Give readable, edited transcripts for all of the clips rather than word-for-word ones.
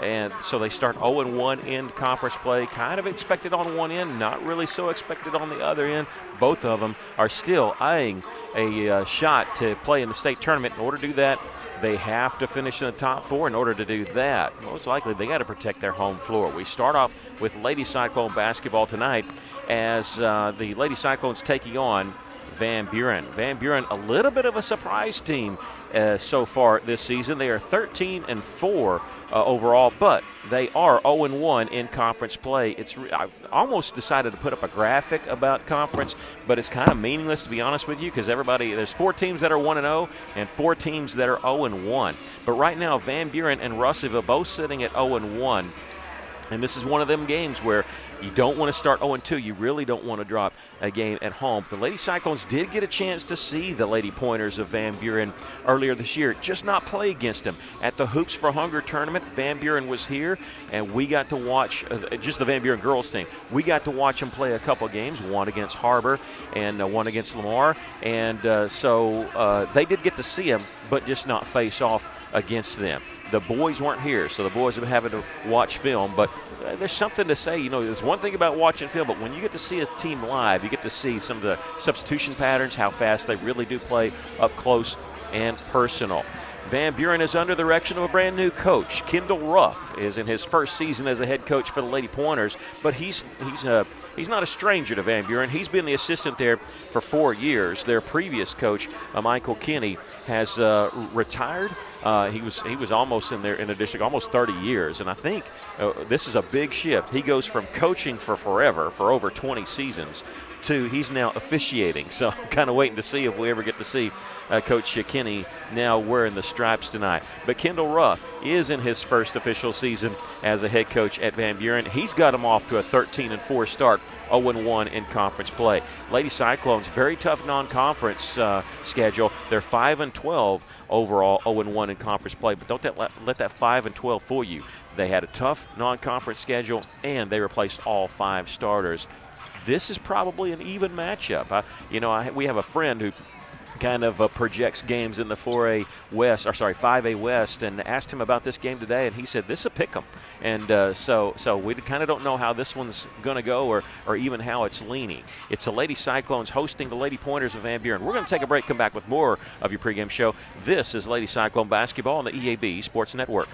And so they start 0-1 in conference play, kind of expected on one end, not really so expected on the other end. Both of them are still eyeing a shot to play in the state tournament. In order to do that, they have to finish in the top 4. In order to do that, most likely they got to protect their home floor. We start off with Lady Cyclone basketball tonight as the Lady Cyclones taking on Van Buren. Van Buren, a little bit of a surprise team so far this season. They are 13-4 overall, but they are 0-1 in conference play. I almost decided to put up a graphic about conference, but it's kind of meaningless, to be honest with you, because there's 4 teams that are 1-0 and 4 teams that are 0-1. But right now, Van Buren and Russellville both sitting at 0-1. And this is one of them games where you don't want to start 0-2. You really don't want to drop a game at home. The Lady Cyclones did get a chance to see the Lady Pointers of Van Buren earlier this year, just not play against them. At the Hoops for Hunger tournament, Van Buren was here, and we got to watch just the Van Buren girls team. We got to watch them play a couple games, one against Harbor and one against Lamar. And so they did get to see them, but just not face off against them. The boys weren't here, so the boys have been having to watch film. But there's something to say. There's one thing about watching film, but when you get to see a team live, you get to see some of the substitution patterns, how fast they really do play up close and personal. Van Buren is under the direction of a brand new coach. Kendall Ruff is in his first season as a head coach for the Lady Pointers, but he's not a stranger to Van Buren. He's been the assistant there for 4 years. Their previous coach, Michael Kinney, has retired. He was almost in the district almost 30 years, and I think this is a big shift. He goes from coaching for forever, for over 20 seasons, to he's now officiating. So I'm kind of waiting to see if we ever get to see Coach Kinney now wearing the stripes tonight. But Kendall Ruff is in his first official season as a head coach at Van Buren. He's got him off to a 13-4 start, 0-1 in conference play. Lady Cyclones, very tough non-conference schedule. They're 5-12 overall, 0-1 in conference play. But don't let that 5-12 fool you. They had a tough non-conference schedule, and they replaced all 5 starters. This is probably an even matchup. We have a friend who kind of projects games in the 5A West, and asked him about this game today, and he said this is a pick 'em. And so we kind of don't know how this one's going to go or even how it's leaning. It's the Lady Cyclones hosting the Lady Pointers of Van Buren. We're going to take a break, come back with more of your pregame show. This is Lady Cyclone basketball on the EAB Sports Network.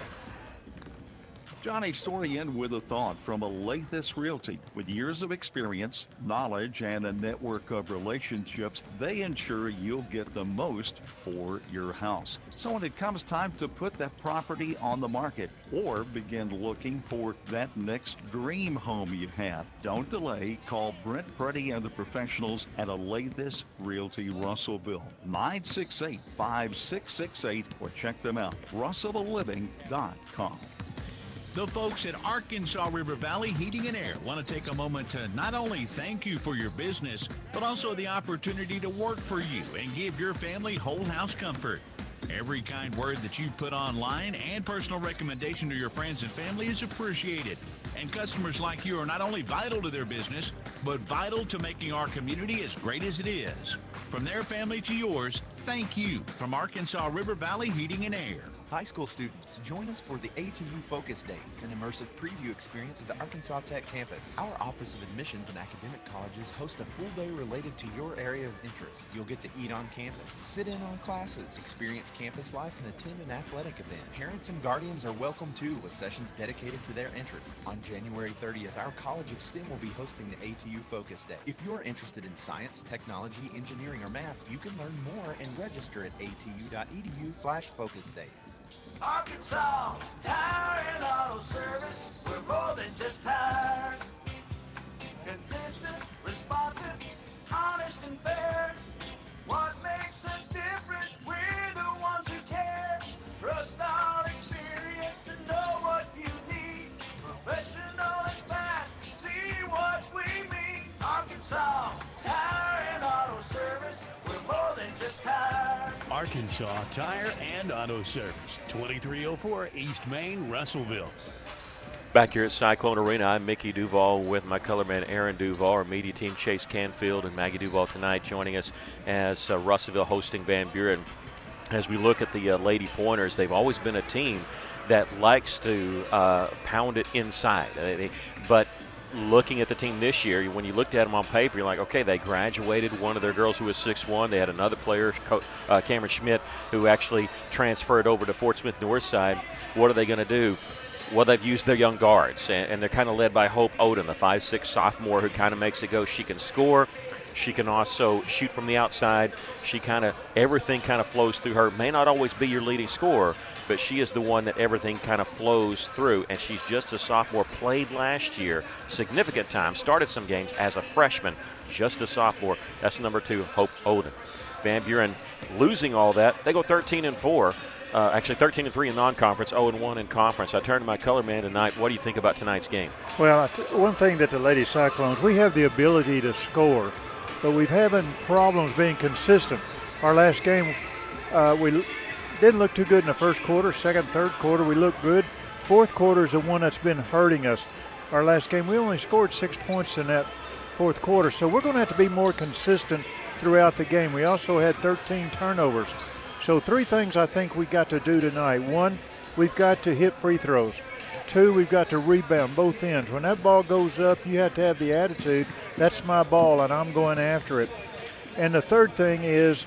Johnny Story in with a thought from Alathus Realty. With years of experience, knowledge, and a network of relationships, they ensure you'll get the most for your house. So when it comes time to put that property on the market or begin looking for that next dream home you have, don't delay. Call Brent Preddy and the professionals at Alathus Realty Russellville, 968-5668, or check them out, russellvilleliving.com. The folks at Arkansas River Valley Heating and Air want to take a moment to not only thank you for your business, but also the opportunity to work for you and give your family whole house comfort. Every kind word that you put online and personal recommendation to your friends and family is appreciated. And customers like you are not only vital to their business, but vital to making our community as great as it is. From their family to yours, thank you from Arkansas River Valley Heating and Air. High school students, join us for the ATU Focus Days, an immersive preview experience of the Arkansas Tech campus. Our Office of Admissions and Academic Colleges host a full day related to your area of interest. You'll get to eat on campus, sit in on classes, experience campus life, and attend an athletic event. Parents and guardians are welcome too, with sessions dedicated to their interests. On January 30th, our College of STEM will be hosting the ATU Focus Day. If you're interested in science, technology, engineering, or math, you can learn more and register at atu.edu/focusdays. Arkansas Tire and Auto Service, we're more than just tires. Consistent, responsive, honest and fair. What makes us different? We're the ones who care. Trust our experience to know what you need. Professional and fast, see what we mean. Arkansas Tire and Auto Service, we're more than just tires. Arkansas Tire and Auto Service, 2304 East Main, Russellville. Back here at Cyclone Arena, I'm Mickey Duval with my colorman Aaron Duval, our media team Chase Canfield and Maggie Duval tonight joining us as Russellville hosting Van Buren. As we look at the Lady Pointers, they've always been a team that likes to pound it inside. But looking at the team this year, when you looked at them on paper, you're like, okay, they graduated one of their girls who was 6'1". They had another player, Cameron Schmidt, who actually transferred over to Fort Smith Northside. What are they going to do? Well, they've used their young guards, and they're kind of led by Hope Oden, the 5'6" sophomore who kind of makes it go. She can score. She can also shoot from the outside. Everything kind of flows through her. May not always be your leading scorer, but she is the one that everything kind of flows through, and she's just a sophomore. Played last year, significant time, started some games as a freshman, just a sophomore. That's number 2, Hope Oden. Van Buren losing all that. They go 13-4. Actually 13-3 in non-conference, 0-1 in conference. I turn to my color man tonight. What do you think about tonight's game? Well, one thing that the Lady Cyclones, we have the ability to score, but we've having problems being consistent. Our last game, we didn't look too good in the first quarter. Second, third quarter, we looked good. Fourth quarter is the one that's been hurting us. Our last game, we only scored 6 points in that fourth quarter, so we're going to have to be more consistent throughout the game. We also had 13 turnovers. So 3 things I think we got to do tonight. 1, we've got to hit free throws. 2, we've got to rebound both ends. When that ball goes up, you have to have the attitude, that's my ball and I'm going after it. And the third thing is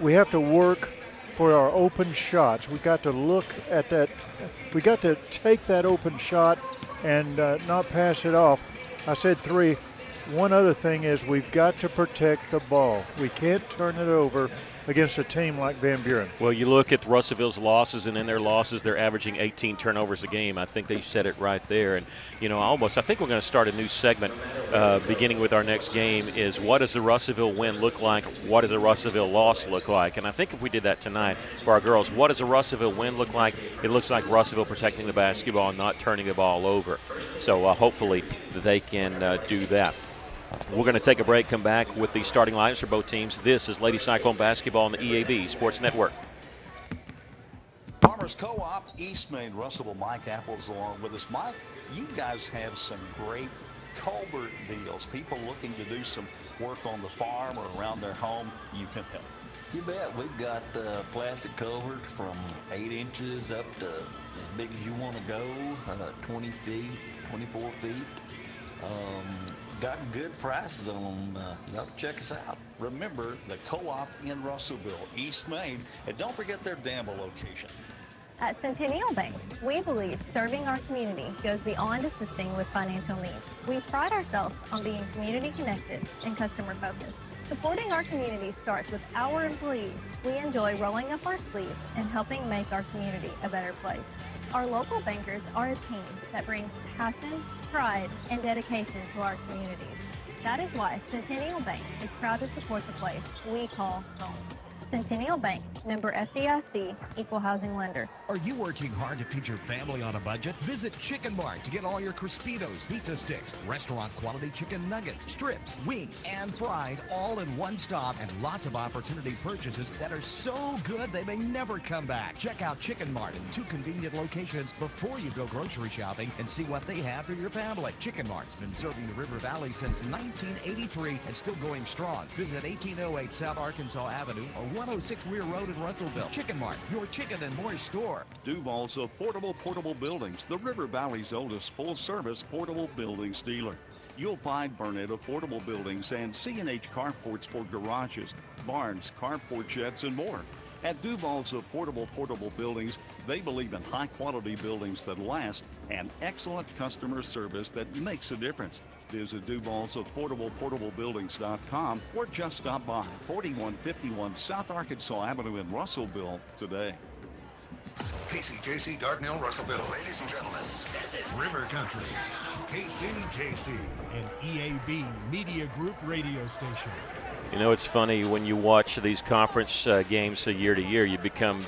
we have to work for our open shots. We got to look at that. We got to take that open shot and not pass it off. I said 3. One other thing is we've got to protect the ball. We can't turn it over against a team like Van Buren. Well, you look at Russellville's losses, and in their losses, they're averaging 18 turnovers a game. I think they said it right there. And, I think we're going to start a new segment beginning with our next game is what does the Russellville win look like? What does a Russellville loss look like? And I think if we did that tonight for our girls, what does a Russellville win look like? It looks like Russellville protecting the basketball and not turning the ball over. So hopefully they can do that. We're going to take a break, come back with the starting lineups for both teams. This is Lady Cyclone Basketball on the EAB Sports Network. Farmers Co-op, East Main, Russellville. Mike Apple's along with us. Mike, you guys have some great culvert deals. People looking to do some work on the farm or around their home, you can help. You bet. We've got plastic culverts from 8 inches up to as big as you want to go, 20 feet, 24 feet. Got good prices on them. You have to check us out. Remember the Co-op in Russellville, East Main, and don't forget their Danville location. At Centennial Bank, we believe serving our community goes beyond assisting with financial needs. We pride ourselves on being community connected and customer focused. Supporting our community starts with our employees. We enjoy rolling up our sleeves and helping make our community a better place. Our local bankers are a team that brings passion, pride, and dedication to our communities. That is why Centennial Bank is proud to support the place we call home. Centennial Bank, member FDIC, equal housing lender. Are you working hard to feed your family on a budget? Visit Chicken Mart to get all your Crispitos, pizza sticks, restaurant quality chicken nuggets, strips, wings, and fries all in one stop, and lots of opportunity purchases that are so good they may never come back. Check out Chicken Mart in 2 convenient locations before you go grocery shopping and see what they have for your family. Chicken Mart's been serving the River Valley since 1983 and still going strong. Visit 1808 South Arkansas Avenue or 106 Weir Road in Russellville. Chicken Mart, your chicken and more store. Duval's Affordable Portable Buildings, the River Valley's oldest full-service portable buildings dealer. You'll find Burnett Affordable Buildings and C&H Carports for garages, barns, carport sheds, and more. At Duval's Affordable Portable Buildings, they believe in high-quality buildings that last and excellent customer service that makes a difference. Visit Duval's AffordablePortableBuildings.com or just stop by 4151 South Arkansas Avenue in Russellville today. KCJC Dardanelle, Russellville. Ladies and gentlemen, this is River Country, KCJC, an EAB Media Group radio station. It's funny when you watch these conference games year to year, you become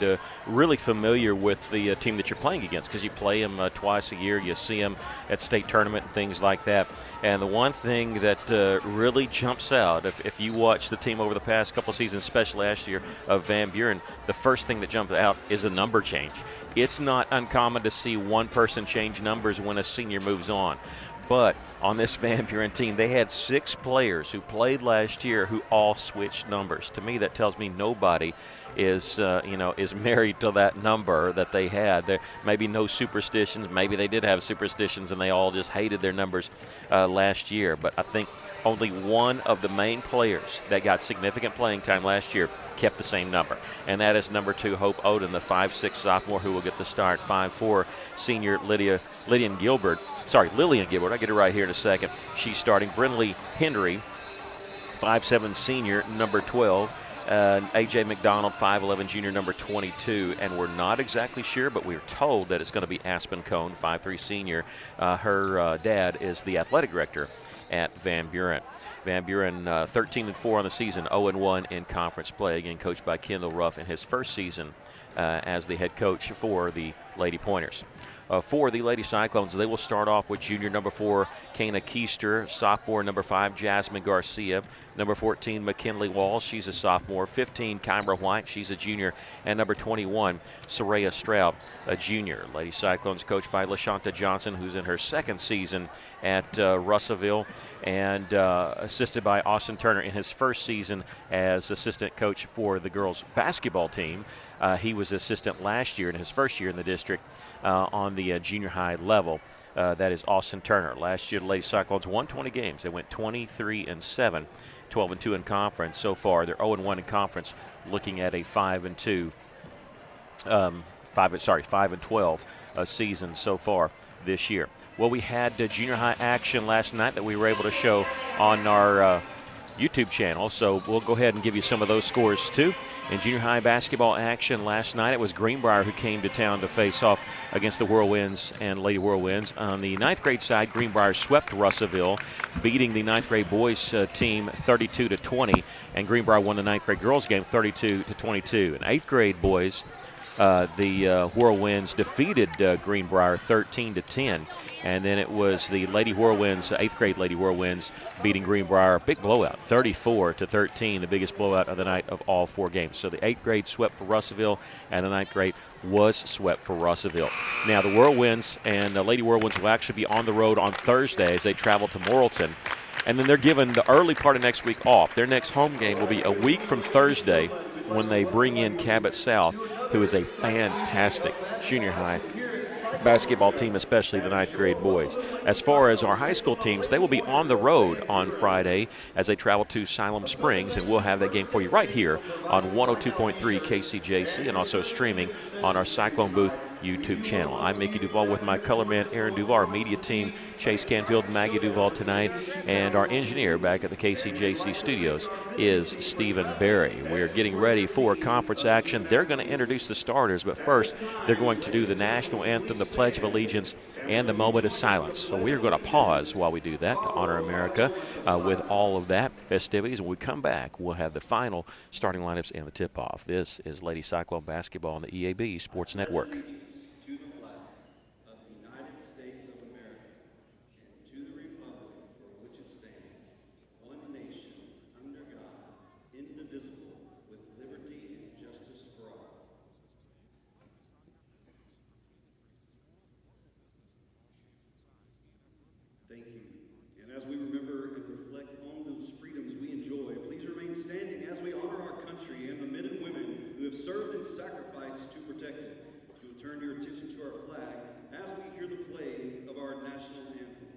really familiar with the team that you're playing against because you play them twice a year. You see them at state tournament and things like that. And the one thing that really jumps out, if you watch the team over the past couple of seasons, especially last year of Van Buren, the first thing that jumps out is a number change. It's not uncommon to see one person change numbers when a senior moves on. But on this Van Buren team, they had 6 players who played last year who all switched numbers. To me, that tells me nobody is married to that number that they had. There maybe no superstitions. Maybe they did have superstitions and they all just hated their numbers last year. But I think only one of the main players that got significant playing time last year kept the same number, and that is number 2, Hope Oden, the 5'6" sophomore who will get the start. 5'4" senior Lillian Gilbert. I'll get it right here in a second. She's starting. Brinley Henry, 5'7" senior, number 12. A.J. McDonald, 5'11", junior, number 22. And we're not exactly sure, but we're told that it's going to be Aspen Cone, 5'3", senior. Her dad is the athletic director at Van Buren. Van Buren 13-4 on the season, 0-1 in conference play. Again, coached by Kendall Ruff in his first season as the head coach for the Lady Pointers. For the Lady Cyclones, they will start off with junior number 4, Kana Keister, sophomore number 5, Jasmine Garcia, number 14, McKinley Wall, she's a sophomore, 15, Kyra White, she's a junior, and number 21, Soraya Stroud, a junior. Lady Cyclones coached by LaShanta Johnson, who's in her second season at Russellville, and assisted by Austin Turner in his first season as assistant coach for the girls basketball team. He was assistant last year in his first year in the district on the junior high level. That is Austin Turner. Last year, the Lady Cyclones won 20 games. They went 23-7, 12-2 in conference. So far, they're 0-1 in conference, looking at a 5-12 season so far this year. Well, we had junior high action last night that we were able to show on our YouTube channel, so we'll go ahead and give you some of those scores too. In junior high basketball action last night, it was Greenbrier who came to town to face off against the Whirlwinds and Lady Whirlwinds. On the 9th grade side, Greenbrier swept Russellville, beating the 9th grade boys team 32-20, and Greenbrier won the 9th grade girls game 32-22. In 8th grade boys, the Whirlwinds defeated Greenbrier 13-10, and then it was the Lady Whirlwinds, 8th grade Lady Whirlwinds, beating Greenbrier, big blowout, 34-13, the biggest blowout of the night of all 4 games. So the 8th grade swept for Russellville, and the 9th grade was swept for Russellville. Now the Whirlwinds and the Lady Whirlwinds will actually be on the road on Thursday as they travel to Morrilton. And then they're given the early part of next week off. Their next home game will be a week from Thursday when they bring in Cabot South, who is a fantastic junior high basketball team, especially the 9th grade boys. As far as our high school teams, they will be on the road on Friday as they travel to Siloam Springs, and we'll have that game for you right here on 102.3 KCJC and also streaming on our Cyclone Booth YouTube channel. I'm Mickey Duval with my color man Aaron Duval, our media team Chase Canfield, Maggie Duval tonight, and our engineer back at the KCJC studios is Stephen Berry. We're getting ready for conference action. They're going to introduce the starters, but first they're going to do the national anthem, the Pledge of Allegiance, and the moment of silence. So we're going to pause while we do that to honor America with all of that festivities. When we come back, we'll have the final starting lineups and the tip-off. This is Lady Cyclone Basketball on the EAB Sports Network. To the flag of the United States of America and to the republic for which it stands, one nation, under God, indivisible, with liberty and justice for all. Thank you. And as we remember and reflect on those freedoms we enjoy, please remain standing as we honor our country and the men and women who have served and sacrificed to protect it. Turn your attention to our flag as we hear the playing of our national anthem.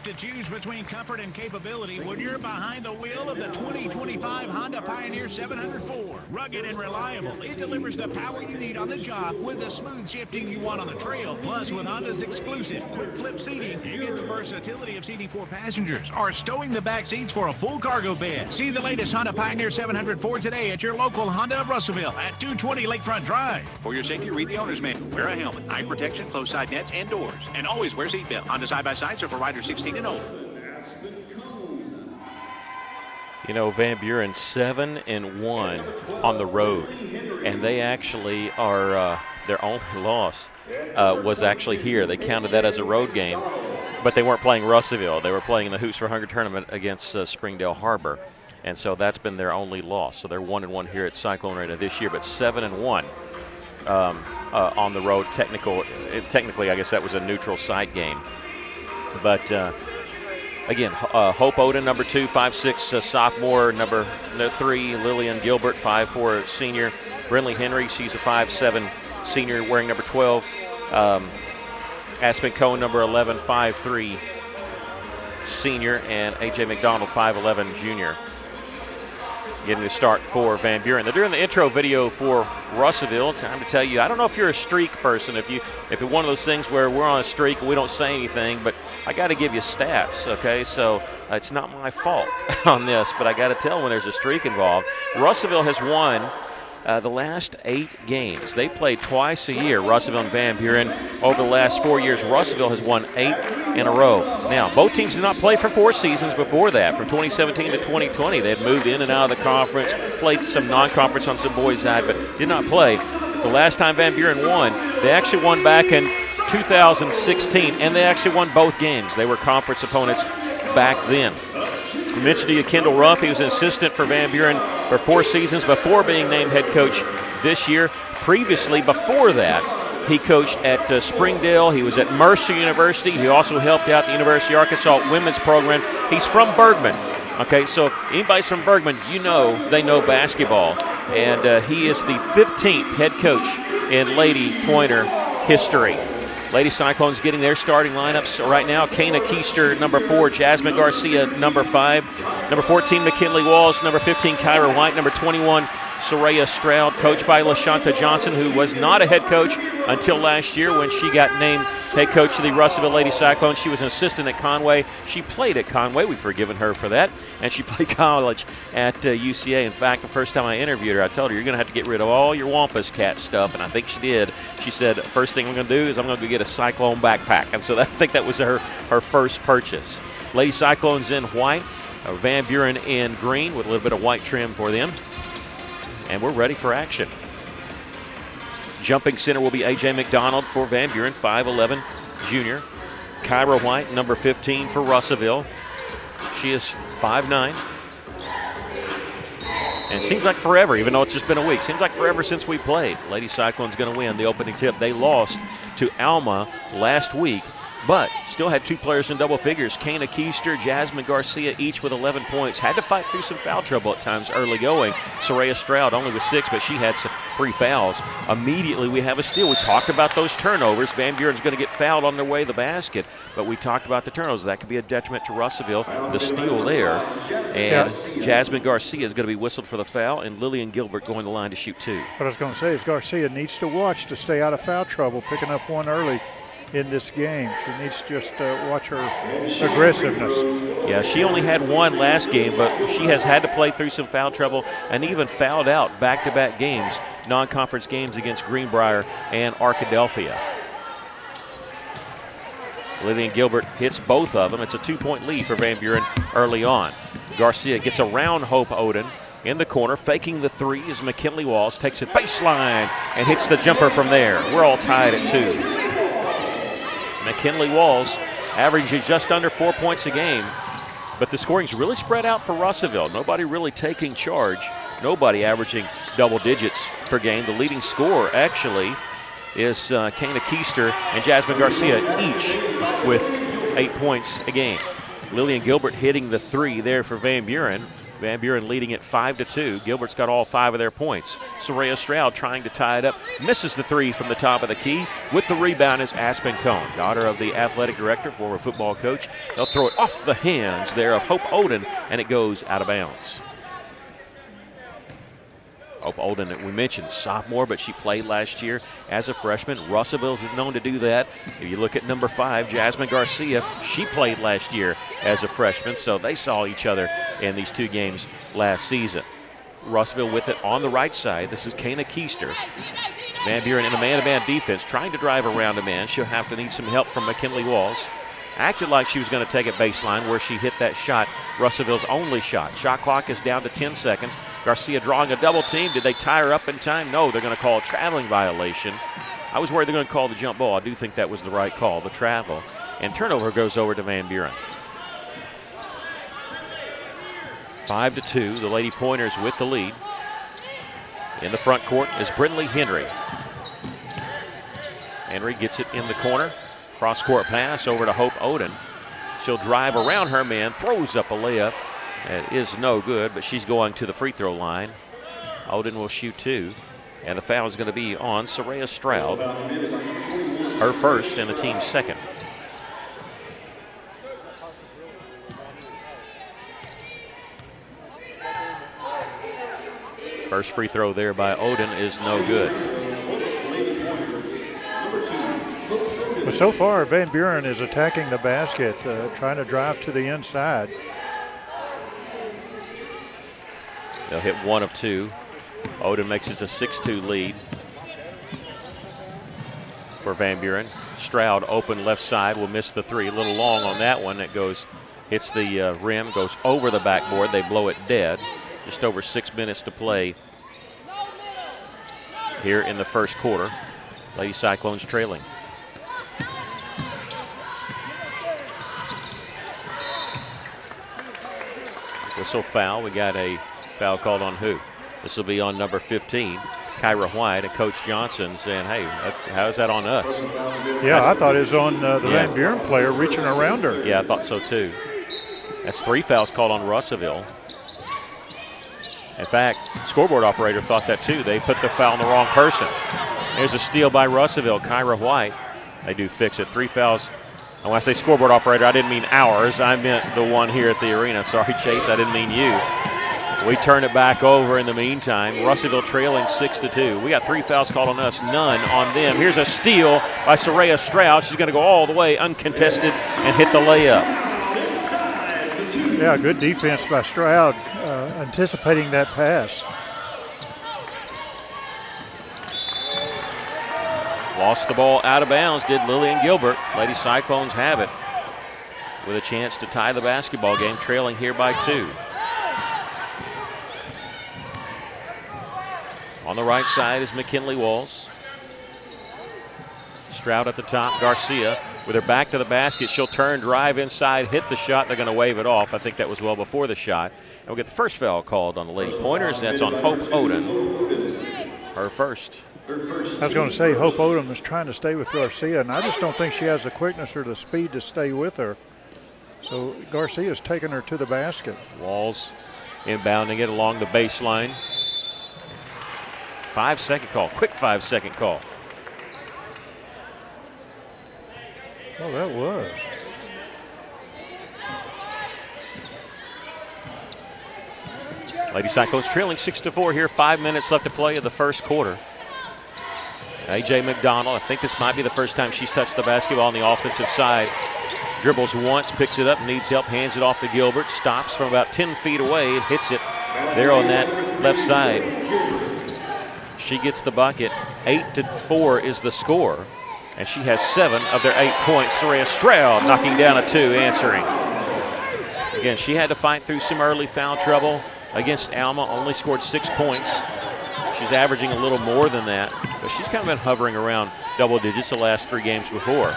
to choose between comfort and capability when you're behind the wheel of the 2025 Honda Pioneer 704. Rugged and reliable, it delivers the power you need on the job with the smooth shifting you want on the trail. Plus, with Honda's exclusive quick flip seating, you get the versatility of seating 4 passengers or stowing the back seats for a full cargo bed. See the latest Honda Pioneer 704 today at your local Honda of Russellville at 220 Lakefront Drive. For your safety, read the owner's manual. Wear a helmet, eye protection, closed side nets, and doors. And always wear seatbelt. Honda side-by-sides are for riders 16 and older. You know, Van Buren 7-1 on the road, and they actually are their only loss was actually here. They counted that as a road game, but they weren't playing Russellville. They were playing in the Hoops for Hunger tournament against Springdale Harbor, and so that's been their only loss. So they're 1-1 here at Cyclone Arena this year, but 7-1 on the road. Technically, I guess that was a neutral site game, but. Again, Hope Oden, number 2, 5'6", sophomore. Number 3, Lillian Gilbert, 5'4", senior. Brinley Henry, she's a 5'7", senior, wearing number 12. Aspen Cohen, number 11, 5'3", senior. And A.J. McDonald, 5'11", junior. Getting the start for Van Buren. They're doing the intro video for Russellville. Time to tell you, I don't know if you're a streak person, if it's one of those things where we're on a streak and we don't say anything, but I got to give you stats, okay? So it's not my fault on this, but I got to tell when there's a streak involved. Russellville has won the last 8 games. They played twice a year, Russellville and Van Buren. Over the last 4 years, Russellville has won 8 in a row. Now, both teams did not play for 4 seasons before that. From 2017 to 2020, they had moved in and out of the conference, played some non-conference on some boys' side, but did not play. The last time Van Buren won, they actually won back in 2016, and they actually won both games. They were conference opponents back then. I mentioned to you Kendall Ruff. He was an assistant for Van Buren for 4 seasons before being named head coach this year. Previously, before that, he coached at Springdale. He was at Mercer University. He also helped out the University of Arkansas women's program. He's from Bergman. Okay, so if anybody's from Bergman, you know they know basketball. And he is the 15th head coach in Lady Pointer history. Lady Cyclones getting their starting lineups right now. Kana Keister, number 4. Jasmine Garcia, number 5. Number 14, McKinley Walls. Number 15, Kyra White. Number 21, Soraya Stroud, coached by LaShanta Johnson, who was not a head coach until last year when she got named head coach of the Russellville Lady Cyclones. She was an assistant at Conway. She played at Conway. We've forgiven her for that. And she played college at UCA. In fact, the first time I interviewed her, I told her, you're going to have to get rid of all your Wampus Cat stuff. And I think she did. She said, first thing I'm going to do is I'm going to get a Cyclone backpack. And so I think that was her first purchase. Lady Cyclones in white, Van Buren in green with a little bit of white trim for them. And we're ready for action. Jumping center will be A.J. McDonald for Van Buren, 5'11", junior. Kyra White, number 15 for Russellville. She is 5'9". And it seems like forever, even though it's just been a week. Seems like forever since we played. Lady Cyclone's going to win the opening tip. They lost to Alma last week, but still had 2 players in double figures. Kana Keister, Jasmine Garcia, each with 11 points. Had to fight through some foul trouble at times early going. Soraya Stroud only with 6, but she had 3 fouls. Immediately we have a steal. We talked about those turnovers. Van Buren's going to get fouled on their way to the basket, but we talked about the turnovers. That could be a detriment to Russellville. The steal there. And Jasmine Garcia is going to be whistled for the foul, and Lillian Gilbert going to the line to shoot 2. What I was going to say is Garcia needs to watch to stay out of foul trouble, picking up one early in this game. She needs to just watch her aggressiveness. Yeah, she only had 1 last game, but she has had to play through some foul trouble and even fouled out back-to-back games, non-conference games against Greenbrier and Arkadelphia. Lillian Gilbert hits both of them. It's a 2-point lead for Van Buren early on. Garcia gets around Hope Oden in the corner. Faking the 3 is McKinley Walls. Takes it baseline and hits the jumper from there. We're all tied at 2. McKinley Walls averages just under 4 points a game, but the scoring's really spread out for Russellville. Nobody really taking charge. Nobody averaging double digits per game. The leading scorer actually is Kana Keister and Jasmine Garcia, each with 8 points a game. Lillian Gilbert hitting the 3 there for Van Buren. Van Buren leading it 5-2. Gilbert's got all 5 of their points. Soraya Stroud trying to tie it up. Misses the 3 from the top of the key. With the rebound is Aspen Cohn, daughter of the athletic director, former football coach. They'll throw it off the hands there of Hope Oden, and it goes out of bounds. Hope Oden, we mentioned, sophomore, but she played last year as a freshman. Russellville's known to do that. If you look at number 5, Jasmine Garcia, she played last year as a freshman, so they saw each other in these 2 games last season. Russellville with it on the right side. This is Kana Keister. Van Buren in a man-to-man defense, trying to drive around a man. She'll have to need some help from McKinley Walls. Acted like she was going to take it baseline where she hit that shot, Russellville's only shot. Shot clock is down to 10 seconds. Garcia drawing a double team. Did they tie her up in time? No, they're going to call a traveling violation. I was worried they're going to call the jump ball. I do think that was the right call, the travel. And turnover goes over to Van Buren. 5-2, the Lady Pointers with the lead. In the front court is Brindley Henry. Henry gets it in the corner. Cross-court pass over to Hope Oden. She'll drive around her man, throws up a layup. It is no good, but she's going to the free throw line. Oden will shoot 2, and the foul is going to be on Soraya Stroud. Her first and the team's second. First free throw there by Oden is no good. But so far, Van Buren is attacking the basket, trying to drive to the inside. They'll hit 1 of 2. Oden makes it a 6-2 lead for Van Buren. Stroud open left side will miss the 3. A little long on that one. It goes, hits the rim, goes over the backboard. They blow it dead. Just over 6 minutes to play here in the first quarter. Lady Cyclones trailing. Whistle foul. We got a foul called on who? This will be on number 15, Kyra White, and Coach Johnson saying, hey, how is that on us? Yeah, I thought it was on the Van Buren player reaching around her. Yeah, I thought so too. That's 3 fouls called on Russellville. In fact, scoreboard operator thought that too. They put the foul on the wrong person. There's a steal by Russellville, Kyra White. They do fix it. 3 fouls. And when I say scoreboard operator, I didn't mean ours. I meant the one here at the arena. Sorry, Chase, I didn't mean you. We turn it back over in the meantime. Russellville trailing 6-2. We got 3 fouls called on us, none on them. Here's a steal by Soraya Stroud. She's going to go all the way uncontested and hit the layup. Yeah, good defense by Stroud, anticipating that pass. Lost the ball out of bounds, did Lillian Gilbert. Lady Cyclones have it with a chance to tie the basketball game, trailing here by 2. On the right side is McKinley Walls. Stroud at the top, Garcia with her back to the basket. She'll turn, drive inside, hit the shot. They're going to wave it off. I think that was well before the shot. And we'll get the first foul called on the Lady Pointers. That's on Hope Oden. Her first. I was going to say Hope Odom is trying to stay with Garcia, and I just don't think she has the quickness or the speed to stay with her. So Garcia's taking her to the basket. Walls inbounding it along the baseline. 5-second call, quick 5-second call. Oh, that was. Lady Cyclones trailing 6-4 here. 5 minutes left to play in the first quarter. A.J. McDonald, I think this might be the first time she's touched the basketball on the offensive side. Dribbles once, picks it up, needs help, hands it off to Gilbert. Stops from about 10 feet away and hits it there on that left side. She gets the bucket. 8-4 is the score. And she has 7 of their 8 points. Soraya Stroud knocking down a 2, answering. Again, she had to fight through some early foul trouble against Alma. Only scored 6 points. She's averaging a little more than that, but she's kind of been hovering around double digits the last 3 games before.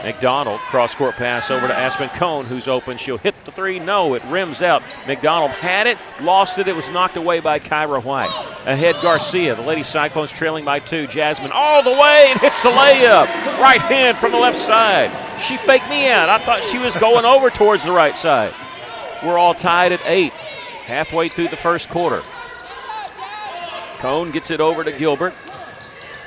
McDonald, cross-court pass over to Aspen Cohn, who's open. She'll hit the 3. No, it rims out. McDonald had it, lost it. It was knocked away by Kyra White. Ahead, Garcia. The Lady Cyclones trailing by 2. Jasmine all the way and hits the layup. Right hand from the left side. She faked me out. I thought she was going over towards the right side. We're all tied at 8. halfway through the first quarter. Cone gets it over to Gilbert.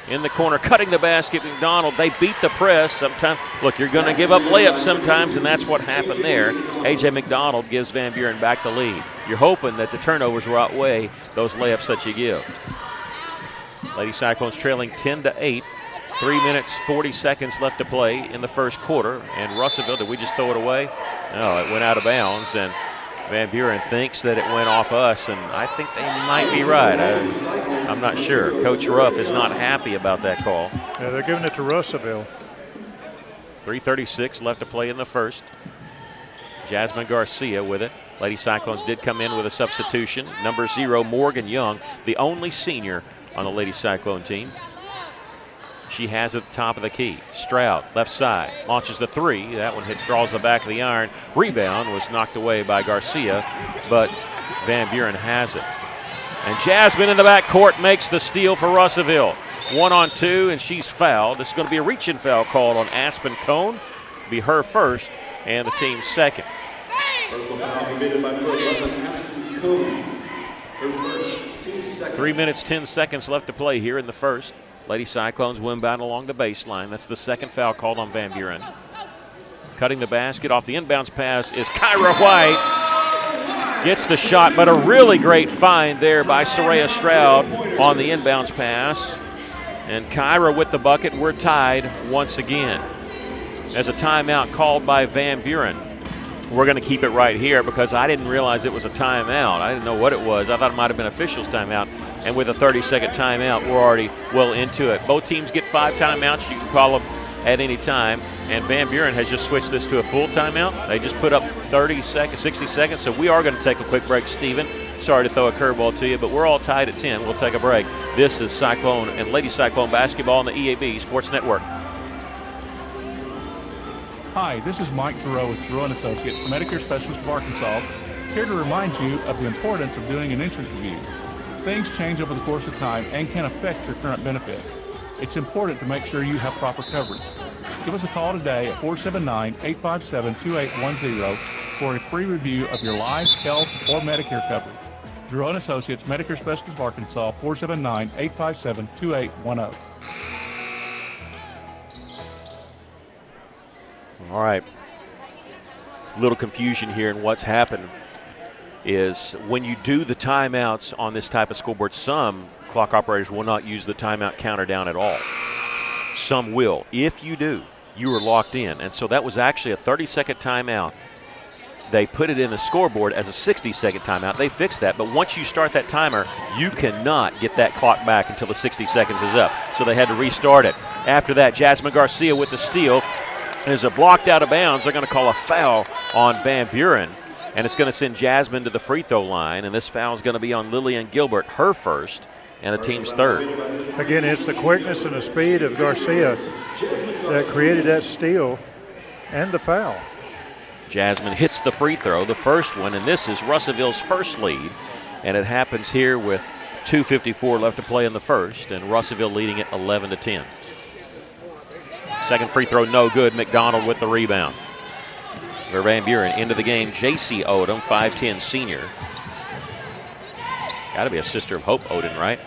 In the corner, cutting the basket, McDonald. They beat the press. Sometimes, look, you're going to give up layups sometimes, and that's what happened there. A.J. McDonald gives Van Buren back the lead. You're hoping that the turnovers will outweigh those layups that you give. Lady Cyclones trailing 10-8. 3 minutes, 40 seconds left to play in the first quarter. And Russellville, did we just throw it away? No, it went out of bounds, and Van Buren thinks that it went off us, and I think they might be right. I'm not sure. Coach Ruff is not happy about that call. Yeah, they're giving it to Russellville. 3:36 left to play in the first. Jasmine Garcia with it. Lady Cyclones did come in with a substitution. Number 0, Morgan Young, the only senior on the Lady Cyclone team. She has it at the top of the key. Stroud, left side, launches the 3. That one draws the back of the iron. Rebound was knocked away by Garcia, but Van Buren has it. And Jasmine in the backcourt makes the steal for Russellville. 1-on-2, and she's fouled. This is going to be a reach-in foul called on Aspen Cone. Be her first, and the team's second. Personal foul committed by number 11, Aspen Cone. Her first, team second. 3 minutes, 10 seconds left to play here in the first. Lady Cyclones windbound along the baseline. That's the second foul called on Van Buren. Cutting the basket off the inbounds pass is Kyra White. Gets the shot, but a really great find there by Soraya Stroud on the inbounds pass. And Kyra with the bucket. We're tied once again. As a timeout called by Van Buren. We're going to keep it right here because I didn't realize it was a timeout. I didn't know what it was. I thought it might have been officials' timeout. And with a 30-second timeout, we're already well into it. Both teams get 5 timeouts. You can call them at any time. And Van Buren has just switched this to a full timeout. They just put up 30 seconds, 60 seconds. So we are going to take a quick break, Steven. Sorry to throw a curveball to you, but we're all tied at 10. We'll take a break. This is Cyclone and Lady Cyclone basketball on the EAB Sports Network. Hi, this is Mike Thoreau with Thoreau & Associates, Medicare Specialist of Arkansas, here to remind you of the importance of doing an insurance review. Things change over the course of time and can affect your current benefit. It's important to make sure you have proper coverage. Give us a call today at 479-857-2810 for a free review of your life, health, or Medicare coverage. Thoreau & Associates, Medicare Specialist of Arkansas, 479-857-2810. All right. A little confusion here in what's happened is when you do the timeouts on this type of scoreboard, some clock operators will not use the timeout counter down at all. Some will. If you do, you are locked in. And so that was actually a 30-second timeout. They put it in the scoreboard as a 60-second timeout. They fixed that. But once you start that timer, you cannot get that clock back until the 60 seconds is up. So they had to restart it. After that, Jasmine Garcia with the steal. Is a blocked out of bounds. They're going to call a foul on Van Buren. And it's going to send Jasmine to the free throw line. And this foul is going to be on Lillian Gilbert, her first, and the team's third. Again, it's the quickness and the speed of Garcia that created that steal and the foul. Jasmine hits the free throw, the first one, and this is Russellville's first lead. And it happens here with 2:54 left to play in the first, and Russellville leading it 11-10. Second free throw, no good. McDonald with the rebound. For Van Buren into the game, J.C. Odom, 5'10 senior. Got to be a sister of Hope Odom, right?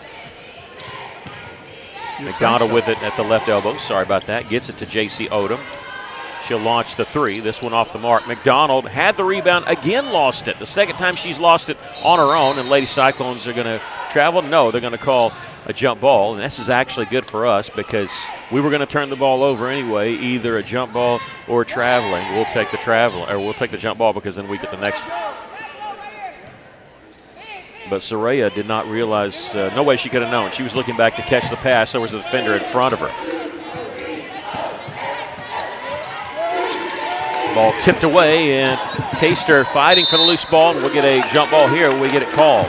McDonald with it at the left elbow. Sorry about that. Gets it to J.C. Odom. She'll launch the 3. This one off the mark. McDonald had the rebound, again lost it. The second time she's lost it on her own, and Lady Cyclones are going to travel. No, they're going to call a jump ball, and this is actually good for us because we were going to turn the ball over anyway, either a jump ball or traveling. We'll take the we'll take the jump ball because then we get the next one. But Soraya did not realize, no way she could have known. She was looking back to catch the pass. There was a defender in front of her. Ball tipped away, and Taster fighting for the loose ball, and we'll get a jump ball here when we get it called.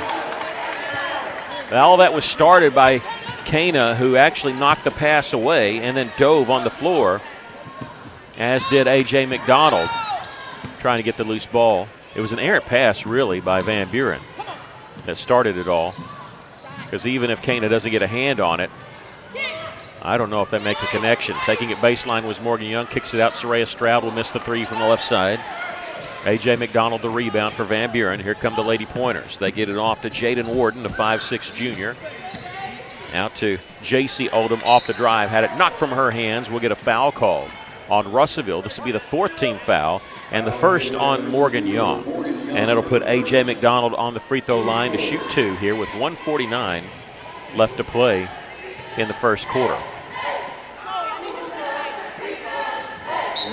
All that was started by Kana, who actually knocked the pass away and then dove on the floor, as did A.J. McDonald, trying to get the loose ball. It was an errant pass, really, by Van Buren that started it all, because even if Kana doesn't get a hand on it, I don't know if they make a connection. Taking it baseline was Morgan Young, kicks it out. Soraya Stroud will miss the 3 from the left side. A.J. McDonald the rebound for Van Buren. Here come the Lady Pointers. They get it off to Jaden Warden, the 5'6" junior. Out to J.C. Oldham off the drive. Had it knocked from her hands. We'll get a foul called on Russellville. This will be the 4th team foul and the first on Morgan Young. And it'll put A.J. McDonald on the free throw line to shoot 2 here with 1:49 left to play in the first quarter.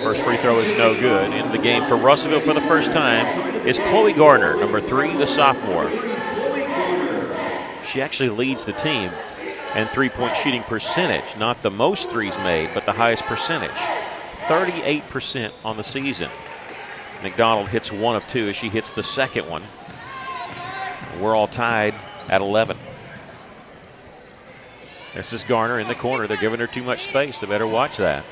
First free throw is no good. In the game for Russellville for the first time is Chloe Garner, number 3, the sophomore. She actually leads the team in three-point shooting percentage. Not the most threes made, but the highest percentage. 38% on the season. McDonald hits 1 of 2 as she hits the second one. We're all tied at 11. This is Garner in the corner. They're giving her too much space. They better watch that.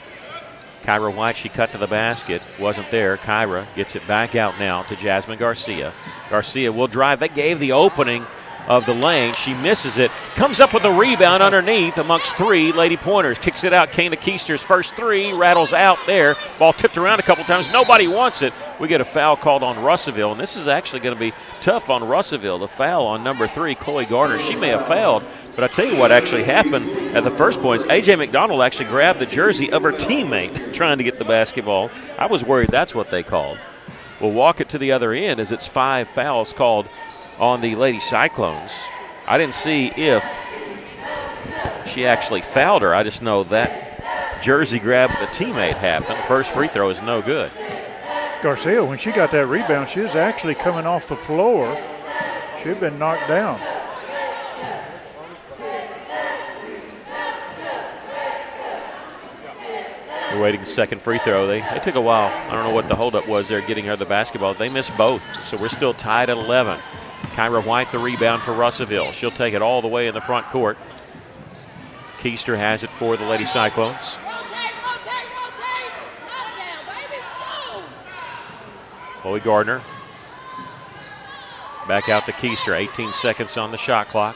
Kyra White, she cut to the basket. Wasn't there. Kyra gets it back out now to Jasmine Garcia. Garcia will drive. They gave the opening of the lane. She misses it. Comes up with a rebound underneath amongst 3 Lady Pointers. Kicks it out. Kana Keister's first 3. Rattles out there. Ball tipped around a couple times. Nobody wants it. We get a foul called on Russellville, and this is actually going to be tough on Russellville. The foul on number 3, Chloe Garner. She may have fouled, but I tell you what actually happened at the first points. A.J. McDonald actually grabbed the jersey of her teammate trying to get the basketball. I was worried that's what they called. We'll walk it to the other end as it's 5 fouls called on the Lady Cyclones. I didn't see if she actually fouled her. I just know that jersey grab of the teammate happened. First free throw is no good. Garcia, when she got that rebound, she was actually coming off the floor. She had been knocked down. They're waiting second free throw. They took a while. I don't know what the holdup was there getting her the basketball. They missed both, so we're still tied at 11. Kyra White the rebound for Russellville. She'll take it all the way in the front court. Keister has it for the Lady Cyclones. Chloe Gardner. Back out to Keister. 18 seconds on the shot clock.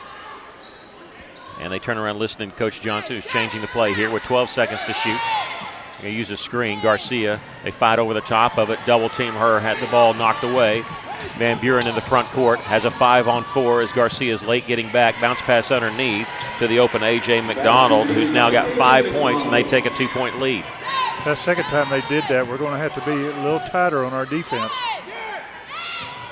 And they turn around listening to Coach Johnson, who's changing the play here with 12 seconds to shoot. They use a screen. Garcia, they fight over the top of it. Double team her, had the ball knocked away. Van Buren in the front court has a 5-on-4 as Garcia's late getting back. Bounce pass underneath to the open A.J. McDonald, who's now got 5 points, and they take a 2-point lead. That second time they did that, we're going to have to be a little tighter on our defense.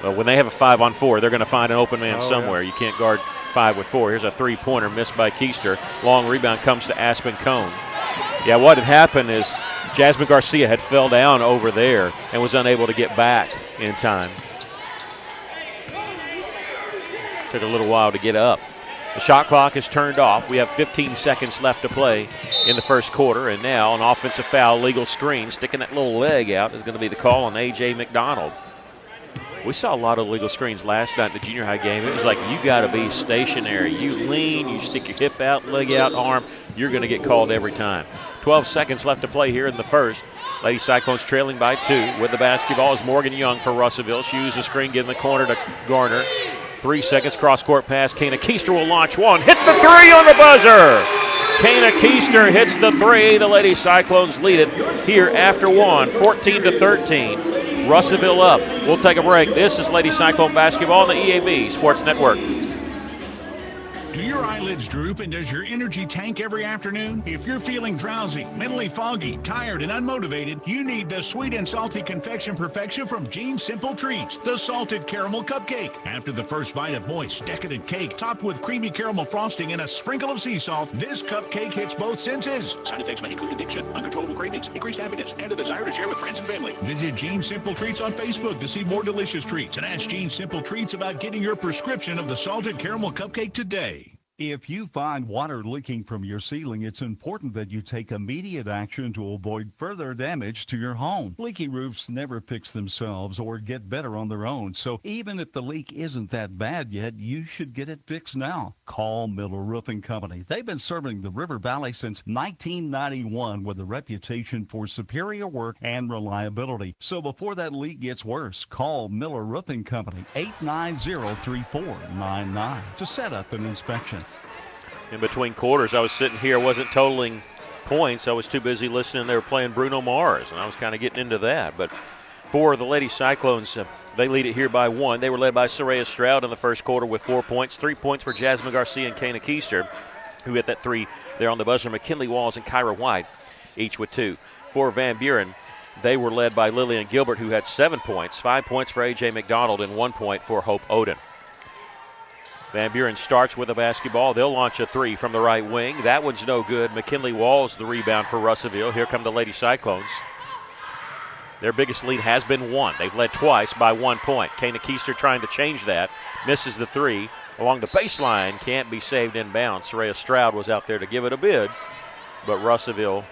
Well, when they have a 5-on-4, they're going to find an open man somewhere. Yeah. You can't guard 5 with 4. Here's a 3-pointer missed by Keister. Long rebound comes to Aspen Cone. Yeah, what had happened is Jasmine Garcia had fell down over there and was unable to get back in time. Took a little while to get up. The shot clock is turned off. We have 15 seconds left to play in the first quarter, and now an offensive foul, legal screen, sticking that little leg out is going to be the call on A.J. McDonald. We saw a lot of legal screens last night in the junior high game. It was like you got to be stationary. You lean, you stick your hip out, leg out, arm, you're going to get called every time. 12 seconds left to play here in the first. Lady Cyclones trailing by 2 with the basketball is Morgan Young for Russellville. She uses the screen, getting the corner to Garner. 3 seconds, cross-court pass. Kana Keister will launch one. Hits the 3 on the buzzer. Kana Keister hits the 3. The Lady Cyclones lead it here after 1, 14-13. Russellville up. We'll take a break. This is Lady Cyclone basketball on the EAB Sports Network. Do your eyelids droop and does your energy tank every afternoon? If you're feeling drowsy, mentally foggy, tired, and unmotivated, you need the sweet and salty confection perfection from Gene's Simple Treats, the salted caramel cupcake. After the first bite of moist, decadent cake topped with creamy caramel frosting and a sprinkle of sea salt, this cupcake hits both senses. Side effects may include addiction, uncontrollable cravings, increased happiness, and a desire to share with friends and family. Visit Gene's Simple Treats on Facebook to see more delicious treats and ask Gene's Simple Treats about getting your prescription of the salted caramel cupcake today. If you find water leaking from your ceiling, it's important that you take immediate action to avoid further damage to your home. Leaky roofs never fix themselves or get better on their own, so even if the leak isn't that bad yet, you should get it fixed now. Call Miller Roofing Company. They've been serving the River Valley since 1991 with a reputation for superior work and reliability. So before that leak gets worse, call Miller Roofing Company, 890-3499 to set up an inspection. In between quarters, I was sitting here, wasn't totaling points. I was too busy listening. They were playing Bruno Mars, and I was kind of getting into that. But For the Lady Cyclones, they lead it here by 1. They were led by Soraya Stroud in the first quarter with 4 points. 3 points for Jasmine Garcia and Kana Keister, who hit that 3 there on the buzzer. McKinley Walls and Kyra White, each with 2. For Van Buren, they were led by Lillian Gilbert, who had 7 points. 5 points for A.J. McDonald and 1 point for Hope Oden. Van Buren starts with a basketball. They'll launch a 3 from the right wing. That one's no good. McKinley Walls the rebound for Russellville. Here come the Lady Cyclones. Their biggest lead has been 1. They've led twice by 1 point. Kana Keister trying to change that. Misses the 3. Along the baseline, can't be saved inbounds. Soraya Stroud was out there to give it a bid, but Russellville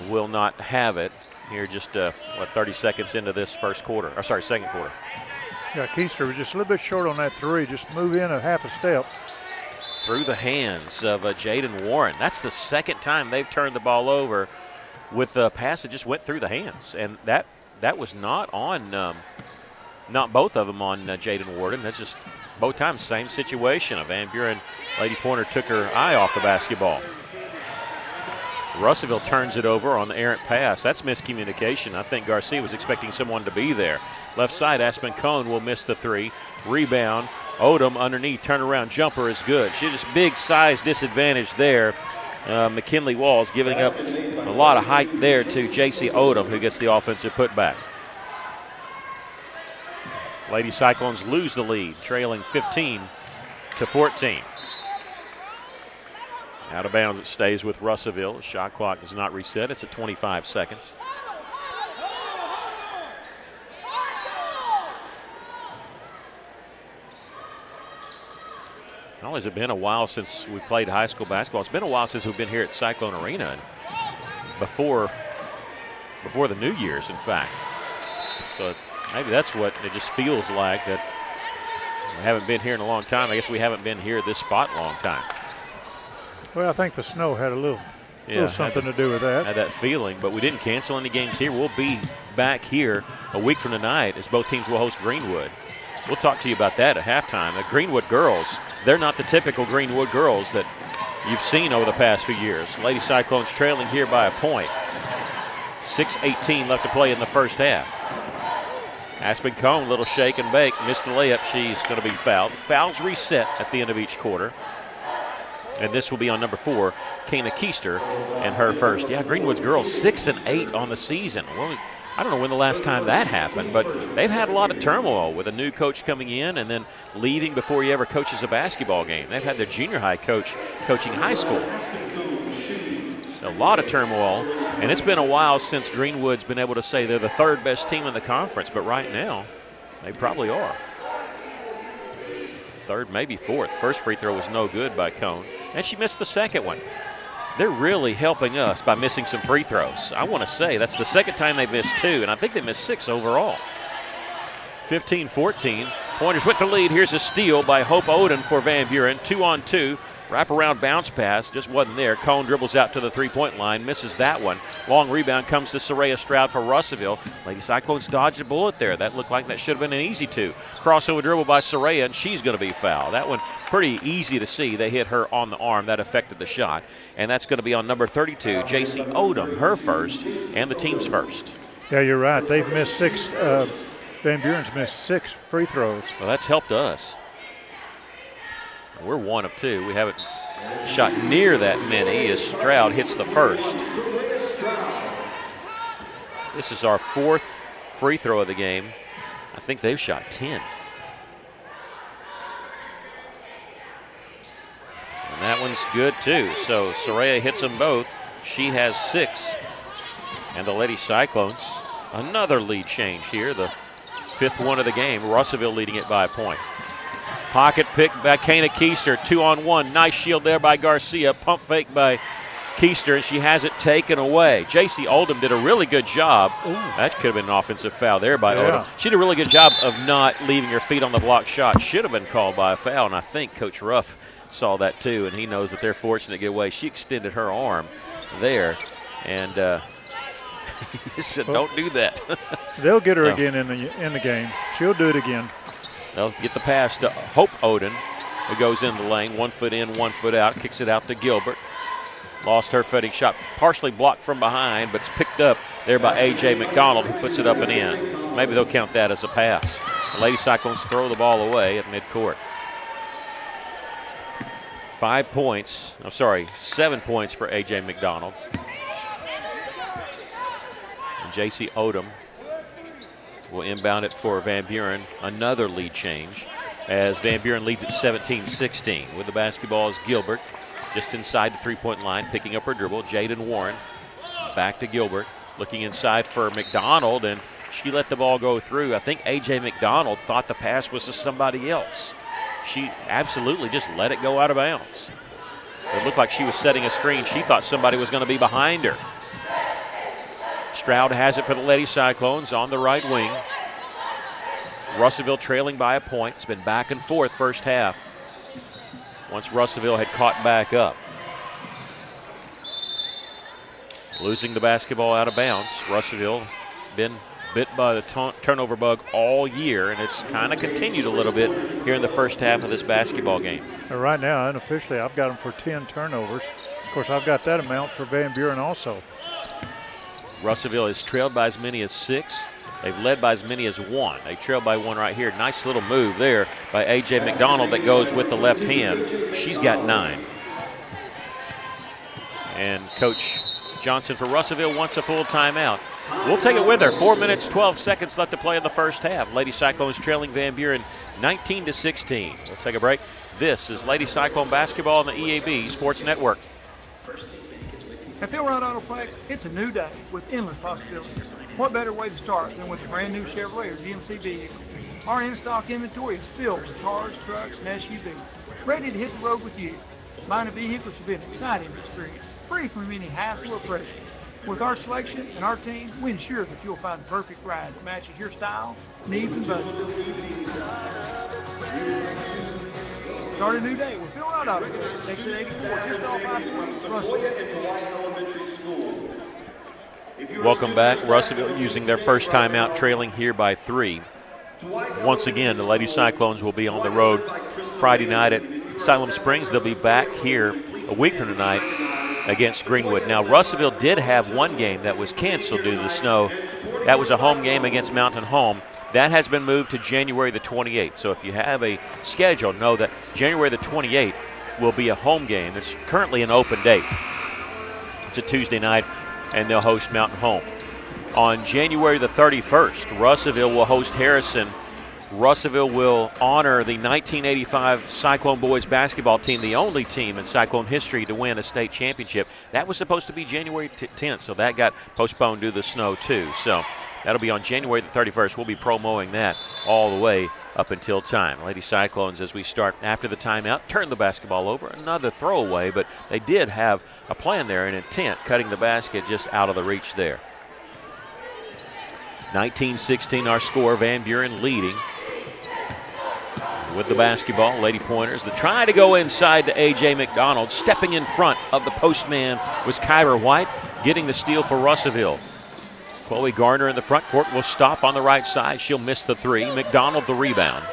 will not have it here just, 30 seconds into this second quarter. Yeah, Keister was just a little bit short on that 3. Just move in a half a step. Through the hands of Jaden Warren. That's the second time they've turned the ball over with a pass that just went through the hands. And that was not on, not both of them on Jaden Warden. That's just both times same situation. A Van Buren Lady Pointer took her eye off the basketball. Russellville turns it over on the errant pass. That's miscommunication. I think Garcia was expecting someone to be there. Left side, Aspen Cone will miss the 3. Rebound, Odom underneath, turnaround jumper is good. She just big size disadvantage there. McKinley Walls giving up a lot of height there to J.C. Odom, who gets the offensive putback. Lady Cyclones lose the lead, trailing 15-14. Out of bounds, it stays with Russellville. The shot clock is not reset. It's at 25 seconds. Not only has it been a while since we played high school basketball, it's been a while since we've been here at Cyclone Arena. And before the New Year's, in fact. So maybe that's what it just feels like, that we haven't been here in a long time. I guess we haven't been here at this spot in a long time. Well, I think the snow had a little something to do with that. Had that feeling, but we didn't cancel any games here. We'll be back here a week from tonight as both teams will host Greenwood. We'll talk to you about that at halftime. The Greenwood girls, they're not the typical Greenwood girls that you've seen over the past few years. Lady Cyclones trailing here by a point. 6:18 left to play in the first half. Aspen Cone, little shake and bake, missed the layup. She's going to be fouled. Fouls reset at the end of each quarter. And this will be on number 4, Kana Keister, and her first. Yeah, Greenwood's girls 6-8 on the season. Well, I don't know when the last time that happened, but they've had a lot of turmoil with a new coach coming in and then leaving before he ever coaches a basketball game. They've had their junior high coach coaching high school. So a lot of turmoil, and it's been a while since Greenwood's been able to say they're the 3rd best team in the conference, but right now they probably are. 3rd, maybe 4th. First free throw was no good by Cone, and she missed the second one. They're really helping us by missing some free throws. I want to say that's the second time they missed 2, and I think they missed 6 overall. 15-14. Pointers with the lead. Here's a steal by Hope Oden for Van Buren. 2-on-2. Wraparound bounce pass just wasn't there. Cone dribbles out to the three-point line, misses that one. Long rebound comes to Soraya Stroud for Russellville. Lady Cyclones dodged a bullet there. That looked like that should have been an easy 2. Crossover dribble by Soraya, and she's going to be fouled. That one pretty easy to see. They hit her on the arm. That affected the shot. And that's going to be on number 32, J.C. Odom, her first, and the team's first. Yeah, you're right. They've missed 6. Van Buren's missed 6 free throws. Well, that's helped us. We're 1 of 2. We haven't shot near that many as Stroud hits the first. This is our 4th free throw of the game. I think they've shot 10. And that one's good too. So Soraya hits them both. She has 6. And the Lady Cyclones, another lead change here. The 5th one of the game. Russellville leading it by a point. Pocket pick by Kana Keister, 2-on-1. Nice shield there by Garcia. Pump fake by Keister, and she has it taken away. J.C. Oldham did a really good job. Ooh. That could have been an offensive foul there by Oldham. She did a really good job of not leaving her feet on the block shot. Should have been called by a foul, and I think Coach Ruff saw that too, and he knows that they're fortunate to get away. She extended her arm there, and he said, don't do that. They'll get her again in the game. She'll do it again. They'll get the pass to Hope Oden, who goes in the lane, 1 foot in, 1 foot out, kicks it out to Gilbert. Lost her footing, shot partially blocked from behind, but it's picked up there by A.J. McDonald, who puts it up and in. maybe they'll count that as a pass. The Lady Cyclones throw the ball away at midcourt. 7 points for A.J. McDonald. And J.C. Odom will inbound it for Van Buren. Another lead change as Van Buren leads at 17-16. With the basketball is Gilbert, just inside the three-point line, picking up her dribble. Jaden Warren back to Gilbert, looking inside for McDonald, and she let the ball go through. I think A.J. McDonald thought the pass was to somebody else. She absolutely just let it go out of bounds. It looked like she was setting a screen. She thought somebody was going to be behind her. Stroud has it for the Lady Cyclones on the right wing. Russellville trailing by a point. It's been back and forth first half. Once Russellville had caught back up. Losing the basketball out of bounds. Russellville been bit by the turnover bug all year, and it's kind of continued a little bit here in the first half of this basketball game. Right now, unofficially, I've got them for 10 turnovers. Of course, I've got that amount for Van Buren also. Russellville has trailed by as many as 6. They've led by as many as 1. They trailed by 1 right here. Nice little move there by A.J. McDonald that goes with the left hand. She's got 9. And Coach Johnson for Russellville wants a full timeout. We'll take it with her. 4 minutes, 12 seconds left to play in the first half. Lady Cyclones trailing Van Buren 19-16. We'll take a break. This is Lady Cyclone basketball on the EAB Sports Network. At Philrod Autoplex, it's a new day with endless possibilities. What better way to start than with a brand new Chevrolet or GMC vehicle? Our in-stock inventory is filled with cars, trucks, and SUVs, ready to hit the road with you. Buying a vehicle should be an exciting experience, free from any hassle or pressure. With our selection and our team, we ensure that you'll find the perfect ride that matches your style, needs, and budget. Start a new day with Bill Rod Auto. Exit 84, just off I-20, Russell. Welcome back. Russellville using their first timeout, trailing here by 3. Once again, the Lady Cyclones will be on the road Friday night at Siloam Springs. They'll be back here a week from tonight against Greenwood. Now, Russellville did have one game that was canceled due to the snow. That was a home game against Mountain Home. That has been moved to January the 28th. So if you have a schedule, know that January the 28th will be a home game. It's currently an open date. It's a Tuesday night, and they'll host Mountain Home. On January the 31st, Russellville will host Harrison. Russellville will honor the 1985 Cyclone boys basketball team, the only team in Cyclone history to win a state championship. That was supposed to be January 10th, so that got postponed due to the snow too. So that'll be on January the 31st. We'll be promoting that all the way up until time. Lady Cyclones, as we start after the timeout, turn the basketball over. Another throwaway, but they did have a plan there, an intent, cutting the basket just out of the reach there. 19-16 our score, Van Buren leading. With the basketball, Lady Pointers, that try to go inside to A.J. McDonald. Stepping in front of the postman was Kyra White, getting the steal for Russellville. Chloe Garner in the front court will stop on the right side. She'll miss the 3. McDonald the rebound.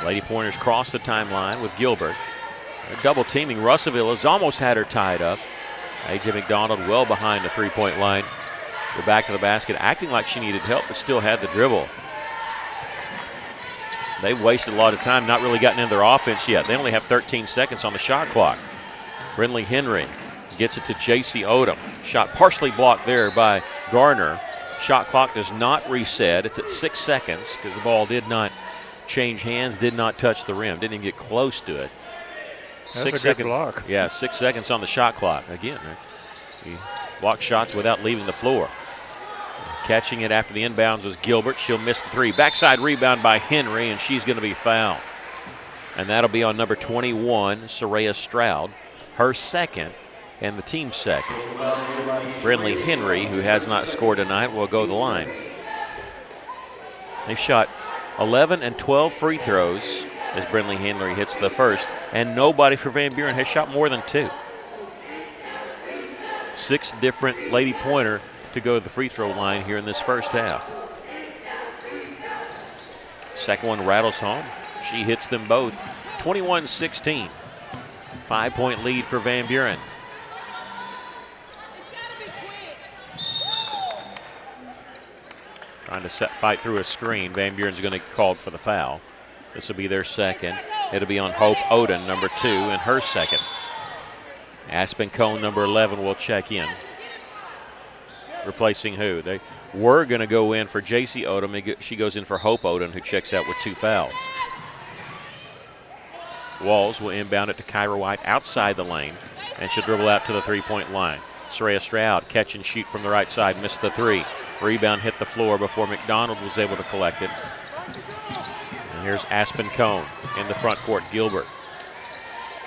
Lady Pointers cross the timeline with Gilbert. They're double teaming. Russellville has almost had her tied up. A.J. McDonald well behind the three-point line. Go back to the basket, acting like she needed help, but still had the dribble. They've wasted a lot of time, not really gotten into their offense yet. They only have 13 seconds on the shot clock. Brindley Henry gets it to J.C. Odom. Shot partially blocked there by Garner. Shot clock does not reset. It's at 6 seconds because the ball did not change hands, did not touch the rim, didn't even get close to it. That's a good block. Yeah, 6 seconds on the shot clock. Again, he blocked shots without leaving the floor. Catching it after the inbounds was Gilbert. She'll miss the 3. Backside rebound by Henry, and she's going to be fouled. And that'll be on number 21, Soraya Stroud. Her second and the team's second. Brindley Henry, who has not scored tonight, will go to the line. They've shot 11 and 12 free throws as Brindley Henry hits the first, and nobody for Van Buren has shot more than 2. 6 different Lady Pointer to go to the free throw line here in this first half. Second one rattles home. She hits them both. 21-16. 5-point lead for Van Buren. trying to fight through a screen. Van Buren's going to get called for the foul. This will be their second. It'll be on Hope Oden, number 2, and her second. Aspen Cone, number 11, will check in. Replacing who? They were going to go in for J.C. Odom. She goes in for Hope Oden, who checks out with 2 fouls. Walls will inbound it to Kyra White outside the lane, and she'll dribble out to the 3-point line. Soraya Stroud, catch and shoot from the right side, missed the 3. Rebound hit the floor before McDonald was able to collect it. And here's Aspen Cone in the front court. Gilbert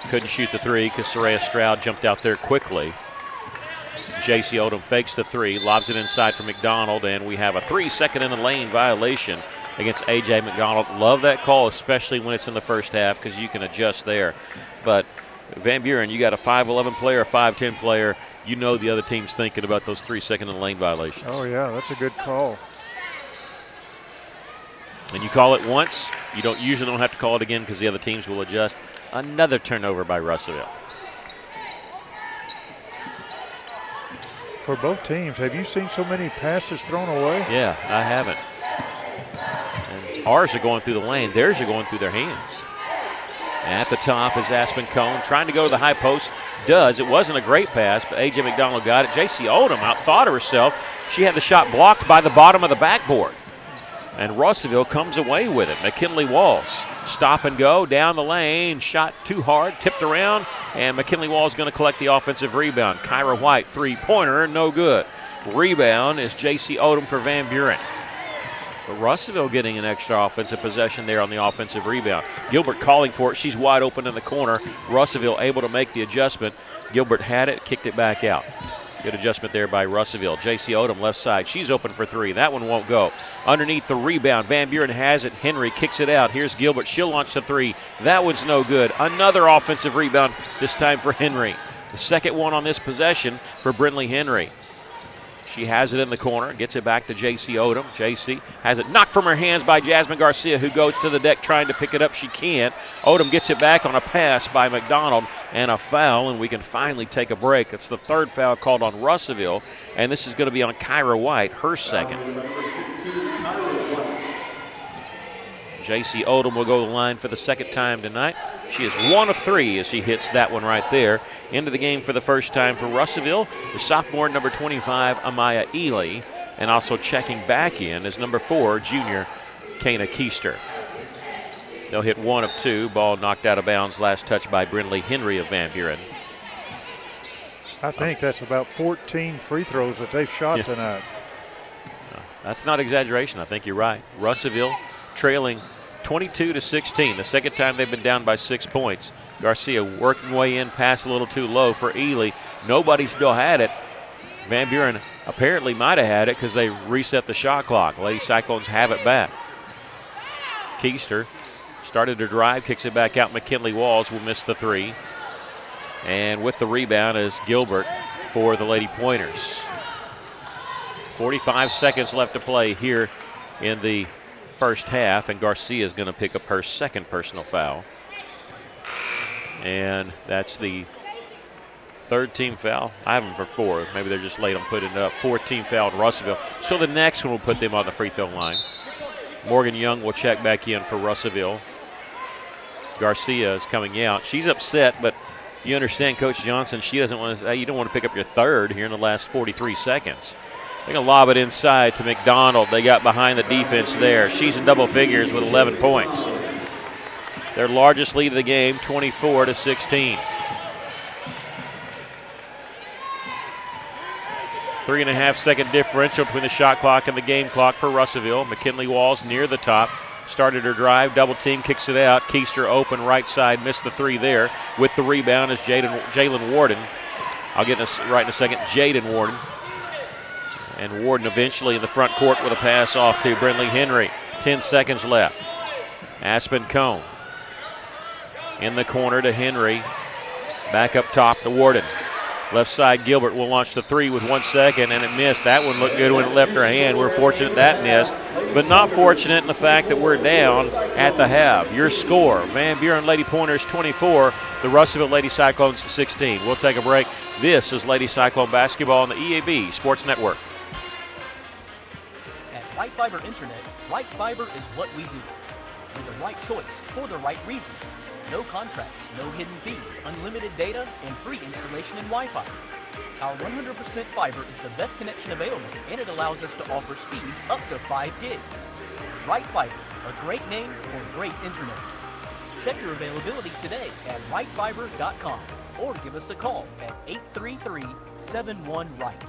couldn't shoot the 3 because Soraya Stroud jumped out there quickly. J.C. Odom fakes the 3, lobs it inside for McDonald, and we have a 3-second in the lane violation against A.J. McDonald. Love that call, especially when it's in the first half, because you can adjust there. But Van Buren, you got a 5'11 player, a 5'10 player. You know the other team's thinking about those 3-second in the lane violations. Oh, yeah, that's a good call. And you call it once, you usually don't have to call it again because the other teams will adjust. Another turnover by Russellville. For both teams, have you seen so many passes thrown away? Yeah, I haven't. And ours are going through the lane. Theirs are going through their hands. At the top is Aspen Cone, trying to go to the high post. Does. It wasn't a great pass, but A.J. McDonald got it. J.C. Odom outthought of herself. She had the shot blocked by the bottom of the backboard. And Russellville comes away with it. McKinley Walls, stop and go, down the lane, shot too hard, tipped around, and McKinley Walls going to collect the offensive rebound. Kyra White, 3-pointer, no good. Rebound is J.C. Odom for Van Buren. But Russellville getting an extra offensive possession there on the offensive rebound. Gilbert calling for it. She's wide open in the corner. Russellville able to make the adjustment. Gilbert had it, kicked it back out. Good adjustment there by Russellville. J.C. Odom left side. She's open for 3. That one won't go. Underneath the rebound, Van Buren has it. Henry kicks it out. Here's Gilbert. She'll launch the 3. That one's no good. Another offensive rebound, this time for Henry. The second one on this possession for Brinley Henry. She has it in the corner, gets it back to J.C. Odom. J.C. has it knocked from her hands by Jasmine Garcia, who goes to the deck trying to pick it up. She can't. Odom gets it back on a pass by McDonald and a foul, and we can finally take a break. It's the 3rd foul called on Russellville, and this is going to be on Kyra White, her second. J.C. Odom will go to the line for the second time tonight. She is 1 of 3 as she hits that one right there. Into the game for the first time for Russellville, the sophomore number 25, Amaya Ely, and also checking back in is number 4, junior Kana Keister. They'll hit 1 of 2. Ball knocked out of bounds, last touch by Brinley Henry of Van Buren. I think that's about 14 free throws that they've shot tonight. That's not exaggeration. I think you're right. Russellville trailing 22-16. The second time they've been down by 6 points. Garcia working way in, pass a little too low for Ely. Nobody still had it. Van Buren apparently might have had it because they reset the shot clock. Lady Cyclones have it back. Keister started to drive, kicks it back out. McKinley Walls will miss the 3. And with the rebound is Gilbert for the Lady Pointers. 45 seconds left to play here in the first half, and Garcia is going to pick up her second personal foul. And that's the 3rd team foul. I have them for 4. Maybe they're just late on putting it up. 4th team foul in Russellville. So the next one will put them on the free throw line. Morgan Young will check back in for Russellville. Garcia is coming out. She's upset, but you understand Coach Johnson, she doesn't want to, you don't want to pick up your 3rd here in the last 43 seconds. They're going to lob it inside to McDonald. They got behind the defense there. She's in double figures with 11 points. Their largest lead of the game, 24-16. 3.5 second differential between the shot clock and the game clock for Russellville. McKinley Walls near the top. Started her drive, double team, kicks it out. Keister open right side, missed the 3 there. With the rebound is Jalen Warden. I'll get this right in a second. Jaden Warden. And Warden eventually in the front court with a pass off to Brinley Henry. 10 seconds left. Aspen Cone in the corner to Henry. Back up top to Warden. Left side, Gilbert will launch the 3 with 1 second, and it missed. That one looked good when it left her hand. We're fortunate that missed, but not fortunate in the fact that we're down at the half. Your score, Van Buren Lady Pointers 24, the Russellville Lady Cyclones 16. We'll take a break. This is Lady Cyclone Basketball on the EAB Sports Network. At Right Fiber Internet, Right Fiber is what we do. We're the right choice for the right reasons. No contracts, no hidden fees, unlimited data, and free installation and Wi-Fi. Our 100% fiber is the best connection available, and it allows us to offer speeds up to 5 gig. Right Fiber, a great name for great internet. Check your availability today at rightfiber.com or give us a call at 833-71-RIGHT.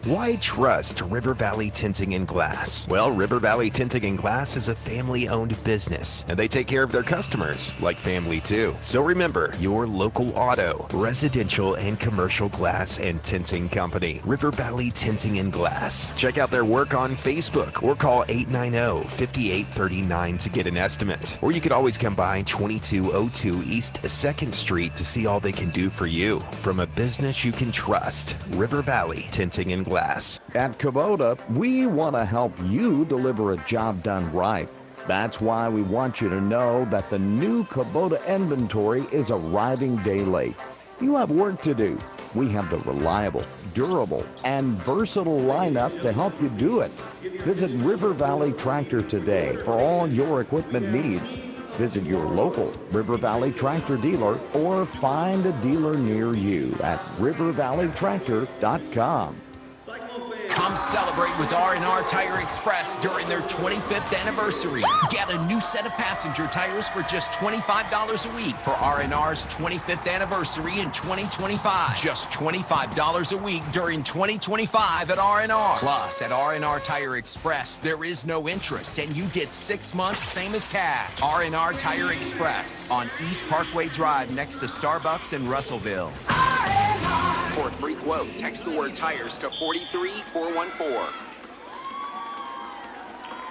Why trust River Valley Tinting and Glass? Well, River Valley Tinting and Glass is a family-owned business, and they take care of their customers like family too. So remember, your local auto, residential, and commercial glass and tinting company, River Valley Tinting and Glass. Check out their work on Facebook or call 890-5839 to get an estimate. Or you could always come by 2202 East 2nd Street to see all they can do for you. From a business you can trust, River Valley Tinting and Glass. At Kubota, we want to help you deliver a job done right. That's why we want you to know that the new Kubota inventory is arriving day late. You have work to do. We have the reliable, durable, and versatile lineup to help you do it. Visit River Valley Tractor today for all your equipment needs. Visit your local River Valley Tractor dealer or find a dealer near you at rivervalleytractor.com. Come celebrate with R&R Tire Express during their 25th anniversary. Get a new set of passenger tires for just $25 a week for R&R's 25th anniversary in 2025. Just $25 a week during 2025 at R&R. Plus, at R&R Tire Express, there is no interest, and you get 6 months, same as cash. R&R Tire Express on East Parkway Drive next to Starbucks in Russellville. For a free quote, text the word tires to 43414.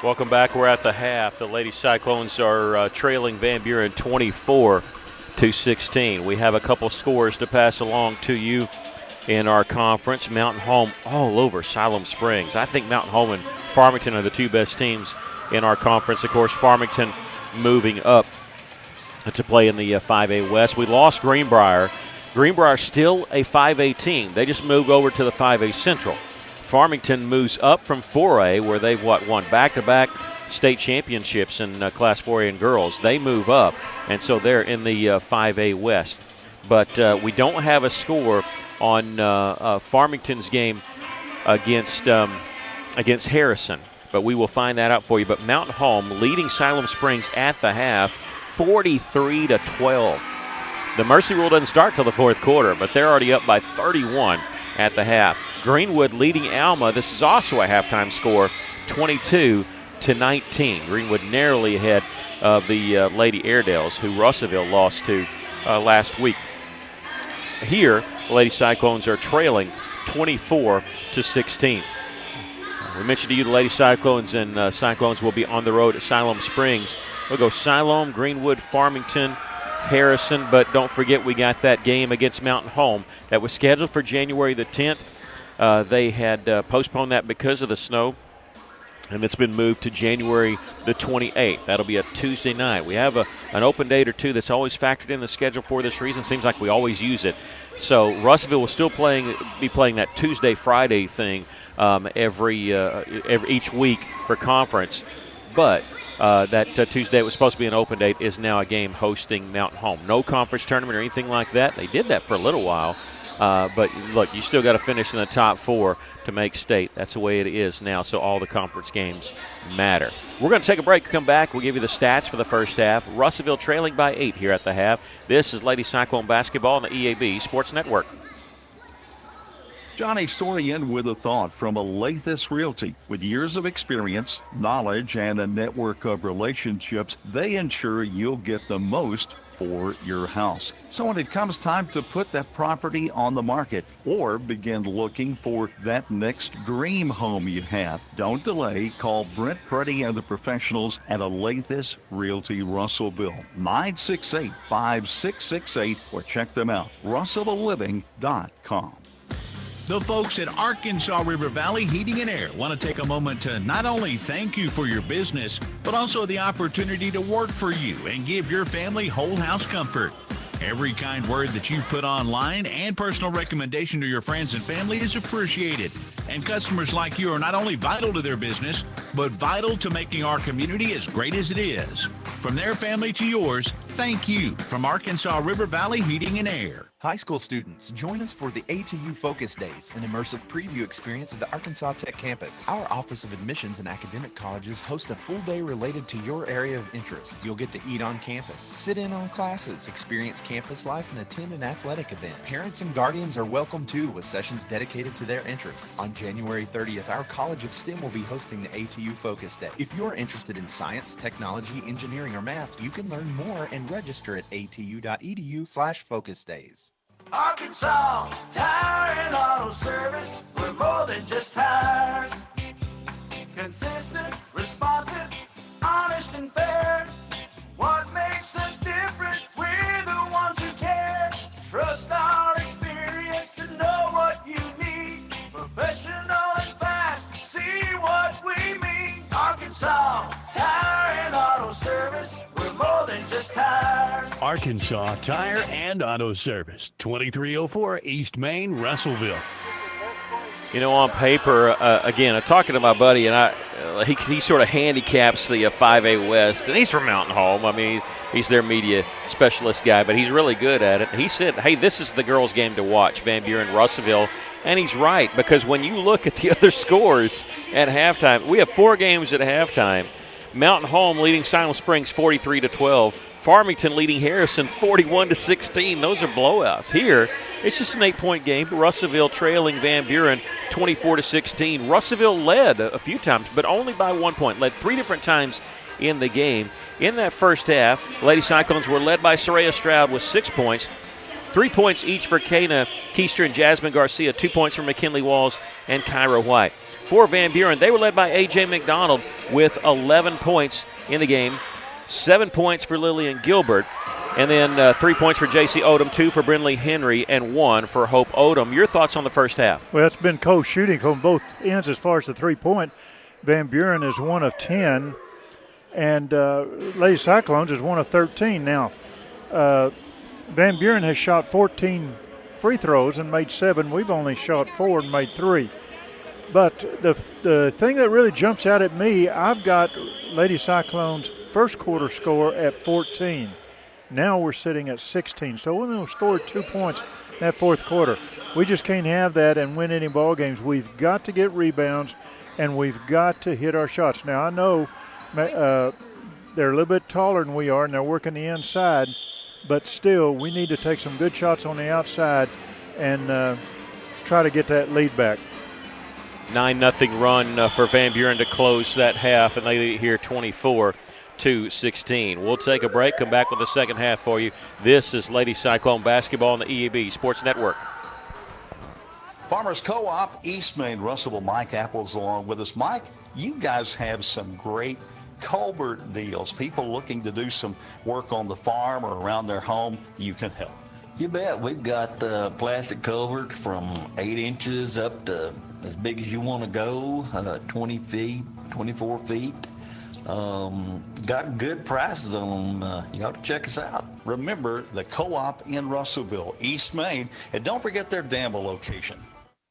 Welcome back. We're at the half. The Lady Cyclones are trailing Van Buren 24-16. We have a couple scores to pass along to you in our conference. Mountain Home all over Siloam Springs. I think Mountain Home and Farmington are the two best teams in our conference. Of course, Farmington moving up to play in the 5A West. We lost Greenbrier. Greenbrier still a 5A team. They just moved over to the 5A Central. Farmington moves up from 4A, where they've won back-to-back state championships in Class 4A and girls. They move up, and so they're in the 5A West. But we don't have a score on Farmington's game against Harrison, but we will find that out for you. But Mountain Home leading Siloam Springs at the half, 43-12. The Mercy Rule doesn't start till the fourth quarter, but they're already up by 31 at the half. Greenwood leading Alma. This is also a halftime score, 22-19. Greenwood narrowly ahead of the Lady Airedales, who Russellville lost to last week. Here, the Lady Cyclones are trailing 24-16. We mentioned to you the Lady Cyclones, and Cyclones will be on the road at Siloam Springs. We'll go Siloam, Greenwood, Farmington, Harrison, but don't forget we got that game against Mountain Home that was scheduled for January the 10th. They had postponed that because of the snow, and it's been moved to January the 28th. That'll be a Tuesday night. We have an open date or two that's always factored in the schedule for this reason. Seems like we always use it. So Russellville will still be playing that Tuesday, Friday thing each week for conference, but that Tuesday it was supposed to be an open date is now a game hosting Mountain Home. No conference tournament or anything like that. They did that for a little while, but look, you still got to finish in the top 4 to make state. That's the way it is now, so all the conference games matter. We're going to take a break. Come back. We'll give you the stats for the first half. Russellville trailing by 8 here at the half. This is Lady Cyclone basketball on the EAB Sports Network. Johnny Storian with a thought from Alathus Realty. With years of experience, knowledge, and a network of relationships, they ensure you'll get the most for your house. So when it comes time to put that property on the market or begin looking for that next dream home you have, don't delay. Call Brent Preddy and the professionals at Alathus Realty Russellville, 968-5668, or check them out, russellvilleliving.com. The folks at Arkansas River Valley Heating and Air want to take a moment to not only thank you for your business, but also the opportunity to work for you and give your family whole house comfort. Every kind word that you put online and personal recommendation to your friends and family is appreciated. And customers like you are not only vital to their business, but vital to making our community as great as it is. From their family to yours, thank you from Arkansas River Valley Heating and Air. High school students, join us for the ATU Focus Days, an immersive preview experience of the Arkansas Tech campus. Our Office of Admissions and Academic Colleges host a full day related to your area of interest. You'll get to eat on campus, sit in on classes, experience campus life, and attend an athletic event. Parents and guardians are welcome too, with sessions dedicated to their interests. On January 30th, our College of STEM will be hosting the ATU Focus Day. If you're interested in science, technology, engineering, or math, you can learn more and register at atu.edu/focus days. Arkansas Tire and Auto Service, we're more than just tires. Consistent, responsive, honest and fair. What makes us different? We're the ones who care. Trust our experience to know what you need. Professional and fast, see what we mean. Arkansas Tire and Auto Service, we're more than just tires. Arkansas Tire and Auto Service, 2304 East Main, Russellville. You know, on paper, again, I'm talking to my buddy, and he sort of handicaps the 5A West, and he's from Mountain Home. I mean, he's their media specialist guy, but he's really good at it. He said, hey, this is the girls' game to watch, Van Buren, Russellville. And he's right, because when you look at the other scores at halftime, we have 4 games at halftime. Mountain Home leading Silent Springs 43-12. Farmington leading Harrison 41-16. Those are blowouts. Here, it's just an 8-point game. Russellville trailing Van Buren 24-16. Russellville led a few times, but only by 1 point. Led 3 different times in the game. In that first half, Lady Cyclones were led by Soraya Stroud with 6 points. 3 points each for Kana Keister and Jasmine Garcia. 2 points for McKinley Walls and Kyra White. For Van Buren, they were led by A.J. McDonald with 11 points in the game. 7 points for Lillian Gilbert. And then 3 points for J.C. Odom, 2 for Brinley Henry, and 1 for Hope Odom. Your thoughts on the first half? Well, it's been close shooting from both ends as far as the 3-point. Van Buren is 1 of 10, and Lady Cyclones is 1 of 13. Now, Van Buren has shot 14 free throws and made 7. We've only shot 4 and made 3. But the thing that really jumps out at me, I've got Lady Cyclones' first quarter score at 14. Now we're sitting at 16. So we're going to score 2 points in that fourth quarter. We just can't have that and win any ball games. We've got to get rebounds, and we've got to hit our shots. Now, I know they're a little bit taller than we are, and they're working the inside. But still, we need to take some good shots on the outside and try to get that lead back. 9-0 run for Van Buren to close that half, and they lead here 24-16. We'll take a break, come back with the second half for you. This is Lady Cyclone basketball on the EAB Sports Network. Farmers Co-op, East Main, Russellville. Mike Apple's along with us. Mike, you guys have some great culvert deals. People looking to do some work on the farm or around their home, you can help. You bet. We've got plastic culvert from 8 inches up to as big as you want to go, 20 feet, 24 feet. Got good prices on them. You ought to check us out. Remember the Co-op in Russellville, East Main, and don't forget their Danville location.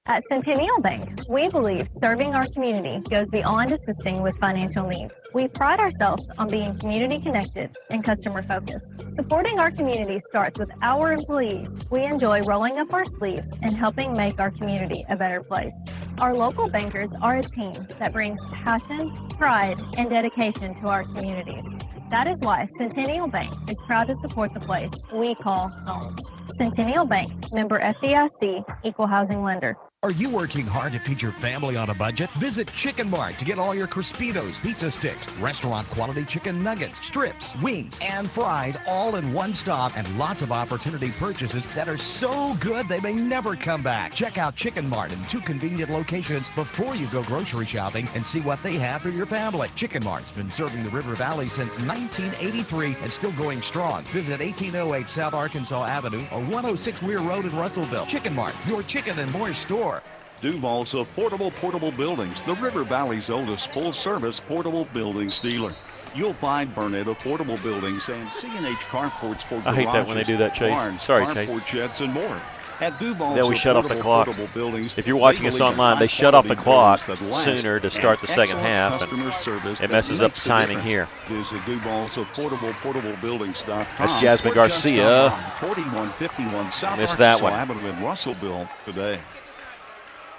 At Centennial Bank, we believe serving our community goes beyond assisting with financial needs. We pride ourselves on being community connected and customer focused. Supporting our community starts with our employees. We enjoy rolling up our sleeves and helping make our community a better place. Our local bankers are a team that brings passion, pride, and dedication to our communities. That is why Centennial Bank is proud to support the place we call home. Centennial Bank, member FDIC, equal housing lender. Are you working hard to feed your family on a budget? Visit Chicken Mart to get all your Crispitos, pizza sticks, restaurant quality chicken nuggets, strips, wings, and fries all in one stop, and lots of opportunity purchases that are so good they may never come back. Check out Chicken Mart in 2 convenient locations before you go grocery shopping and see what they have for your family. Chicken Mart's been serving the River Valley since 1983 and still going strong. Visit 1808 South Arkansas Avenue or 106 Weir Road in Russellville. Chicken Mart, your chicken and more store. Duval's of Portable Buildings, the River Valley's oldest full-service portable buildings dealer. you'll find Burnett Affordable Buildings and C&H Carports for I hate that when they do that, Chase. barns, Sorry, Chase. carport sheds, and more. At Duval's Then we shut off the Affordable clock. Portable Buildings, If you're watching us online, they shut off the clock sooner to start the second half, and it messes up the timing here. Visit Duval's Affordable Portable Buildings.com. That's Jasmine Garcia. 4151 South Missed that Arkansas one. Avenue in Russellville today.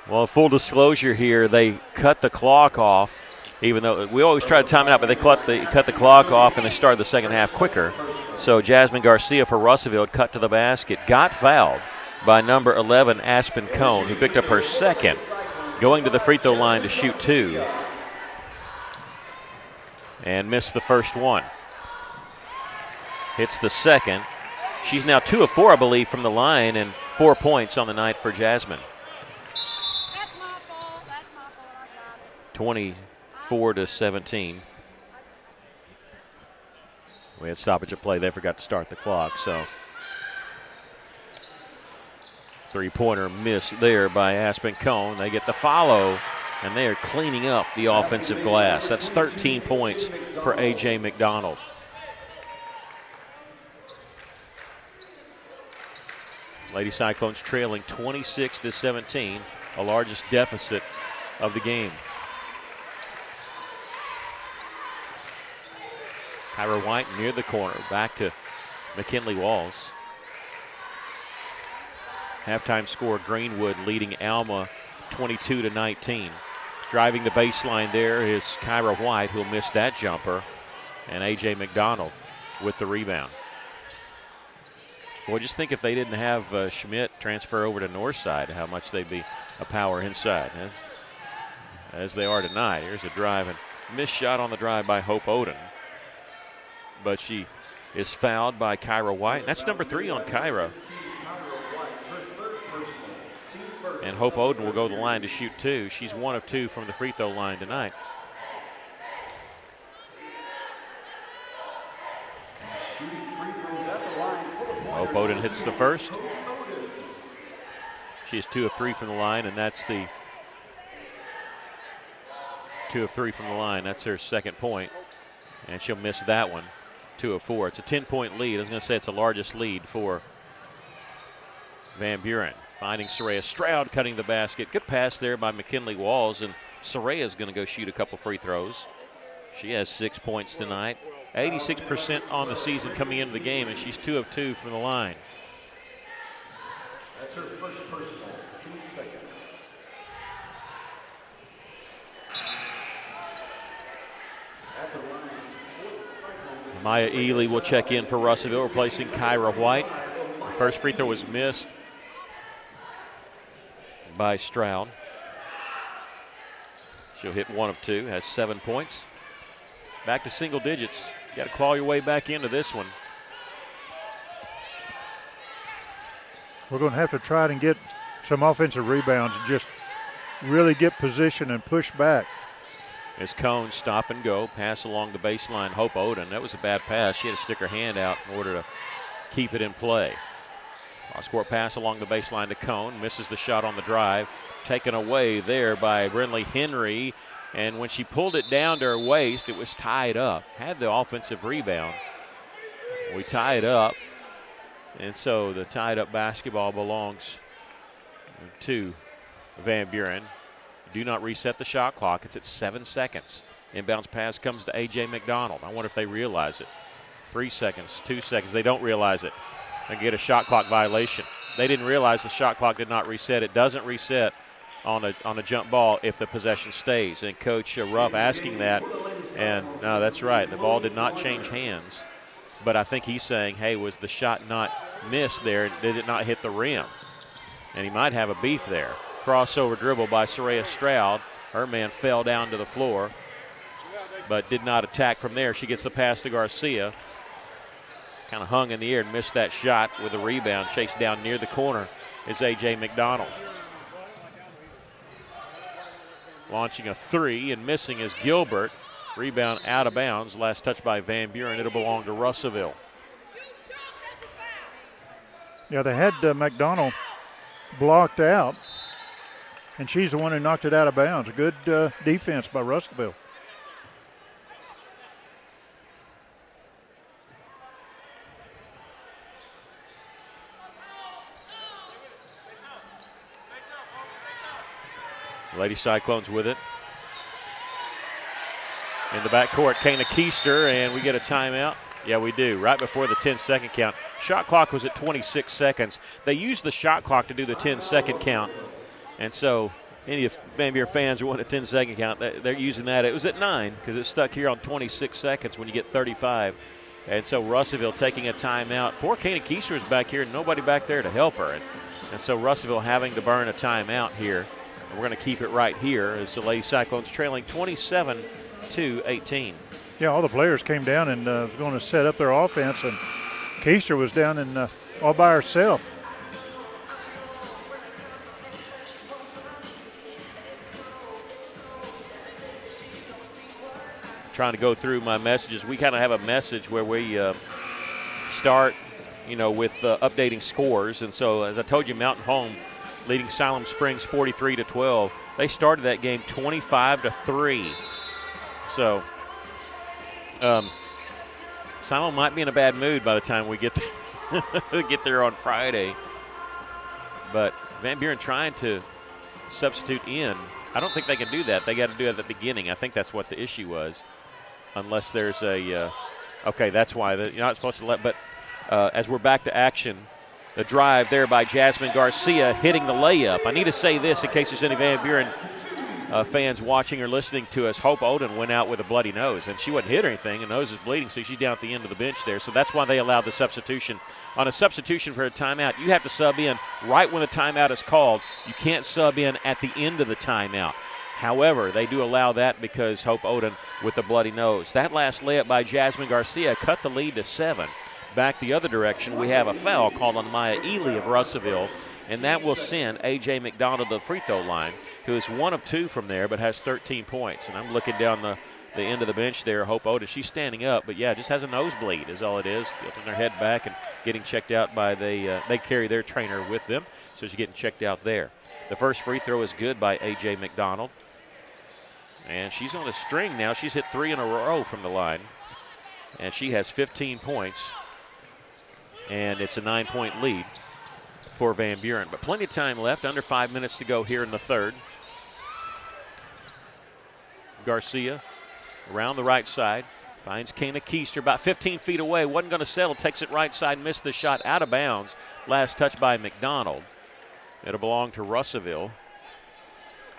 Well, full disclosure here, they cut the clock off, even though we always try to time it out, but they cut the clock off and they started the second half quicker. So Jasmine Garcia for Russellville cut to the basket, got fouled by number 11, Aspen Cone, who picked up her second, going to the free throw line to shoot 2. And missed the first one. Hits the second. She's now 2 of 4, I believe, from the line, and 4 points on the night for Jasmine. 24-17. We had stoppage of play. They forgot to start the clock, so three-pointer miss there by Aspen Cone. They get the follow, and they are cleaning up the offensive glass. That's 13 points for A.J. McDonald. Lady Cyclones trailing 26-17, the largest deficit of the game. Kyra White near the corner, back to McKinley Walls. Halftime score, Greenwood leading Alma 22-19. Driving the baseline there is Kyra White, who'll miss that jumper, and A.J. McDonald with the rebound. Boy, just think if they didn't have Schmidt transfer over to Northside, how much they'd be a power inside, as they are tonight. Here's a drive and missed shot on the drive by Hope Oden. But she is fouled by Kyra White. That's number 3 on Kyra. And Hope Oden will go to the line to shoot 2. She's 1 of 2 from the free throw line tonight. Hope Oden hits the first. She is 2 of 3 from the line, and that's the 2 of 3 from the line. That's her second point, and she'll miss that one. 2 of 4. It's a 10-point lead. I was going to say it's the largest lead for Van Buren. Finding Soraya Stroud cutting the basket. Good pass there by McKinley Walls, and Soraya's going to go shoot a couple free throws. She has 6 points tonight. 86% on the season coming into the game, and she's 2 of 2 from the line. That's her first personal, 2 seconds. At the line. Maya Ely will check in for Russellville, replacing Kyra White. The first free throw was missed by Stroud. She'll hit 1 of 2, has 7 points. Back to single digits. Got to claw your way back into this one. We're going to have to try and get some offensive rebounds and just really get position and push back. As Cone stop and go, pass along the baseline, Hope Oden. That was a bad pass. She had to stick her hand out in order to keep it in play. Cross-court pass along the baseline to Cone. Misses the shot on the drive. Taken away there by Brinley Henry. And when she pulled it down to her waist, it was tied up. Had the offensive rebound. We tie it up. And so the tied-up basketball belongs to Van Buren. Do not reset the shot clock. It's at 7 seconds. Inbounds pass comes to A.J. McDonald. I wonder if they realize it. 3 seconds, 2 seconds. They don't realize it. They get a shot clock violation. They didn't realize the shot clock did not reset. It doesn't reset on a jump ball if the possession stays. And Coach Ruff asking that, and no, that's right. The ball did not change hands. But I think he's saying, hey, was the shot not missed there? Did it not hit the rim? And he might have a beef there. Crossover dribble by Soraya Stroud. Her man fell down to the floor, but did not attack from there. She gets the pass to Garcia. Kind of hung in the air and missed that shot with a rebound. Chased down near the corner is A.J. McDonald. Launching a 3 and missing is Gilbert. Rebound out of bounds. Last touch by Van Buren. It'll belong to Russellville. Yeah, they had McDonald blocked out, and she's the one who knocked it out of bounds. A good defense by Russellville. Lady Cyclones with it. In the backcourt, Kana Keister, and we get a timeout. Yeah, we do, right before the 10-second count. Shot clock was at 26 seconds. They used the shot clock to do the 10-second count. And so any of Van Buren fans who want a 10-second count, they're using that. It was at 9 because it's stuck here on 26 seconds when you get 35. And so Russellville taking a timeout. Poor Kana Keister is back here, nobody back there to help her. And so Russellville having to burn a timeout here. And we're going to keep it right here as the Lady Cyclones trailing 27-18. Yeah, all the players came down and was going to set up their offense, and Keister was down and all by herself. Trying to go through my messages. We kind of have a message where we start, with updating scores. And so, as I told you, Mountain Home leading Siloam Springs 43-12. They started that game 25-3. So, Siloam might be in a bad mood by the time we get there on Friday. But Van Buren trying to substitute in. I don't think they can do that. They got to do it at the beginning. I think that's what the issue was. Unless there's okay, that's why you're not supposed to let. But as we're back to action, the drive there by Jasmine Garcia hitting the layup. I need to say this in case there's any Van Buren fans watching or listening to us. Hope Oden went out with a bloody nose, and she wasn't hit or anything, and nose is bleeding, so she's down at the end of the bench there. So that's why they allowed the substitution. On a substitution for a timeout, you have to sub in right when the timeout is called. You can't sub in at the end of the timeout. However, they do allow that because Hope Oden with the bloody nose. That last layup by Jasmine Garcia cut the lead to 7. Back the other direction, we have a foul called on Maya Ely of Russellville, and that will send A.J. McDonald to the free throw line, who is 1 of 2 from there but has 13 points. And I'm looking down the end of the bench there. Hope Oden, she's standing up, but yeah, just has a nosebleed is all it is. Tilting her head back and getting checked out by they carry their trainer with them, so she's getting checked out there. The first free throw is good by A.J. McDonald. And she's on a string now. She's hit 3 in a row from the line. And she has 15 points. And it's a 9-point lead for Van Buren. But plenty of time left, under 5 minutes to go here in the third. Garcia around the right side. Finds Kana Keister about 15 feet away. Wasn't going to settle. Takes it right side. Missed the shot out of bounds. Last touch by McDonald. It'll belong to Russellville.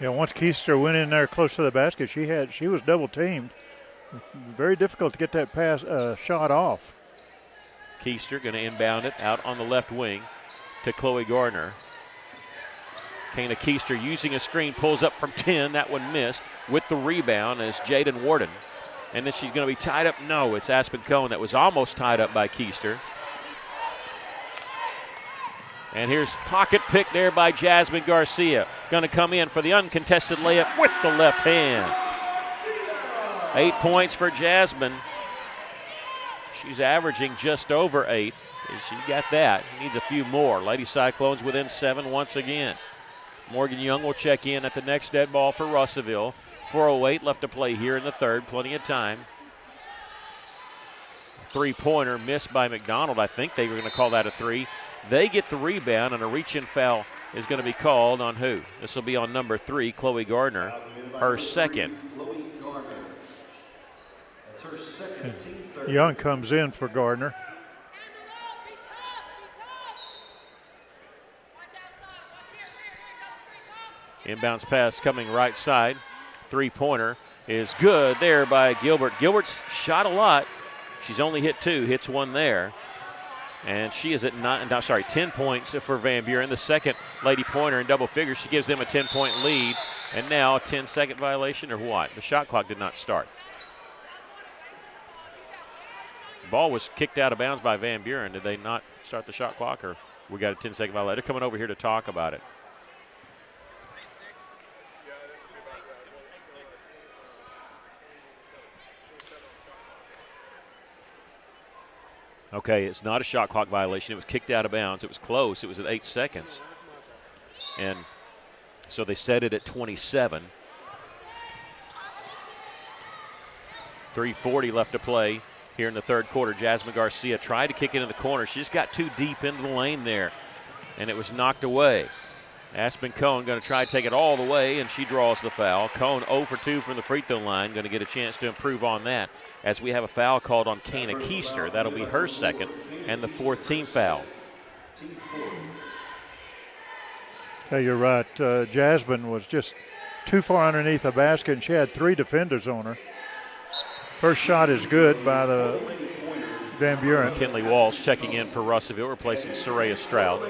Yeah, once Keister went in there close to the basket, she was double teamed. Very difficult to get that shot off. Keister going to inbound it out on the left wing to Chloe Gardner. Kana Keister using a screen, pulls up from 10. That one missed with the rebound as Jaden Warden. And then she's going to be tied up. No, it's Aspen Cohen that was almost tied up by Keister. And here's pocket pick there by Jasmine Garcia. Going to come in for the uncontested layup with the left hand. 8 points for Jasmine. She's averaging just over 8. She got that. Needs a few more. Lady Cyclones within 7 once again. Morgan Young will check in at the next dead ball for Russellville. 4:08 left to play here in the third. Plenty of time. Three-pointer missed by McDonald. I think they were going to call that a 3. They get the rebound, and a reach-in foul is going to be called on who? This will be on number 3, Chloe Gardner, her second. That's her second, team third. Young comes in for Gardner. Inbounds pass coming right side. Three-pointer is good there by Gilbert. Gilbert's shot a lot. She's only hit 2, hits 1 there. And she is at 10 points for Van Buren. The second Lady Pointer in double figures. She gives them a 10-point lead. And now a 10-second violation or what? The shot clock did not start. The ball was kicked out of bounds by Van Buren. Did they not start the shot clock, or we got a 10-second violation? They're coming over here to talk about it. Okay, it's not a shot clock violation. It was kicked out of bounds. It was close. It was at 8 seconds. And so they set it at 27. 3:40 left to play here in the third quarter. Jasmine Garcia tried to kick it in the corner. She just got too deep into the lane there, and it was knocked away. Aspen Cohn going to try to take it all the way, and she draws the foul. Cohn 0 for 2 from the free throw line, going to get a chance to improve on that as we have a foul called on Kana Keister. That'll be her second and the 4th team foul. Yeah, you're right. Jasmine was just too far underneath the basket, and she had 3 defenders on her. First shot is good by the Van Buren. McKinley Walls checking in for Russellville, replacing Soraya Stroud.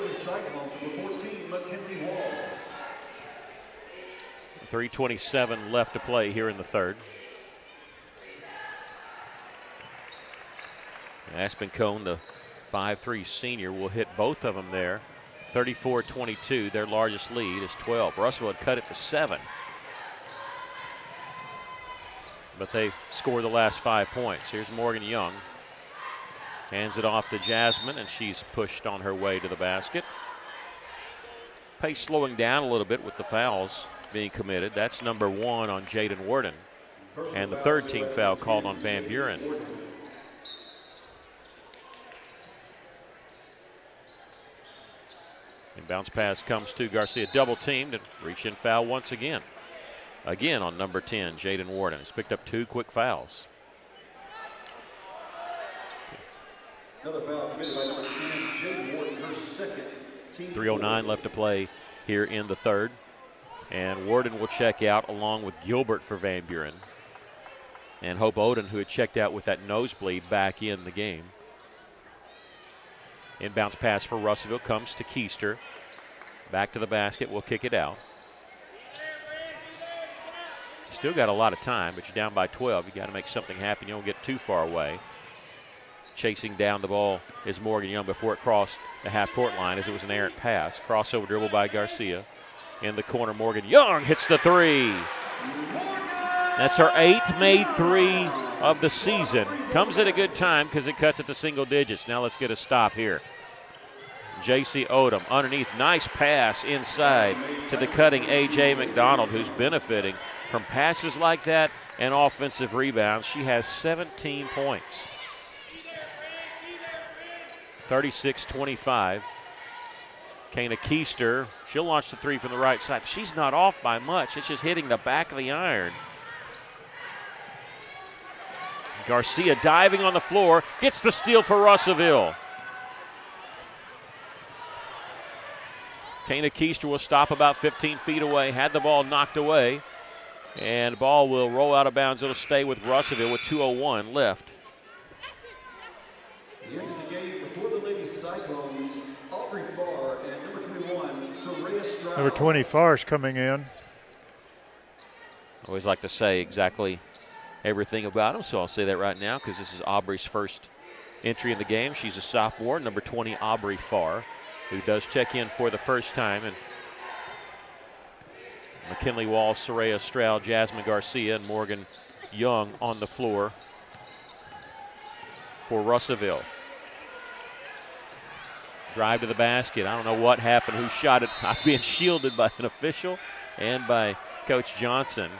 3:27 left to play here in the third. Aspen Cohn, the 5'3" senior, will hit both of them there. 34-22, their largest lead is 12. Russellville had cut it to 7. But they scored the last 5 points. Here's Morgan Young. Hands it off to Jasmine, and she's pushed on her way to the basket. Pace slowing down a little bit with the fouls being committed. That's number 1 on Jaden Worden. And the 3rd team foul called on Van Buren. Inbounds pass comes to Garcia, double teamed, and reach in foul once again. Again on number 10, Jaden Worden. He's picked up 2 quick fouls. Another foul committed by number 10, Jaden Worden, her second. 3:09 left to play here in the third. And Worden will check out along with Gilbert for Van Buren. And Hope Oden, who had checked out with that nosebleed, back in the game. Inbounds pass for Russellville comes to Keister. Back to the basket, will kick it out. Still got a lot of time, but you're down by 12. You got to make something happen. You don't get too far away. Chasing down the ball is Morgan Young before it crossed the half-court line as it was an errant pass. Crossover dribble by Garcia. In the corner, Morgan Young hits the 3. That's her 8th made 3 of the season. Comes at a good time because it cuts it to single digits. Now let's get a stop here. J.C. Odom underneath. Nice pass inside to the cutting A.J. McDonald, who's benefiting from passes like that and offensive rebounds. She has 17 points. 36-25. Kana Keister, she'll launch the 3 from the right side. She's not off by much. It's just hitting the back of the iron. Garcia diving on the floor, gets the steal for Russellville. Kana Keister will stop about 15 feet away, had the ball knocked away, and the ball will roll out of bounds. It'll stay with Russellville with 2:01 left. The end of the game before the Ladies Cyclones, Aubrey Farr and number 21, Soraya Stroud. Number 20, Farr's coming in. I always like to say exactly everything about him, so I'll say that right now because this is Aubrey's first entry in the game. She's a sophomore, number 20, Aubrey Farr, who does check in for the first time. And McKinley Wall, Soraya Stroud, Jasmine Garcia, and Morgan Young on the floor for Russellville. Drive to the basket. I don't know what happened, who shot it. I'm being shielded by an official and by Coach Johnson.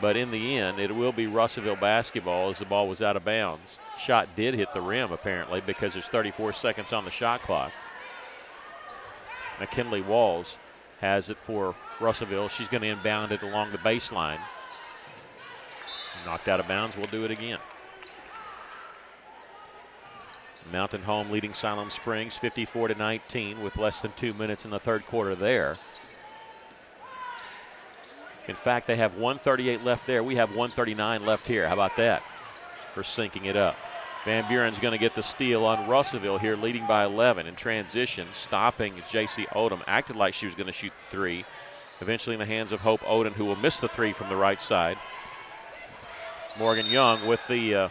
But in the end, it will be Russellville basketball as the ball was out of bounds. Shot did hit the rim, apparently, because there's 34 seconds on the shot clock. McKinley Walls has it for Russellville. She's going to inbound it along the baseline. Knocked out of bounds. We'll do it again. Mountain Home leading Siloam Springs 54-19 with less than 2 minutes in the third quarter there. In fact, they have 138 left there. We have 139 left here. How about that for syncing it up? Van Buren's going to get the steal on Russellville here, leading by 11 in transition, stopping J.C. Odom. Acted like she was going to shoot 3. Eventually in the hands of Hope Oden, who will miss the 3 from the right side. Morgan Young with the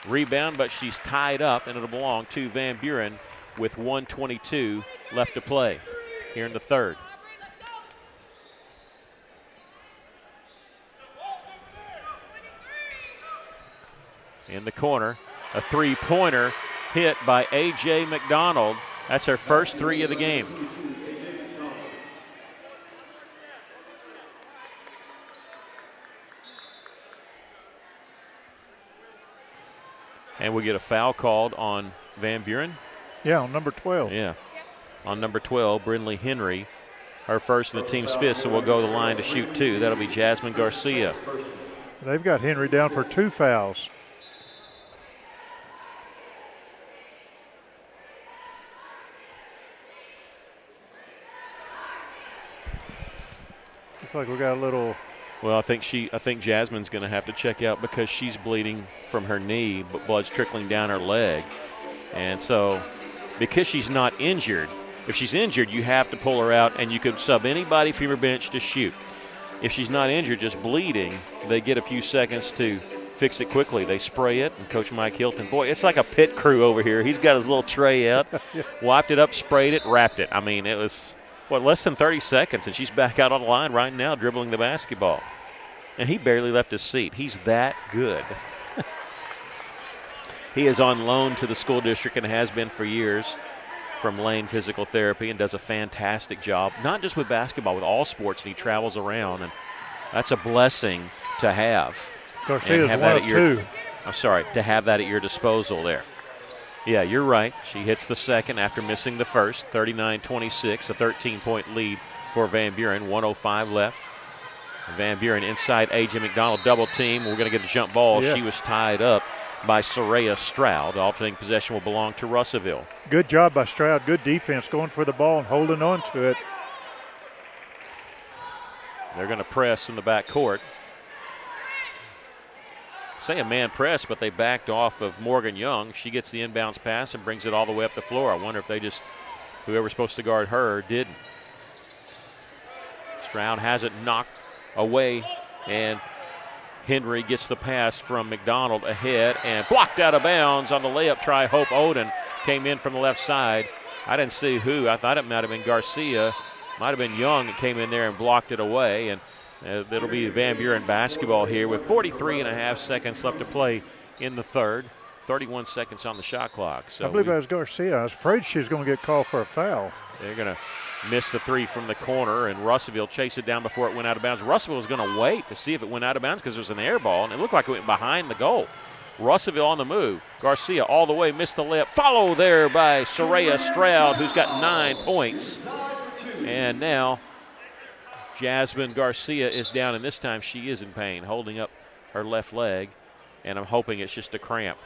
rebound, but she's tied up, and it'll belong to Van Buren with 1:22 left to play here in the third. In the corner, a three-pointer hit by A.J. McDonald. That's her first 3 of the game. And we get a foul called on Van Buren. Yeah, on number 12. Yeah, on number 12, Brindley Henry. her first and the team's fifth, so we'll go to the line to shoot 2. That'll be Jasmine Garcia. They've got Henry down for 2 fouls. Looks like we got a little. Well, I think Jasmine's going to have to check out because she's bleeding from her knee, but blood's trickling down her leg. And so, because she's not injured, if she's injured, you have to pull her out, and you could sub anybody from your bench to shoot. If she's not injured, just bleeding, they get a few seconds to fix it quickly. They spray it, and Coach Mike Hilton, boy, it's like a pit crew over here. He's got his little tray out, wiped it up, sprayed it, wrapped it. I mean, it was, less than 30 seconds, and she's back out on the line right now dribbling the basketball. And he barely left his seat. He's that good. He is on loan to the school district and has been for years from Lane Physical Therapy, and does a fantastic job, not just with basketball, with all sports, and he travels around, and that's a blessing to have. Garcia's one of 2. I'm sorry, to have that at your disposal there. Yeah, you're right. She hits the second after missing the first, 39-26, a 13-point lead for Van Buren, 1:05 left. Van Buren inside A.J. McDonald, double team. We're going to get a jump ball. Yeah. She was tied up by Soraya Stroud. Alternating possession will belong to Russellville. Good job by Stroud. Good defense, going for the ball and holding on to it. They're going to press in the back court. Say a man press, but they backed off of Morgan Young. She gets the inbounds pass and brings it all the way up the floor. I wonder if they just, whoever's supposed to guard her, didn't. Stroud has it knocked away, and Henry gets the pass from McDonald ahead and blocked out of bounds on the layup try. Hope Oden came in from the left side. I didn't see who. I thought it might have been Garcia. Might have been Young that came in there and blocked it away. And it'll be Van Buren basketball here with 43.5 seconds left to play in the third. 31 seconds on the shot clock. So I believe that was Garcia. I was afraid she was going to get called for a foul. They're going to miss the 3 from the corner, and Russellville chased it down before it went out of bounds. Russellville was going to wait to see if it went out of bounds because it was an air ball, and it looked like it went behind the goal. Russellville on the move. Garcia all the way, missed the layup. Followed there by Soraya Stroud, who's got 9 points. And now Jasmine Garcia is down, and this time she is in pain, holding up her left leg, and I'm hoping it's just a cramp.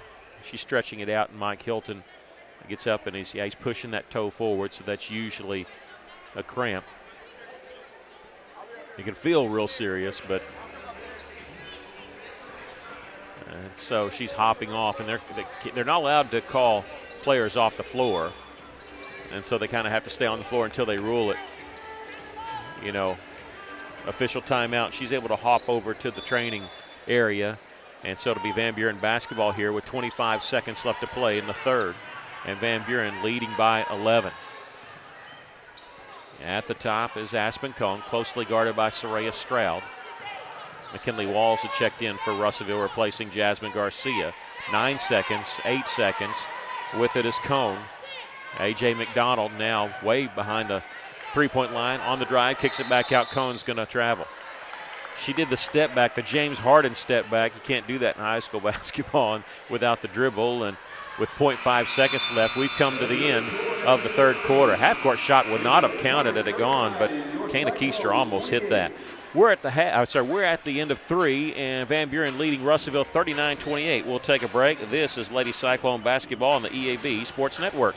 She's stretching it out, and Mike Hilton gets up, and he's pushing that toe forward, so that's usually a cramp. You can feel real serious, but and so she's hopping off, and they're not allowed to call players off the floor, and so they kind of have to stay on the floor until they rule it. Official timeout. She's able to hop over to the training area, and so it'll be Van Buren basketball here with 25 seconds left to play in the third, and Van Buren leading by 11. At the top is Aspen Cone, closely guarded by Soraya Stroud. McKinley Walls had checked in for Russellville, replacing Jasmine Garcia. 9 seconds, 8 seconds. With it is Cone. A.J. McDonald now way behind the three-point line on the drive, kicks it back out. Cone's going to travel. She did the step back, the James Harden step back. You can't do that in high school basketball without the dribble. And with 0.5 seconds left, we've come to the end of the third quarter. Half-court shot would not have counted had it gone, but Kana Keister almost hit that. We're at the end of 3, and Van Buren leading Russellville 39-28. We'll take a break. This is Lady Cyclone basketball on the EAB Sports Network.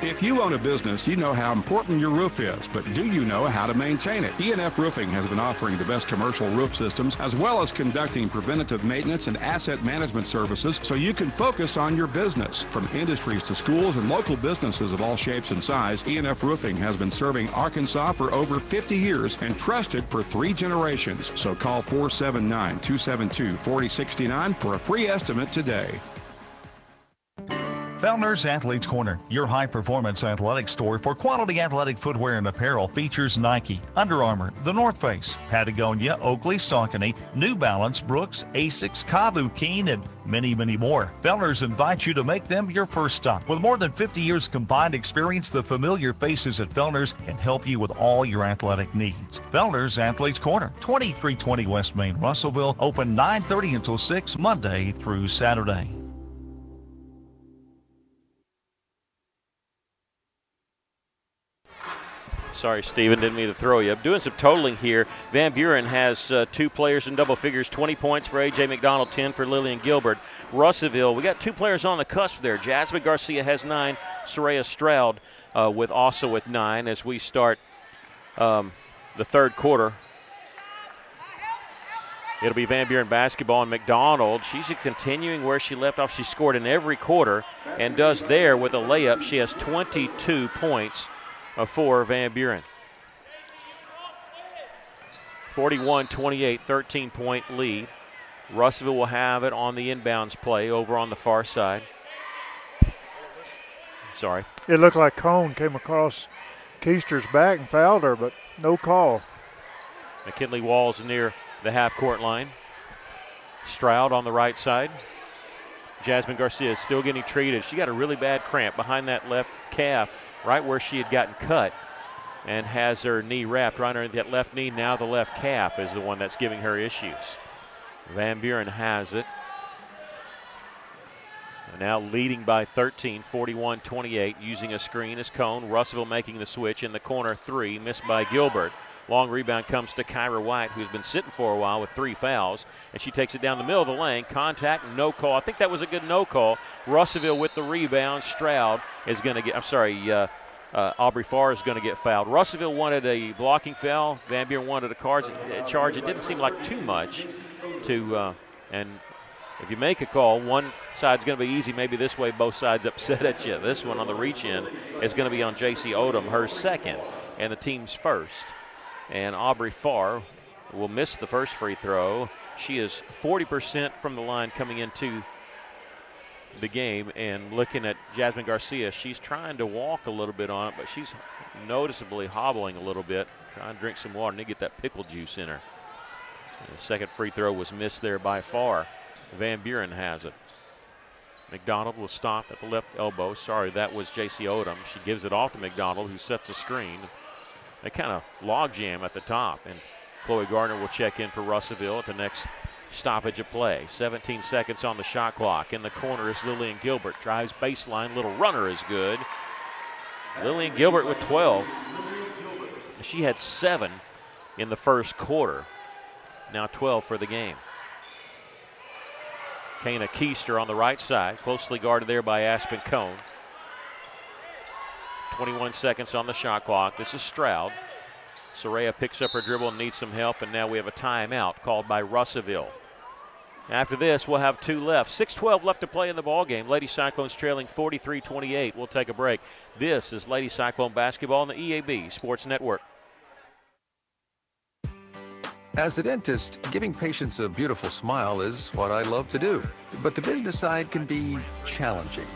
If you own a business, you know how important your roof is, but do you know how to maintain it? E&F Roofing has been offering the best commercial roof systems as well as conducting preventative maintenance and asset management services so you can focus on your business. From industries to schools and local businesses of all shapes and size, E&F Roofing has been serving Arkansas for over 50 years and trusted for 3 generations. So call 479-272-4069 for a free estimate today. Fellner's Athletes Corner, your high-performance athletic store for quality athletic footwear and apparel, features Nike, Under Armour, The North Face, Patagonia, Oakley, Saucony, New Balance, Brooks, Asics, Kabuki, and many, many more. Fellner's invites you to make them your first stop. With more than 50 years combined experience, the familiar faces at Fellner's can help you with all your athletic needs. Fellner's Athletes Corner, 2320 West Main, Russellville, open 9:30 until 6 Monday through Saturday. Sorry, Steven, didn't mean to throw you. I'm doing some totaling here. Van Buren has 2 players in double figures, 20 points for A.J. McDonald, 10 for Lillian Gilbert. Russellville, we got 2 players on the cusp there. Jasmine Garcia has 9, Soraya Stroud with 9 as we start the third quarter. It'll be Van Buren basketball, and McDonald, she's continuing where she left off. She scored in every quarter and does there with a layup. She has 22 points for Van Buren. 41-28, 13-point lead. Russellville will have it on the inbounds play over on the far side. Sorry. It looked like Cone came across Keister's back and fouled her, but no call. McKinley Walls near the half-court line. Stroud on the right side. Jasmine Garcia is still getting treated. She got a really bad cramp behind that left calf, right where she had gotten cut, and has her knee wrapped right under that left knee. Now the left calf is the one that's giving her issues. Van Buren has it. And now leading by 13, 41-28, using a screen as Cone. Russellville making the switch in the corner 3, missed by Gilbert. Long rebound comes to Kyra White, who's been sitting for a while with 3 fouls, and she takes it down the middle of the lane. Contact, no call. I think that was a good no call. Russellville with the rebound. Stroud is going to get, Aubrey Farr is going to get fouled. Russellville wanted a blocking foul. Van Buren wanted a charge. It didn't seem like too much to, and if you make a call, one side's going to be easy. Maybe this way both sides upset at you. This one on the reach-in is going to be on J.C. Odom, her second, and the team's first. And Aubrey Farr will miss the first free throw. She is 40% from the line coming into the game. And looking at Jasmine Garcia, she's trying to walk a little bit on it, but she's noticeably hobbling a little bit, trying to drink some water and to get that pickle juice in her. And the second free throw was missed there by Farr. Van Buren has it. McDonald will stop at the left elbow. Sorry, that was J.C. Odom. She gives it off to McDonald, who sets a screen. They kind of log jam at the top, and Chloe Gardner will check in for Russellville at the next stoppage of play. 17 seconds on the shot clock. In the corner is Lillian Gilbert. Drives baseline. Little runner is good. Lillian Gilbert with 12. She had 7 in the first quarter. Now 12 for the game. Kana Keister on the right side. Closely guarded there by Aspen Cone. 21 seconds on the shot clock. This is Stroud. Soraya picks up her dribble and needs some help, and now we have a timeout called by Russellville. After this, we'll have 2 left. 6:12 left to play in the ballgame. Lady Cyclones trailing 43-28. We'll take a break. This is Lady Cyclone basketball on the EAB Sports Network. As a dentist, giving patients a beautiful smile is what I love to do. But the business side can be challenging.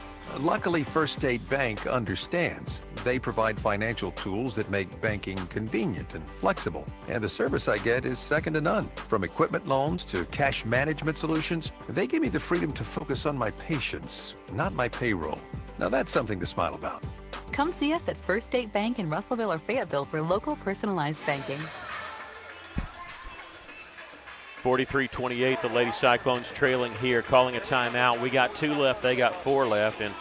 Luckily, First State Bank understands. They provide financial tools that make banking convenient and flexible. And the service I get is second to none. From equipment loans to cash management solutions, they give me the freedom to focus on my patients, not my payroll. Now that's something to smile about. Come see us at First State Bank in Russellville or Fayetteville for local personalized banking. 43-28, the Lady Cyclones trailing here, calling a timeout. We got 2 left, they got 4 left, and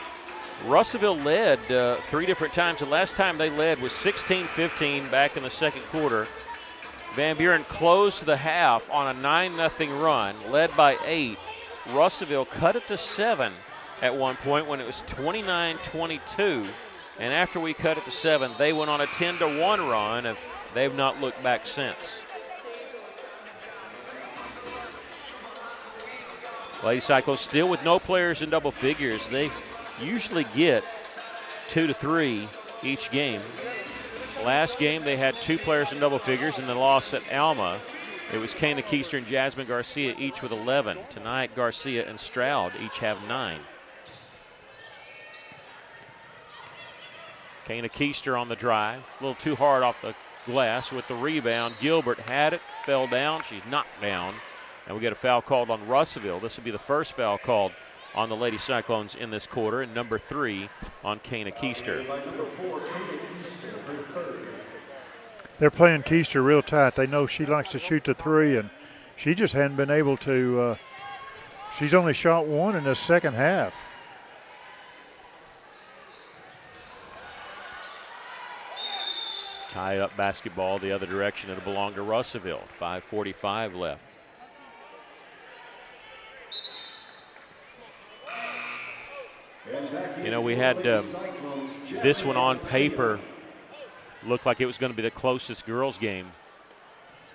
Russellville led 3 different times. The last time they led was 16-15 back in the second quarter. Van Buren closed the half on a 9-0 run, led by 8. Russellville cut it to 7 at one point when it was 29-22, and after we cut it to 7, they went on a 10-1 run, and they've not looked back since. Lady Cyclones still with no players in double figures. They usually get 2 to 3 each game. Last game they had 2 players in double figures in the loss at Alma. It was Kana Keister and Jasmine Garcia each with 11. Tonight Garcia and Stroud each have 9. Kana Keister on the drive. A little too hard off the glass with the rebound. Gilbert had it, fell down. She's knocked down. And we get a foul called on Russellville. This will be the first foul called on the Lady Cyclones in this quarter, and number 3 on Kana Keister. They're playing Keister real tight. They know she likes to shoot the 3, and she just hadn't been able to. She's only shot 1 in the second half. Tie up basketball the other direction. It'll belong to Russellville. 5:45 left. You know, we had this one on paper looked like it was going to be the closest girls game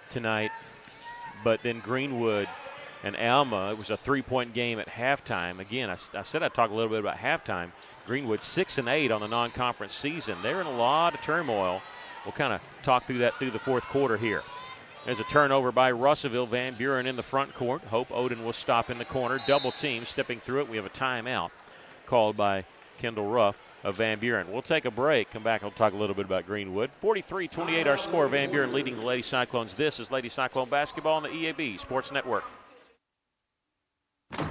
tonight, but then Greenwood and Alma, it was a 3-point game at halftime. Again, I said I'd talk a little bit about halftime. Greenwood 6-8 on the non-conference season. They're in a lot of turmoil. We'll kind of talk through that through the fourth quarter here. There's a turnover by Russellville. Van Buren in the front court. Hope Oden will stop in the corner. Double team stepping through it. We have a timeout called by Kendall Ruff of Van Buren. We'll take a break. Come back. I'll talk a little bit about Greenwood. 43-28 our score. Van Buren leading the Lady Cyclones. This is Lady Cyclone basketball on the EAB Sports Network.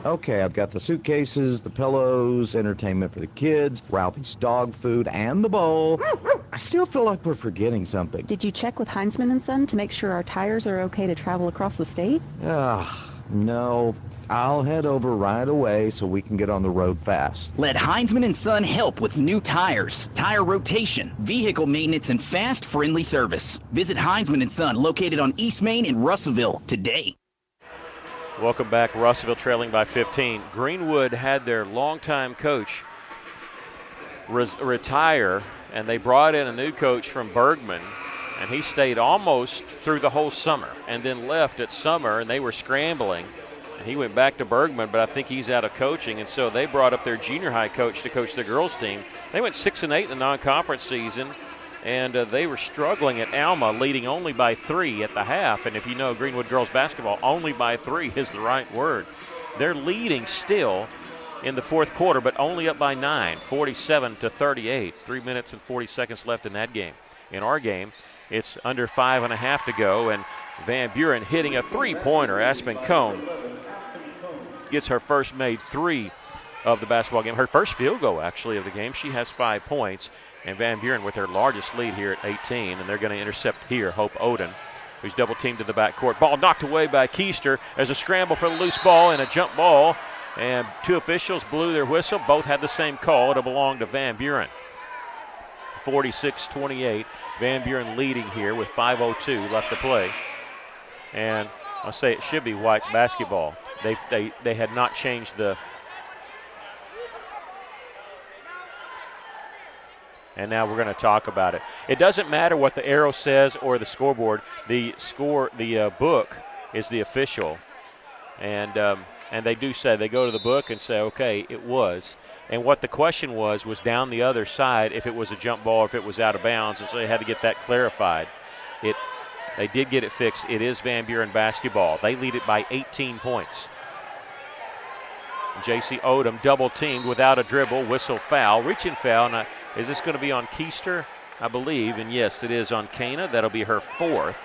Okay, I've got the suitcases, the pillows, entertainment for the kids, Ralphie's dog food, and the bowl. I still feel like we're forgetting something. Did you check with Heinzman & Son to make sure our tires are okay to travel across the state? No. I'll head over right away so we can get on the road fast. Let Heinzman & Son help with new tires, tire rotation, vehicle maintenance, and fast, friendly service. Visit Heinzman & Son, located on East Main in Russellville, today. Welcome back. Russellville trailing by 15. Greenwood had their longtime coach retire, and they brought in a new coach from Bergman, and he stayed almost through the whole summer and then left at summer, and they were scrambling. And he went back to Bergman, but I think he's out of coaching, and so they brought up their junior high coach to coach the girls' team. They went 6-8 in the non-conference season, and they were struggling at Alma, leading only by 3 at the half. And if you know Greenwood girls basketball, only by 3 is the right word. They're leading still in the fourth quarter, but only up by 9, 47-38. 3 minutes and 40 seconds left in that game. In our game, it's under 5.5 to go, and Van Buren hitting a three-pointer. Aspen Cone gets her first made 3 of the basketball game. Her first field goal, actually, of the game. She has 5 points. And Van Buren with their largest lead here at 18, and they're going to intercept here Hope Oden, who's double-teamed to the backcourt. Ball knocked away by Keister. There's a scramble for the loose ball and a jump ball, and 2 officials blew their whistle. Both had the same call. It'll belong to Van Buren. 46-28. Van Buren leading here with 5:02 left to play. And I'll say it should be White's basketball. They had not changed the. And now we're going to talk about it. It doesn't matter what the arrow says or the scoreboard. The book is the official, and they do say, they go to the book and say, okay, it was. And what the question was down the other side if it was a jump ball or if it was out of bounds, and so they had to get that clarified. They did get it fixed. It is Van Buren basketball. They lead it by 18 points. J.C. Odom double-teamed without a dribble, whistle foul, reaching foul. Now, is this going to be on Keister? I believe, and yes, it is on Kana. That'll be her 4th.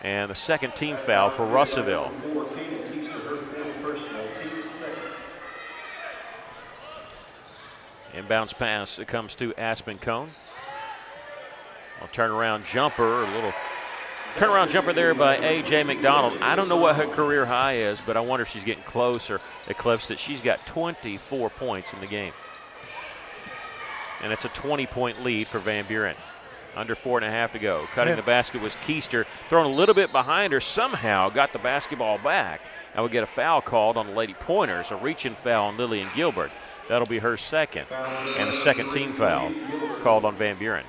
And the second team foul for Russellville. Inbounds pass, it comes to Aspen Cone. A turnaround jumper, turnaround jumper there by A.J. McDonald. I don't know what her career high is, but I wonder if she's getting close or eclipsed it. She's got 24 points in the game. And it's a 20-point lead for Van Buren. Under 4.5 to go. Cutting the basket was Keister. Thrown a little bit behind her. Somehow got the basketball back. And we get a foul called on the Lady Pointers. A reaching foul on Lillian Gilbert. That'll be her second. And a second team foul called on Van Buren.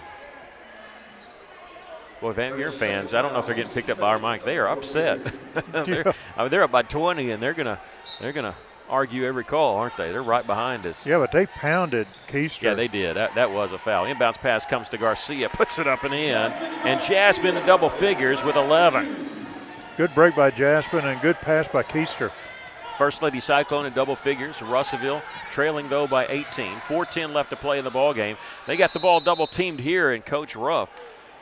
Boy, Van Buren fans, I don't know if they're getting picked up by our mic. They are upset. They're up by 20, and they're gonna argue every call, aren't they? They're right behind us. Yeah, but they pounded Keister. Yeah, they did. That was a foul. Inbounds pass comes to Garcia, puts it up and in, and Jasmine in double figures with 11. Good break by Jasmine and good pass by Keister. First Lady Cyclone in double figures. Russellville trailing, though, by 18. 4:10 left to play in the ball game. They got the ball double-teamed here, and Coach Ruff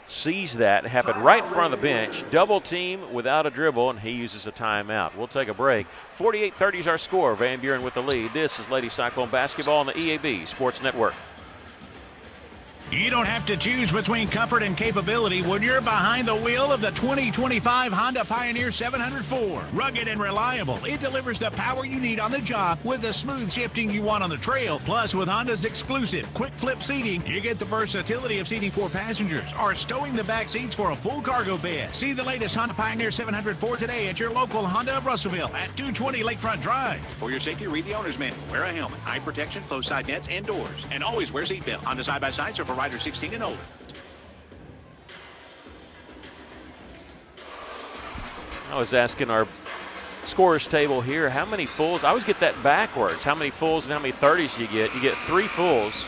sees that. It happened right in front of the bench. Double team without a dribble, and he uses a timeout. We'll take a break. 48-30 is our score. Van Buren with the lead. This is Lady Cyclone basketball on the EAB Sports Network. You don't have to choose between comfort and capability when you're behind the wheel of the 2025 Honda Pioneer 704. Rugged and reliable, it delivers the power you need on the job with the smooth shifting you want on the trail. Plus, with Honda's exclusive quick flip seating, you get the versatility of seating 4 passengers or stowing the back seats for a full cargo bed. See the latest Honda Pioneer 704 today at your local Honda of Russellville at 220 Lakefront Drive. For your safety, read the owner's manual. Wear a helmet, eye protection, closed side nets, and doors. And always wear seatbelt. Honda side-by-sides are for riders 16 and older. I was asking our scorers table here, how many fulls? I always get that backwards. How many fulls and how many 30s you get? You get 3 fulls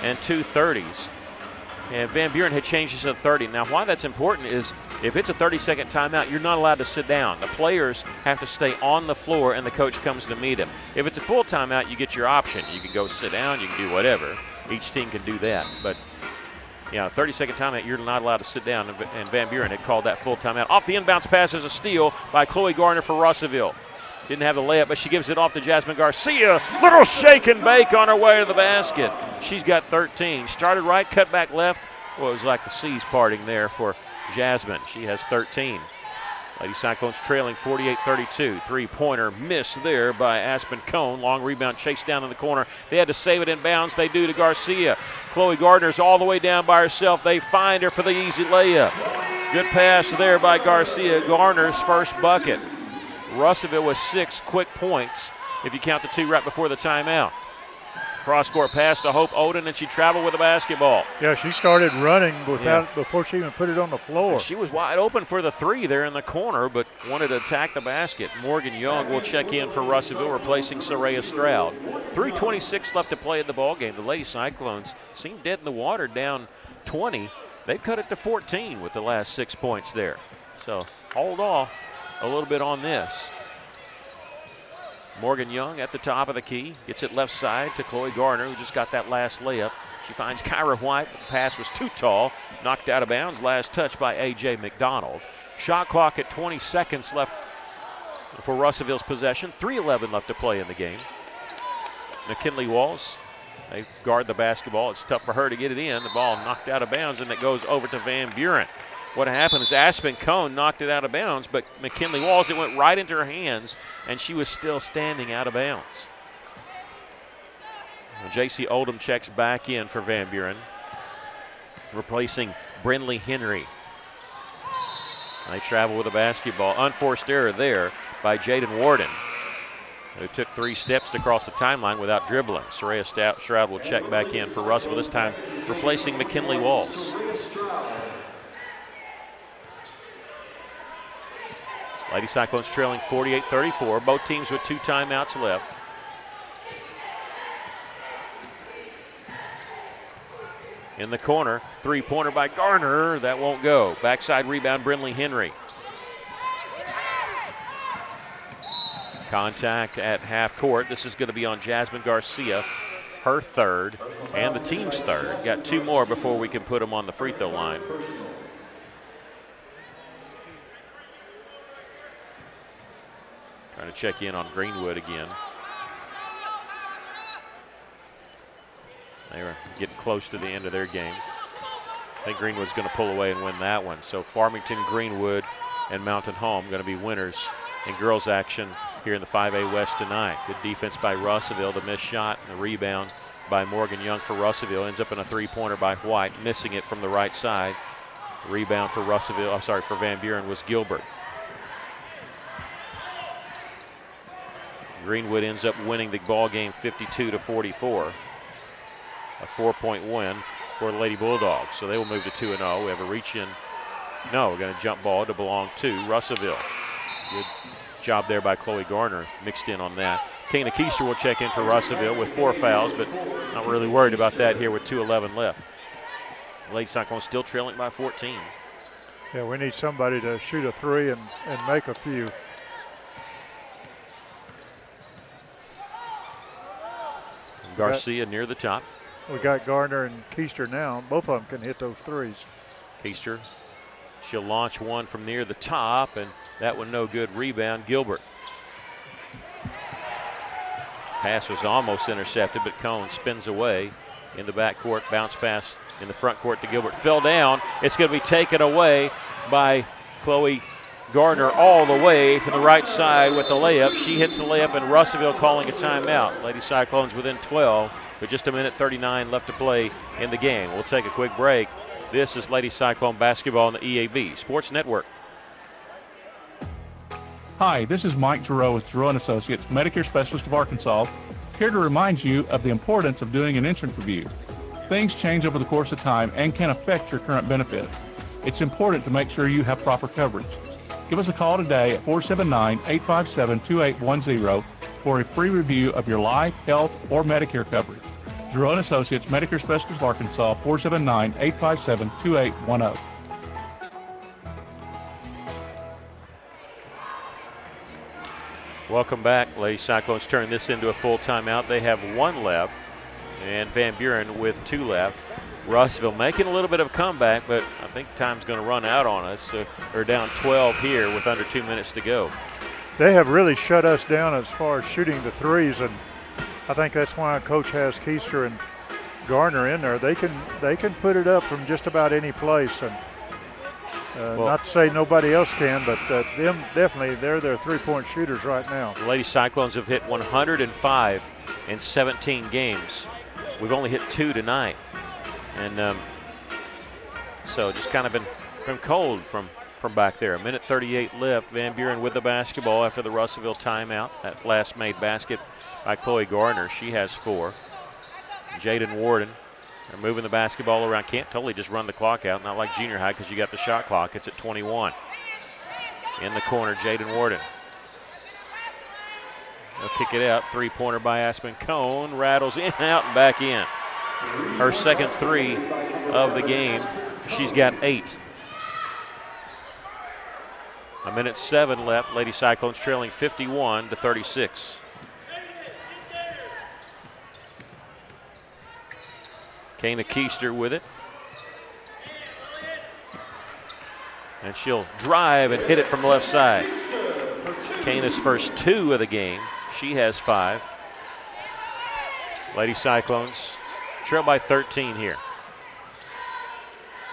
and 2 30s. And Van Buren had changed it to 30. Now, why that's important is if it's a 30-second timeout, you're not allowed to sit down. The players have to stay on the floor, and the coach comes to meet them. If it's a full timeout, you get your option. You can go sit down. You can do whatever. Each team can do that. But, 30-second timeout, you're not allowed to sit down, and Van Buren had called that full timeout. Off the inbounds pass is a steal by Chloe Garner for Russellville. Didn't have the layup, but she gives it off to Jasmine Garcia. Little shake and bake on her way to the basket. She's got 13. Started right, cut back left. Well, it was like the seas parting there for Jasmine. She has 13. Lady Cyclones trailing 48-32. Three-pointer miss there by Aspen Cone. Long rebound chased down in the corner. They had to save it in bounds. They do to Garcia. Chloe Gardner's all the way down by herself. They find her for the easy layup. Good pass there by Garcia. Garner's first bucket. Russellville with 6 quick points if you count the 2 right before the timeout. Cross-court pass to Hope Oden, and she traveled with the basketball. Yeah, she started running before she even put it on the floor. And she was wide open for the 3 there in the corner, but wanted to attack the basket. Morgan Young will check in for Russellville, replacing Soraya Stroud. 3:26 left to play in the ballgame. The Lady Cyclones seem dead in the water, down 20. They've cut it to 14 with the last 6 points there. So hold off a little bit on this. Morgan Young at the top of the key. Gets it left side to Chloe Garner, who just got that last layup. She finds Kyra White. The pass was too tall. Knocked out of bounds. Last touch by A.J. McDonald. Shot clock at 20 seconds left for Russellville's possession. 3:11 left to play in the game. McKinley Walls, they guard the basketball. It's tough for her to get it in. The ball knocked out of bounds, and it goes over to Van Buren. What happened is Aspen Cone knocked it out of bounds, but McKinley Walls, it went right into her hands, and she was still standing out of bounds. J.C. Oldham checks back in for Van Buren, replacing Brinley Henry. They travel with the basketball. Unforced error there by Jaden Warden, who took 3 steps to cross the timeline without dribbling. Soraya Stroud will check back in for Russellville, this time replacing McKinley Walls. Lady Cyclones trailing 48-34. Both teams with 2 timeouts left. In the corner, 3-pointer by Garner. That won't go. Backside rebound, Brinley Henry. Contact at half court. This is going to be on Jasmine Garcia, her 3rd, and the team's 3rd. Got 2 more before we can put them on the free throw line. Trying to check in on Greenwood again. They were getting close to the end of their game. I think Greenwood's going to pull away and win that one. So Farmington, Greenwood, and Mountain Home going to be winners in girls action here in the 5A West tonight. Good defense by Russellville. The missed shot and the rebound by Morgan Young for Russellville. Ends up in a 3-pointer by White, missing it from the right side. Rebound for for Van Buren was Gilbert. Greenwood ends up winning the ball game 52-44. A 4-point win for the Lady Bulldogs. So they will move to 2-0. We have a reach in. No, we're going to jump ball to belong to Russellville. Good job there by Chloe Garner, mixed in on that. Tina Keister will check in for Russellville with 4 fouls, but not really worried about that here with 2:11 left. Lady Cyclones still trailing by 14. Yeah, we need somebody to shoot a 3 and make a few. Garcia near the top. We got Garner and Keister now. Both of them can hit those 3s. Keister, she'll launch one from near the top, and that one no good. Rebound, Gilbert. Pass was almost intercepted, but Cone spins away in the backcourt. Bounce pass in the front court to Gilbert. Fell down. It's going to be taken away by Chloe Gardner all the way from the right side with the layup. She hits the layup, and Russellville calling a timeout. Lady Cyclones within 12 with just a minute 39 left to play in the game. We'll take a quick break. This is Lady Cyclone basketball on the EAB Sports Network. Hi, this is Mike Giroux with Giroux & Associates, Medicare Specialist of Arkansas, here to remind you of the importance of doing an insurance review. Things change over the course of time and can affect your current benefit. It's important to make sure you have proper coverage. Give us a call today at 479-857-2810 for a free review of your life, health, or Medicare coverage. Giroux & Associates, Medicare Specialist of Arkansas, 479-857-2810. Welcome back. Lady Cyclones turn this into a full timeout. They have one left, and Van Buren with two left. Russellville making a little bit of a comeback, but I think time's going to run out on us. So they're down 12 here with under 2 minutes to go. They have really shut us down as far as shooting the threes, and I think that's why Coach has Keister and Garner in there. They can put it up from just about any place, and not to say nobody else can, but them definitely, they're their three-point shooters right now. The Lady Cyclones have hit 105 in 17 games. We've only hit 2 tonight. And so just kind of been cold from back there. A minute 38 left. Van Buren with the basketball after the Russellville timeout. That last made basket by Chloe Gardner. She has 4. Jaden Warden. They're moving the basketball around. Can't totally just run the clock out. Not like junior high because you got the shot clock. It's at 21. In the corner, Jaden Warden. They'll kick it out. Three-pointer by Aspen Cone. Rattles in, out, and back in. Her second 3 of the game. She's got 8. A minute 7 left. Lady Cyclones trailing 51-36. Kana Keister with it. And she'll drive and hit it from the left side. Kana's first 2 of the game. She has 5. Lady Cyclones trail by 13 here.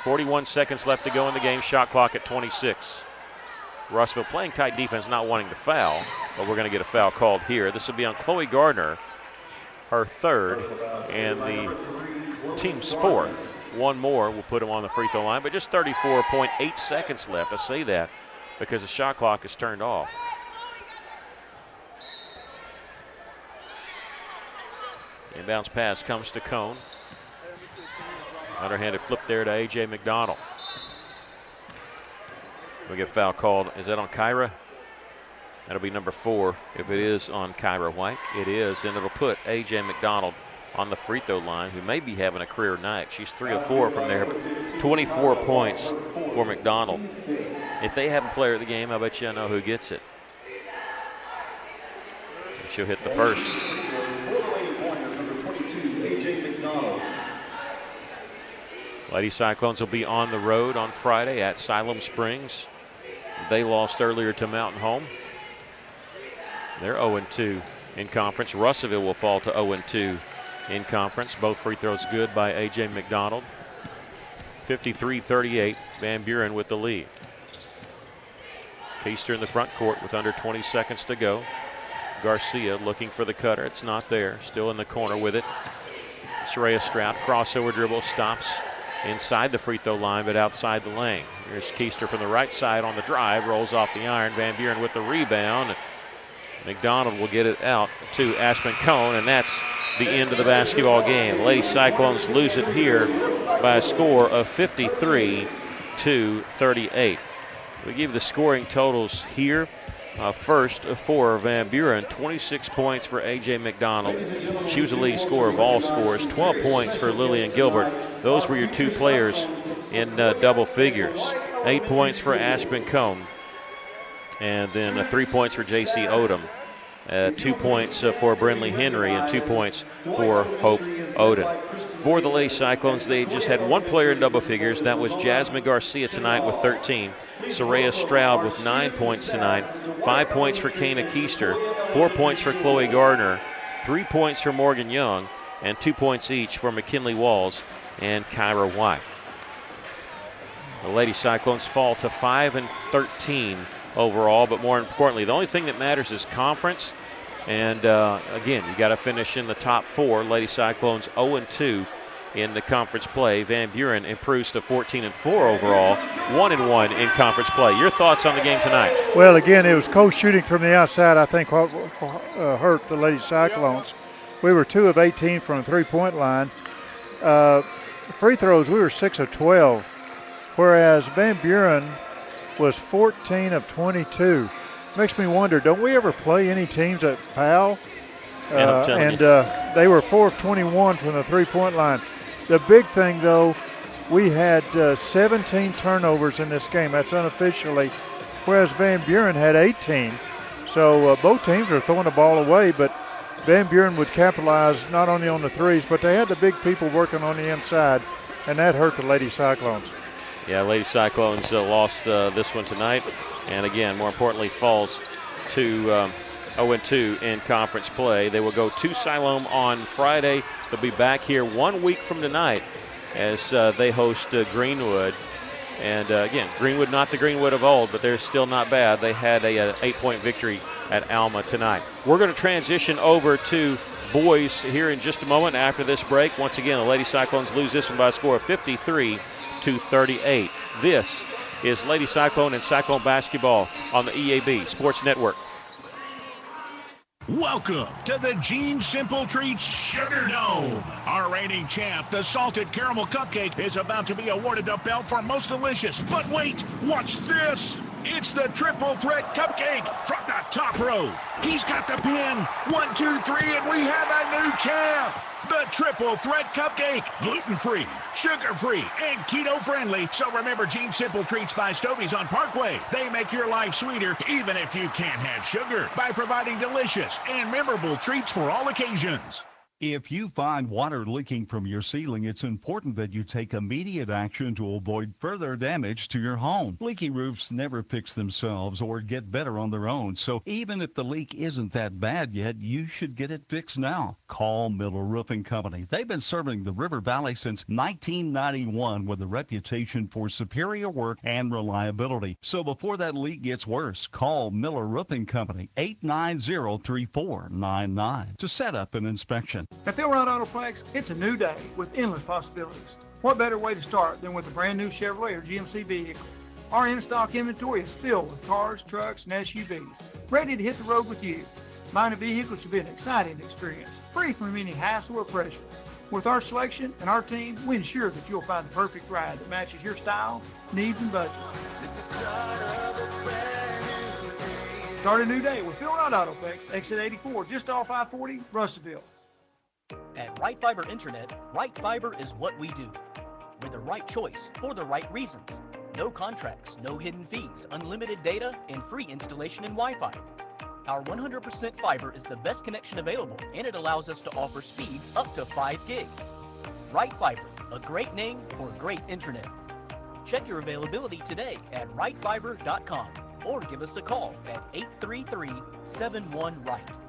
41 seconds left to go in the game. Shot clock at 26. Russellville playing tight defense, not wanting to foul, but we're going to get a foul called here. This will be on Chloe Gardner, her 3rd, and the team's 4th. One more will put them on the free throw line, but just 34.8 seconds left. I say that because the shot clock is turned off. Inbounds pass comes to Cone. Underhanded flip there to A.J. McDonald. We get a foul called. Is that on Kyra? That'll be number 4 if it is on Kyra White. It is, and it'll put A.J. McDonald on the free throw line, who may be having a career night. She's 3 of 4 from there, but 24 points for McDonald. If they have a player of the game, I bet you I know who gets it. She'll hit the first. Lady Cyclones will be on the road on Friday at Siloam Springs. They lost earlier to Mountain Home. They're 0-2 in conference. Russellville will fall to 0-2 in conference. Both free throws good by A.J. McDonald. 53-38, Van Buren with the lead. Keister in the front court with under 20 seconds to go. Garcia looking for the cutter. It's not there. Still in the corner with it. Soraya Stroud, crossover dribble, stops inside the free throw line, but outside the lane. Here's Keister from the right side on the drive, rolls off the iron. Van Buren with the rebound. McDonald will get it out to Aspen Cone, and that's the end of the basketball game. Lady Cyclones lose it here by a score of 53-38. We give the scoring totals here. First for Van Buren, 26 points for A.J. McDonald. She was the leading scorer of all scores. 12 points for Lillian Gilbert. Those were your 2 players in double figures. 8 points for Aspen Cone. And then 3 points for J.C. Odom. 2 points for Brinley Henry and 2 points for Hope Oden. For the Lady Cyclones, they just had 1 player in double figures. That was Jasmine Garcia tonight with 13. Soraya Stroud with 9 points tonight. 5 points for Kana Keister. 4 points for Chloe Gardner. 3 points for Morgan Young. and 2 points each for McKinley Walls and Kyra White. The Lady Cyclones fall to 5-13 overall, but more importantly, the only thing that matters is conference. And again, you got to finish in the top 4. Lady Cyclones 0-2 in the conference play. Van Buren improves to 14-4 overall, 1-1 in conference play. Your thoughts on the game tonight? Well, again, it was close shooting from the outside. I think what hurt the Lady Cyclones. We were 2 of 18 from the three-point line. Free throws, we were 6 of 12, whereas Van Buren was 14 of 22. Makes me wonder, don't we ever play any teams that foul? They were 4 of 21 from the three-point line. The big thing, though, we had 17 turnovers in this game. That's unofficially, whereas Van Buren had 18. So both teams are throwing the ball away, but Van Buren would capitalize not only on the threes, but they had the big people working on the inside, and that hurt the Lady Cyclones. Yeah, Lady Cyclones lost this one tonight, and again, more importantly, falls to 0-2 in conference play. They will go to Siloam on Friday. They'll be back here 1 week from tonight as they host Greenwood. And again, Greenwood not the Greenwood of old, but they're still not bad. They had a 8-point victory at Alma tonight. We're going to transition over to boys here in just a moment after this break. Once again, the Lady Cyclones lose this one by a score of 53-38. This is Lady Cyclone and Cyclone basketball on the EAB Sports Network. Welcome to the Gene Simple Treats Sugar Dome. Our reigning champ, the Salted Caramel Cupcake, is about to be awarded the belt for most delicious. But wait, watch this. It's the Triple Threat Cupcake from the top row. He's got the pin. 1, 2, 3, and we have a new champ. The Triple Threat Cupcake. Gluten-free, sugar-free, and keto-friendly. So remember Gene Simple Treats by Stovey's on Parkway. They make your life sweeter even if you can't have sugar by providing delicious and memorable treats for all occasions. If you find water leaking from your ceiling, it's important that you take immediate action to avoid further damage to your home. Leaky roofs never fix themselves or get better on their own, so even if the leak isn't that bad yet, you should get it fixed now. Call Miller Roofing Company. They've been serving the River Valley since 1991 with a reputation for superior work and reliability. So before that leak gets worse, call Miller Roofing Company, 890-3499 to set up an inspection. At Philrod Autoplex, it's a new day with endless possibilities. What better way to start than with a brand new Chevrolet or GMC vehicle? Our in-stock inventory is filled with cars, trucks, and SUVs, ready to hit the road with you. Buying a vehicle should be an exciting experience, free from any hassle or pressure. With our selection and our team, we ensure that you'll find the perfect ride that matches your style, needs, and budget. Start a new day with Philrod Autoplex, exit 84, just off I-40, Russellville. At Right Fiber Internet, Right Fiber is what we do. We're the right choice for the right reasons. No contracts, no hidden fees, unlimited data, and free installation and Wi-Fi. Our 100% fiber is the best connection available, and it allows us to offer speeds up to 5 gig. Right Fiber, a great name for great internet. Check your availability today at rightfiber.com or give us a call at 833-71-RIGHT.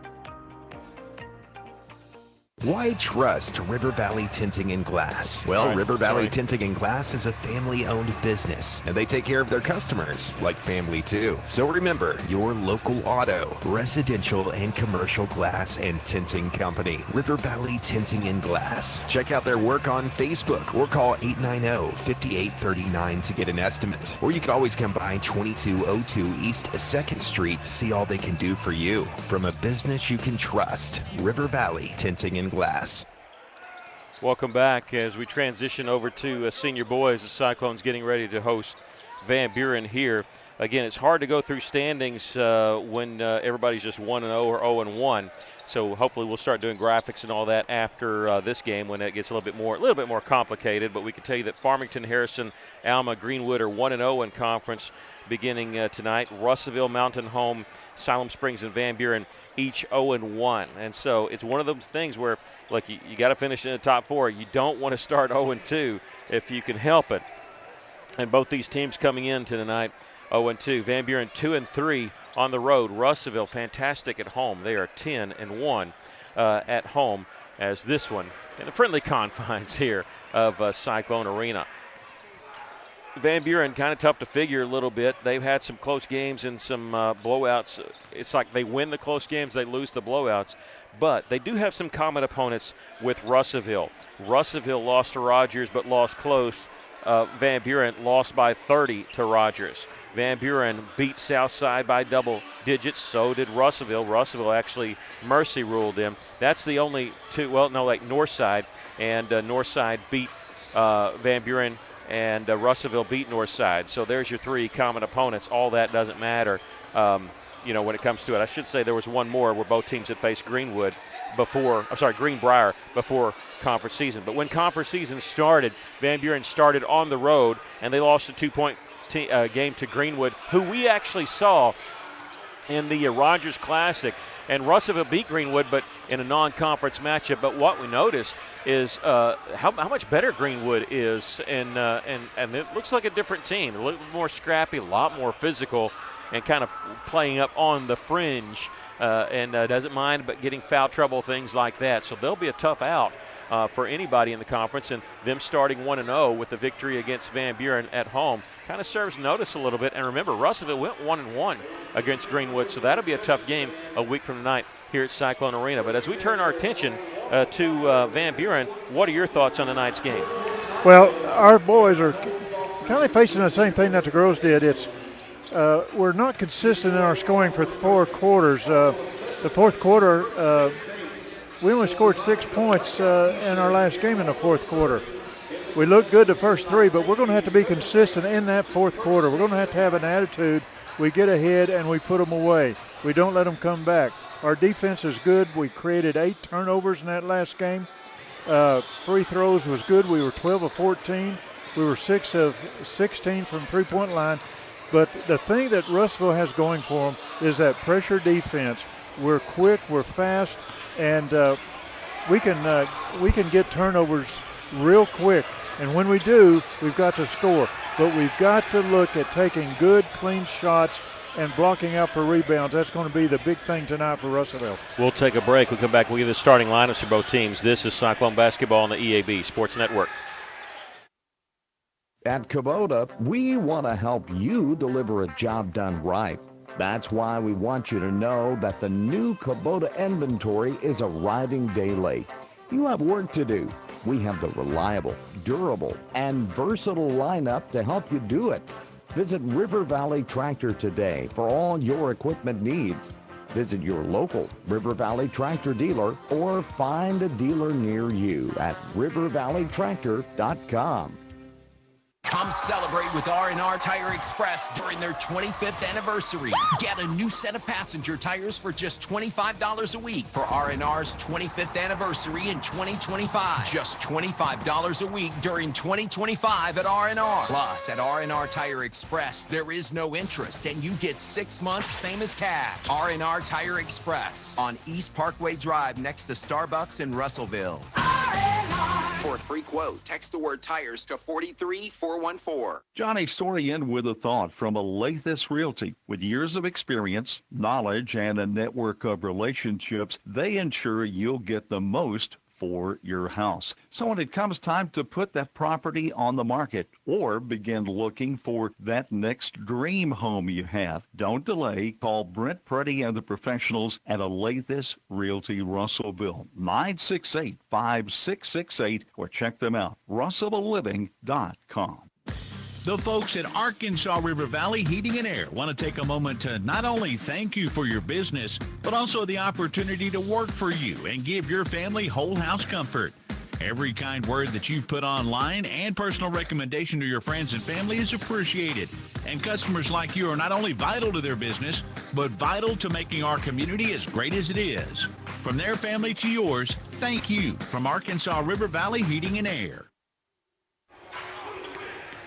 Why trust River Valley Tinting and Glass? Well, River Valley Tinting and Glass is a family-owned business, and they take care of their customers like family too. So remember, your local auto, residential, and commercial glass and tinting company, River Valley Tinting and Glass. Check out their work on Facebook or call 890-5839 to get an estimate. Or you can always come by 2202 East 2nd Street to see all they can do for you. From a business you can trust, River Valley Tinting and Glass. Welcome back as we transition over to senior boys. The Cyclones getting ready to host Van Buren here. Again, it's hard to go through standings when everybody's just 1-0 or 0-1. So hopefully we'll start doing graphics and all that after this game when it gets a little bit more complicated. But we can tell you that Farmington, Harrison, Alma, Greenwood are 1-0 in conference beginning tonight. Russellville, Mountain Home, Siloam Springs, and Van Buren each 0-1. And so it's one of those things where, look, you got to finish in the top 4. You don't want to start 0-2 if you can help it. And both these teams coming in tonight 0-2. Van Buren 2-3 on the road. Russellville fantastic at home. They are 10-1. at home as this one in the friendly confines here of Cyclone Arena. Van Buren kind of tough to figure a little bit. They've had some close games and some blowouts. It's like they win the close games, they lose the blowouts. But they do have some common opponents with Russellville. Russellville lost to Rogers but lost close. Van Buren lost by 30 to Rogers. Van Buren beat Southside by double digits. So did Russellville. Russellville actually mercy ruled them. That's the only two. Well, no, like Northside. And Northside beat Van Buren, and Russellville beat Northside. So there's your three common opponents. All that doesn't matter, when it comes to it. I should say there was one more where both teams had faced Greenbrier before conference season. But when conference season started, Van Buren started on the road, and they lost a 2-point game to Greenwood, who we actually saw in the Rogers Classic. And Russellville beat Greenwood, but in a non-conference matchup. But what we noticed is how much better Greenwood is, and it looks like a different team. A little more scrappy, a lot more physical, and kind of playing up on the fringe, and doesn't mind but getting foul trouble, things like that. So they'll be a tough out for anybody in the conference, and them starting 1-0 with the victory against Van Buren at home kind of serves notice a little bit. And remember, Russellville went 1-1 against Greenwood, so that'll be a tough game a week from tonight here at Cyclone Arena. But as we turn our attention to Van Buren, what are your thoughts on tonight's game? Well, our boys are kind of facing the same thing that the girls did. It's we're not consistent in our scoring for 4 quarters. The fourth quarter, we only scored 6 points in our last game in the fourth quarter. We looked good the first 3, but we're going to have to be consistent in that fourth quarter. We're going to have an attitude. We get ahead and we put them away. We don't let them come back. Our defense is good. We created 8 turnovers in that last game. Free throws was good. We were 12 of 14. We were 6 of 16 from three-point line. But the thing that Russellville has going for them is that pressure defense. We're quick, we're fast, and we can get turnovers real quick. And when we do, we've got to score. But we've got to look at taking good, clean shots and blocking out for rebounds. That's going to be the big thing tonight for Russellville. We'll take a break. We'll come back. We'll give the starting lineups for both teams. This is Cyclone Basketball on the EAB Sports Network. At Kubota, we want to help you deliver a job done right. That's why we want you to know that the new Kubota inventory is arriving day late. You have work to do. We have the reliable, durable, and versatile lineup to help you do it. Visit River Valley Tractor today for all your equipment needs. Visit your local River Valley Tractor dealer or find a dealer near you at rivervalleytractor.com. Come celebrate with R&R Tire Express during their 25th anniversary. Get a new set of passenger tires for just $25 a week for R&R's 25th anniversary in 2025. Just $25 a week during 2025 at R&R. Plus, at R&R Tire Express, there is no interest, and you get 6 months, same as cash. R&R Tire Express on East Parkway Drive next to Starbucks in Russellville. For a free quote, text the word tires to 43414. Johnny's story ends with a thought from Alathus Realty. With years of experience, knowledge, and a network of relationships, they ensure you'll get the most for your house. So when it comes time to put that property on the market or begin looking for that next dream home you have, don't delay. Call Brent Preddy and the professionals at Alathus Realty Russellville, 968-5668, or check them out, russellvilleliving.com. The folks at Arkansas River Valley Heating and Air want to take a moment to not only thank you for your business, but also the opportunity to work for you and give your family whole house comfort. Every kind word that you've put online and personal recommendation to your friends and family is appreciated. And customers like you are not only vital to their business, but vital to making our community as great as it is. From their family to yours, thank you from Arkansas River Valley Heating and Air.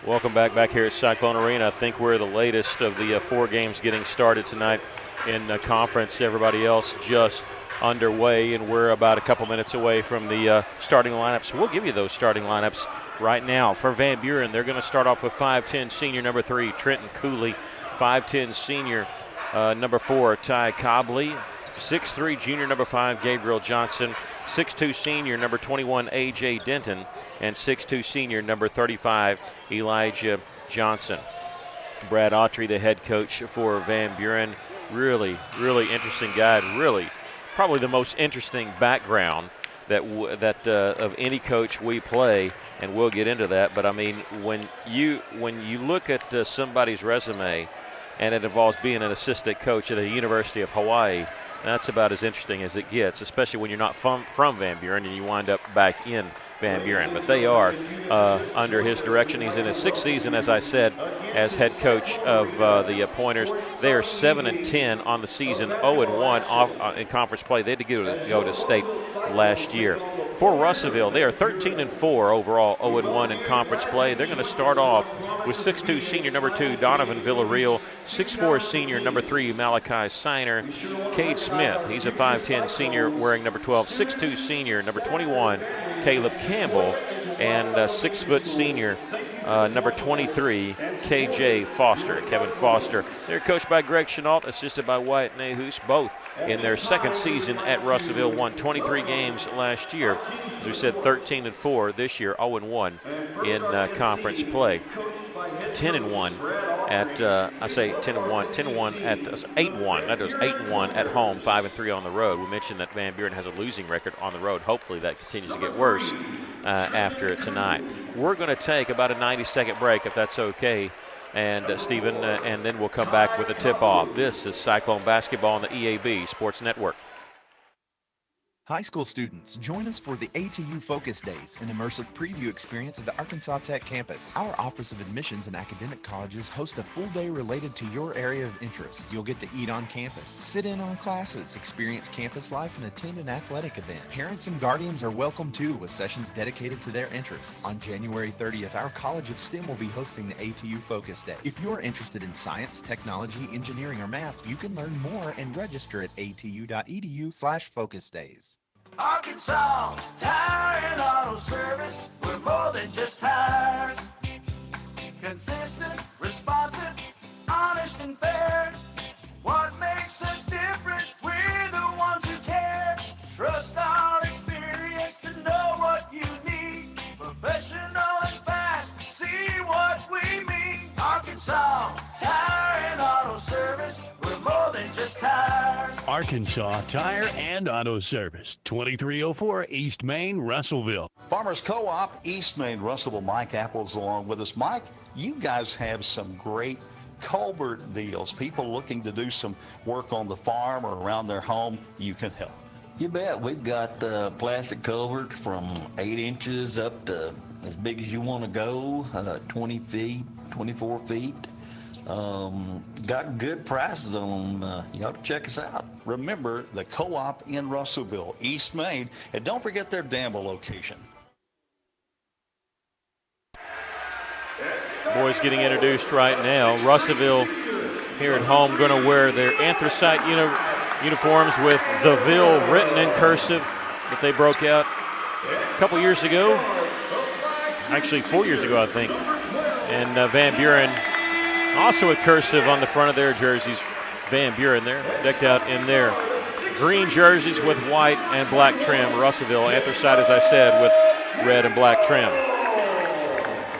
Welcome back here at Cyclone Arena. I think we're the latest of the 4 games getting started tonight in the conference. Everybody else just underway, and we're about a couple minutes away from the starting lineups. We'll give you those starting lineups right now. For Van Buren, they're going to start off with 5'10" senior number 3, Trenton Cooley, 5'10" senior number 4, Ty Cobley, 6'3", junior number 5, Gabriel Johnson, 6'2", senior number 21, A.J. Denton, and 6'2", senior number 35, Elijah Johnson. Brad Autry, the head coach for Van Buren, really, really interesting guy. Really, probably the most interesting background that of any coach we play, and we'll get into that. But I mean, when you look at somebody's resume, and it involves being an assistant coach at the University of Hawaii, that's about as interesting as it gets, especially when you're not from Van Buren and you wind up back in Van Buren. But they are under his direction. He's in his 6th season, as I said, as head coach of the Pointers. They are 7-10 on the season, 0-1 in conference play. They had to go to state last year. For Russellville, they are 13-4 overall, 0-1 in conference play. They're going to start off with 6'2", senior number 2, Donovan Villarreal, 6'4", senior number 3, Malachi Siner, Cade Smith, he's a 5'10", senior wearing number 12, 6'2", senior number 21, Caleb Campbell, and 6' senior number 23, KJ Foster, Kevin Foster. They're coached by Greg Chenault, assisted by Wyatt Nahus, both in their 2nd season at Russellville, won 23 games last year. As we said, 13-4 this year, 0-1 in conference play. 10-1 at, I say 10-1, 10-1 at 8-1. That was 8-1 at home, 5-3 on the road. We mentioned that Van Buren has a losing record on the road. Hopefully that continues to get worse after tonight. We're going to take about a 90-second break, if that's okay, and Stephen, and then we'll come back with a tip-off. This is Cyclone Basketball on the EAB Sports Network. High school students, join us for the ATU Focus Days, an immersive preview experience of the Arkansas Tech campus. Our Office of Admissions and Academic Colleges host a full day related to your area of interest. You'll get to eat on campus, sit in on classes, experience campus life, and attend an athletic event. Parents and guardians are welcome too, with sessions dedicated to their interests. On January 30th, our College of STEM will be hosting the ATU Focus Day. If you're interested in science, technology, engineering, or math, you can learn more and register at atu.edu/focusdays. Arkansas Tire and Auto Service, we're more than just tires. Consistent, responsive, honest and fair. What makes us different? We're the ones who care. Trust our experience to know what you need. Professional and fast, see what we mean. Arkansas Tire and Auto Service, we're more than just tires. Arkansas Tire and Auto Service, 2304 East Main, Russellville. Farmers Co-op, East Main, Russellville. Mike Apple's along with us. Mike, you guys have some great culvert deals. People looking to do some work on the farm or around their home, you can help. You bet. We've got plastic culverts from 8 inches up to as big as you want to go, 20 feet, 24 feet. Got good prices on them. You ought to check us out. Remember the Co-op in Russellville, East Main, and don't forget their Danville location. Boys getting introduced right now. Russellville here at home going to wear their anthracite uniforms with the Ville written in cursive that they broke out a couple years ago. Actually 4 years ago, I think. And Van Buren also a cursive on the front of their jerseys. Van Buren there, decked out in their green jerseys with white and black trim. Russellville, anthracite, as I said, with red and black trim.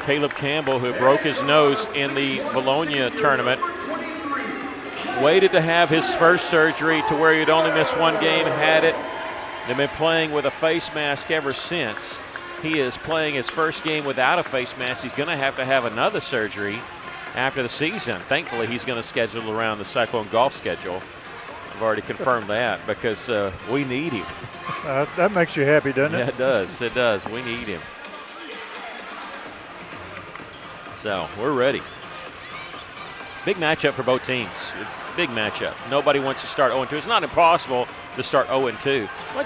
Caleb Campbell, who broke his nose in the Bologna tournament, waited to have his first surgery to where he'd only missed one game, had it. They've been playing with a face mask ever since. He is playing his first game without a face mask. He's going to have another surgery after the season. Thankfully, he's going to schedule around the Cyclone golf schedule. I've already confirmed that because we need him. That makes you happy, doesn't it? Yeah, it does. It does. We need him. So we're ready. Big matchup for both teams. Big matchup. Nobody wants to start 0-2. It's not impossible to start 0-2. I want to tell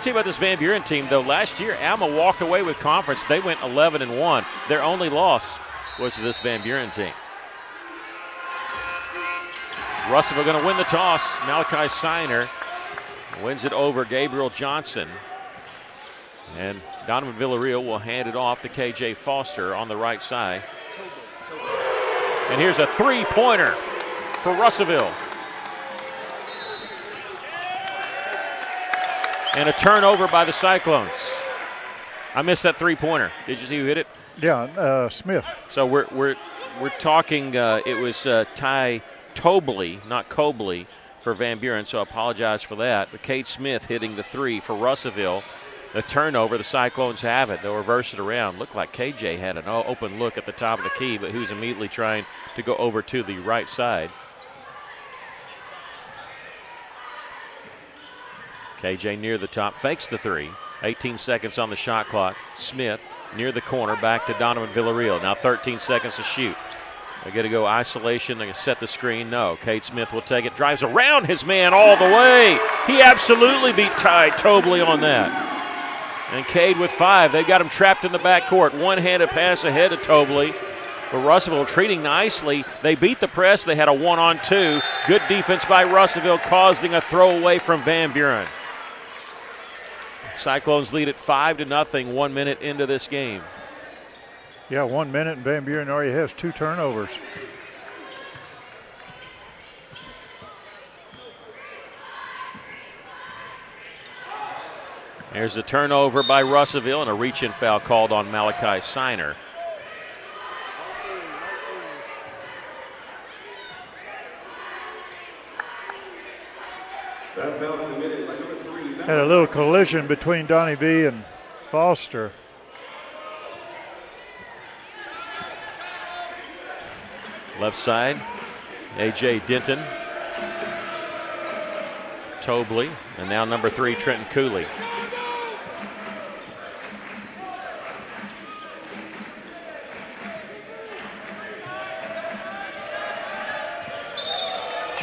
you about this Van Buren team, though. Last year, Alma walked away with conference. They went 11-1. Their only loss was to this Van Buren team. Russellville going to win the toss. Malachi Siner wins it over Gabriel Johnson. And Donovan Villarreal will hand it off to KJ Foster on the right side. And here's a three-pointer for Russellville. And a turnover by the Cyclones. I missed that three-pointer. Did you see who hit it? Yeah, Smith. So we're talking. It was Ty Tobley, not Cobley, for Van Buren. So I apologize for that. But Cade Smith hitting the three for Russellville. The turnover, the Cyclones have it. They'll reverse it around. Looked like KJ had an open look at the top of the key, but who's immediately trying to go over to the right side. KJ near the top, fakes the three. 18 seconds on the shot clock. Smith near the corner, back to Donovan Villarreal. Now 13 seconds to shoot. They got to go isolation. They're going to set the screen. No. Cade Smith will take it. Drives around his man all the way. He absolutely beat Ty Tobley on that. And Cade with 5. They've got him trapped in the backcourt. One-handed pass ahead of Tobley. But Russellville treating nicely. They beat the press. They had a 1-on-2. Good defense by Russellville, causing a throwaway from Van Buren. Cyclones lead at 5-0, 1 minute into this game. Yeah, 1 minute, and Van Buren already has 2 turnovers. There's a turnover by Russellville and a reach-in foul called on Malachi Siner. That foul committed by number 3. Had a little collision between Donnie V and Foster. Left side, A.J. Denton, Tobley, and now number 3, Trenton Cooley.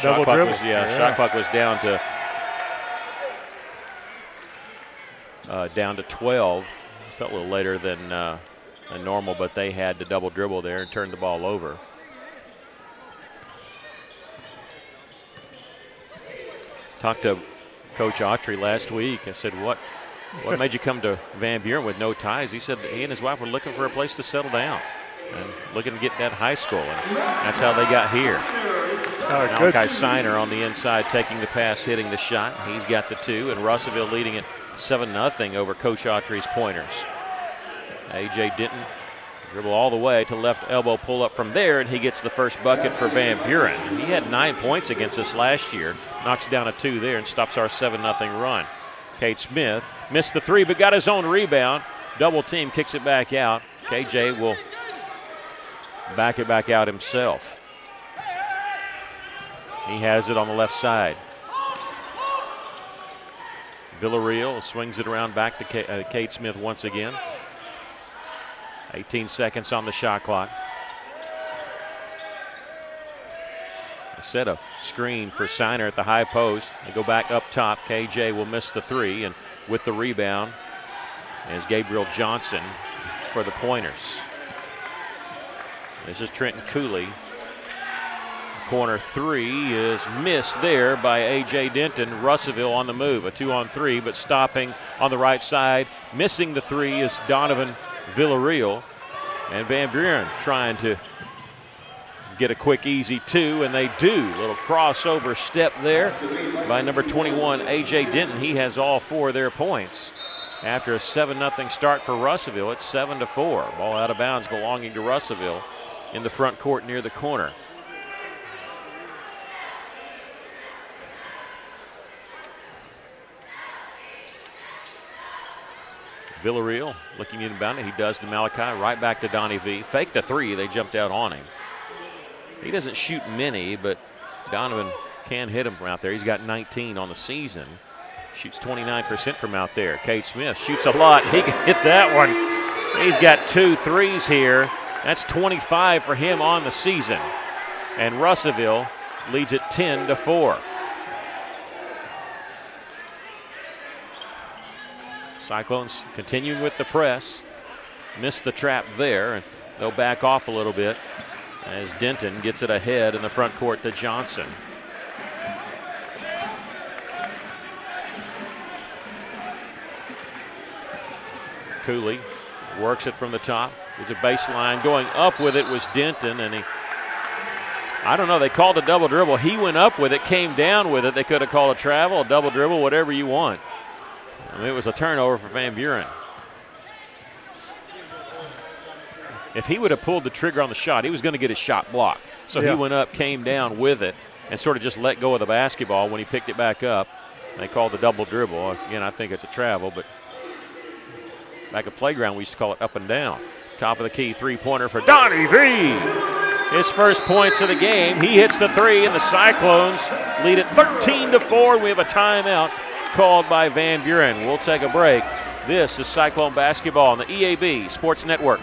Shot clock was, shot clock was down to 12. Felt a little later than normal, but they had to double dribble there and turn the ball over. Talked to Coach Autry last week. I said, what made you come to Van Buren with no ties? He said he and his wife were looking for a place to settle down and looking to get that high school, and that's how they got here. Malachi Siner on the inside taking the pass, hitting the shot. He's got the 2, and Russellville leading it 7-0 over Coach Autry's pointers. A.J. Denton dribble all the way to left elbow, pull up from there, and he gets the first bucket for Van Buren. He had 9 points against us last year, knocks down a 2 there and stops our 7-0 run. Cade Smith missed the 3 but got his own rebound. Double team, kicks it back out. KJ will back it back out himself. He has it on the left side. Villarreal swings it around back to Cade Smith once again. 18 seconds on the shot clock. They set a screen for Siner at the high post. They go back up top. KJ will miss the 3, and with the rebound is Gabriel Johnson for the pointers. This is Trenton Cooley. Corner 3 is missed there by A.J. Denton. Russellville on the move, a 2-on-3, but stopping on the right side. Missing the 3 is Donovan Villarreal. And Van Buren trying to get a quick, easy 2, and they do. Little crossover step there by number 21, A.J. Denton. He has all 4 of their points. After a 7-0 start for Russellville, it's 7-4. Ball out of bounds belonging to Russellville in the front court near the corner. Villarreal looking inbound. He does to Malachi. Right back to Donnie V. Fake the 3. They jumped out on him. He doesn't shoot many, but Donovan can hit him from out there. He's got 19 on the season. Shoots 29% from out there. Cade Smith shoots a lot. He can hit that one. He's got 2 threes here. That's 25 for him on the season. And Russellville leads it 10-4. Cyclones continuing with the press. Missed the trap there, and they'll back off a little bit as Denton gets it ahead in the front court to Johnson. Cooley works it from the top. There's a baseline. Going up with it was Denton, and I don't know, they called a double dribble. He went up with it, came down with it. They could have called a travel, a double dribble, whatever you want. It was a turnover for Van Buren. If he would have pulled the trigger on the shot, he was going to get his shot blocked. So he went up, came down with it, and sort of just let go of the basketball when he picked it back up. They called the double dribble. Again, I think it's a travel, but back at Playground, we used to call it up and down. Top of the key, three-pointer for Donnie V. His first points of the game. He hits the three, and the Cyclones lead it 13-4. We have a timeout called by Van Buren. We'll take a break. This is Cyclone basketball on the EAB Sports Network.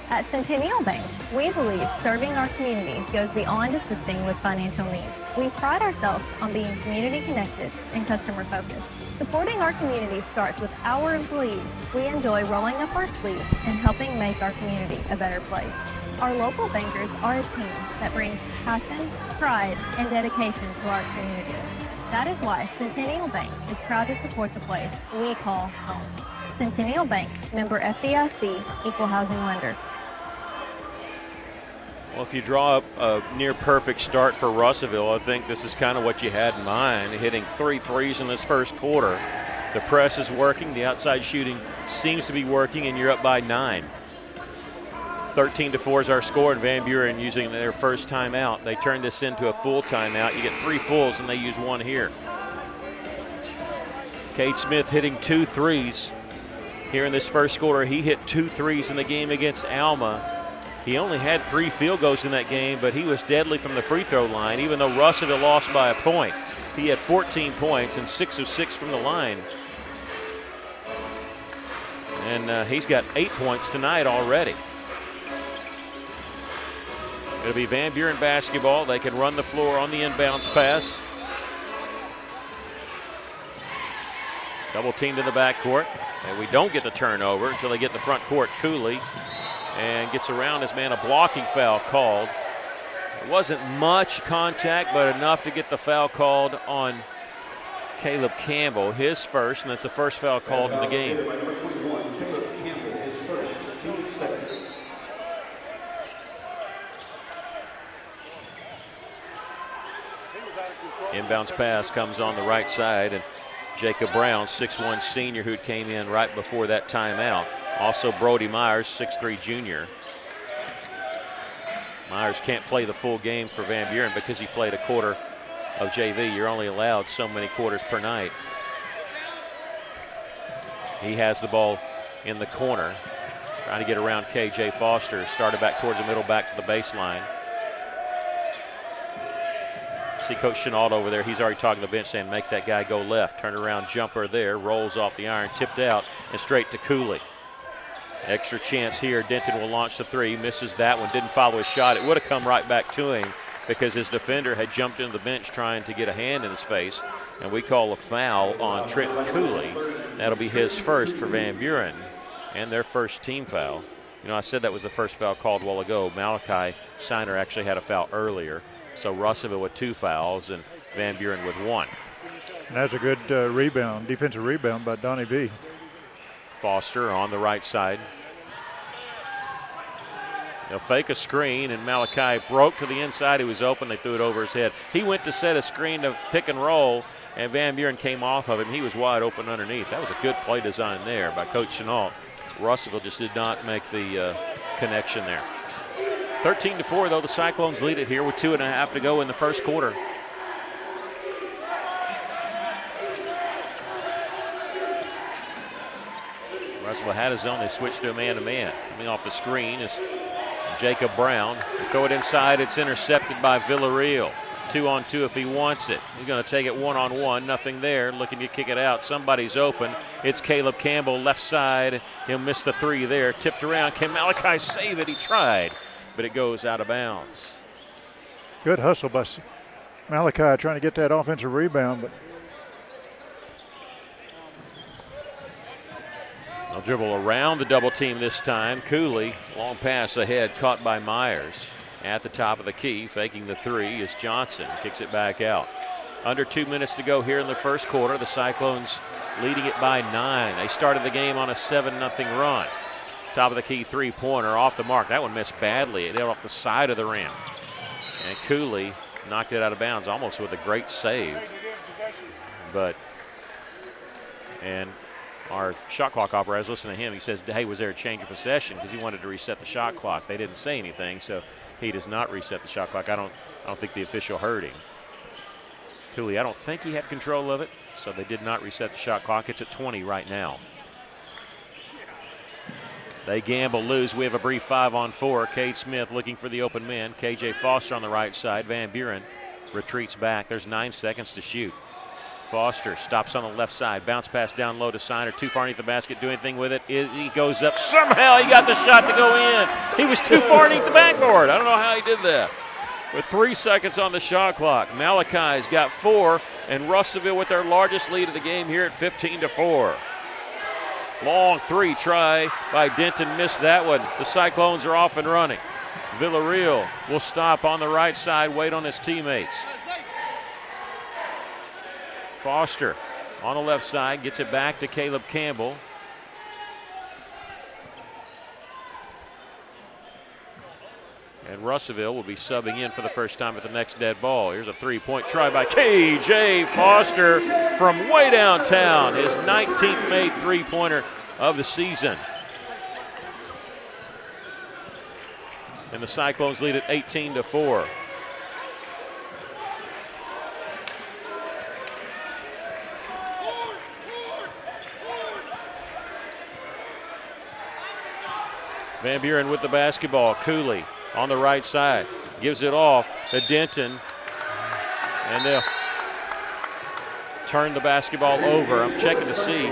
At Centennial Bank, we believe serving our community goes beyond assisting with financial needs. We pride ourselves on being community connected and customer focused. Supporting our community starts with our employees. We enjoy rolling up our sleeves and helping make our community a better place. Our local bankers are a team that brings passion, pride, and dedication to our community. That is why Centennial Bank is proud to support the place we call home. Centennial Bank, member FDIC, equal housing lender. Well, if you draw up a near-perfect start for Russellville, I think this is kind of what you had in mind, hitting 3 threes in this first quarter. The press is working, the outside shooting seems to be working, and you're up by 9. 13-4 is our score, and Van Buren using their first timeout. They turn this into a full timeout. You get 3 fulls, and they use 1 here. Cade Smith hitting 2 threes here in this first quarter. He hit 2 threes in the game against Alma. He only had 3 field goals in that game, but he was deadly from the free throw line, even though Russellville lost by a point. He had 14 points and 6 of 6 from the line. And he's got 8 points tonight already. It'll be Van Buren basketball. They can run the floor on the inbounds pass. Double teamed in the backcourt. And we don't get the turnover until they get the front court. Cooley. And gets around his man, a blocking foul called. It wasn't much contact, but enough to get the foul called on Caleb Campbell, his first, and that's the first foul called in the game. Number 21, Caleb Campbell, his first, team second. Inbounds pass comes on the right side, and Jacob Brown, 6'1 senior, who came in right before that timeout. Also Brody Myers, 6'3 junior. Myers can't play the full game for Van Buren because he played a quarter of JV. You're only allowed so many quarters per night. He has the ball in the corner, trying to get around KJ Foster. Started back towards the middle, back to the baseline. See Coach Chenault over there. He's already talking to the bench saying, make that guy go left. Turn around jumper there, rolls off the iron, tipped out, and straight to Cooley. Extra chance here. Denton will launch the 3. Misses that one. Didn't follow his shot. It would have come right back to him because his defender had jumped into the bench trying to get a hand in his face. And we call a foul on Trenton Cooley. That'll be his first for Van Buren and their first team foul. You know, I said that was the first foul called a while ago. Malachi Shiner actually had a foul earlier. So Russellville with 2 fouls and Van Buren with 1. And that's a good rebound, defensive rebound by Donnie V. Foster on the right side. They'll fake a screen, and Malachi broke to the inside. He was open. They threw it over his head. He went to set a screen to pick and roll, and Van Buren came off of him. He was wide open underneath. That was a good play design there by Coach Chenault. Russellville just did not make the connection there. 13-4, though, the Cyclones lead it here with 2.5 to go in the first quarter. Russellville had his own. They switched to a man-to-man. Coming off the screen is Jacob Brown. They throw it inside. It's intercepted by Villarreal. 2-on-2 if he wants it. He's going to take it 1-on-1. Nothing there. Looking to kick it out. Somebody's open. It's Caleb Campbell, left side. He'll miss the 3 there. Tipped around. Can Malachi save it? He tried, but it goes out of bounds. Good hustle by Malachi trying to get that offensive rebound, but they'll dribble around the double team this time. Cooley, long pass ahead, caught by Myers. At the top of the key, faking the 3 is Johnson. Kicks it back out. Under 2 minutes to go here in the first quarter. The Cyclones leading it by 9. They started the game on a 7-0 run. Top of the key 3-pointer off the mark. That one missed badly. It hit off the side of the rim. And Cooley knocked it out of bounds almost with a great save. But And our shot clock operator, I was listening to him, he says, hey, was there a change of possession? Because he wanted to reset the shot clock. They didn't say anything, so he does not reset the shot clock. I don't think the official heard him. Cooley, I don't think he had control of it, so they did not reset the shot clock. It's at 20 right now. They gamble, lose. We have a brief 5-on-4. Cade Smith looking for the open man. KJ Foster on the right side. Van Buren retreats back. There's 9 seconds to shoot. Foster stops on the left side. Bounce pass down low to Siner. Too far underneath the basket. Do anything with it. He goes up. Somehow he got the shot to go in. He was too far underneath the backboard. I don't know how he did that. With 3 seconds on the shot clock, Malachi's got 4, and Russellville with their largest lead of the game here at 15-4. Long 3 try by Denton, missed that one. The Cyclones are off and running. Villarreal will stop on the right side, wait on his teammates. Foster on the left side, gets it back to Caleb Campbell. And Russellville will be subbing in for the first time at the next dead ball. Here's a 3-point try by KJ Foster from way downtown. His 19th made 3-pointer of the season. And the Cyclones lead at 18-4. Van Buren with the basketball. Cooley on the right side, gives it off to Denton, and they'll turn the basketball over. I'm checking to see.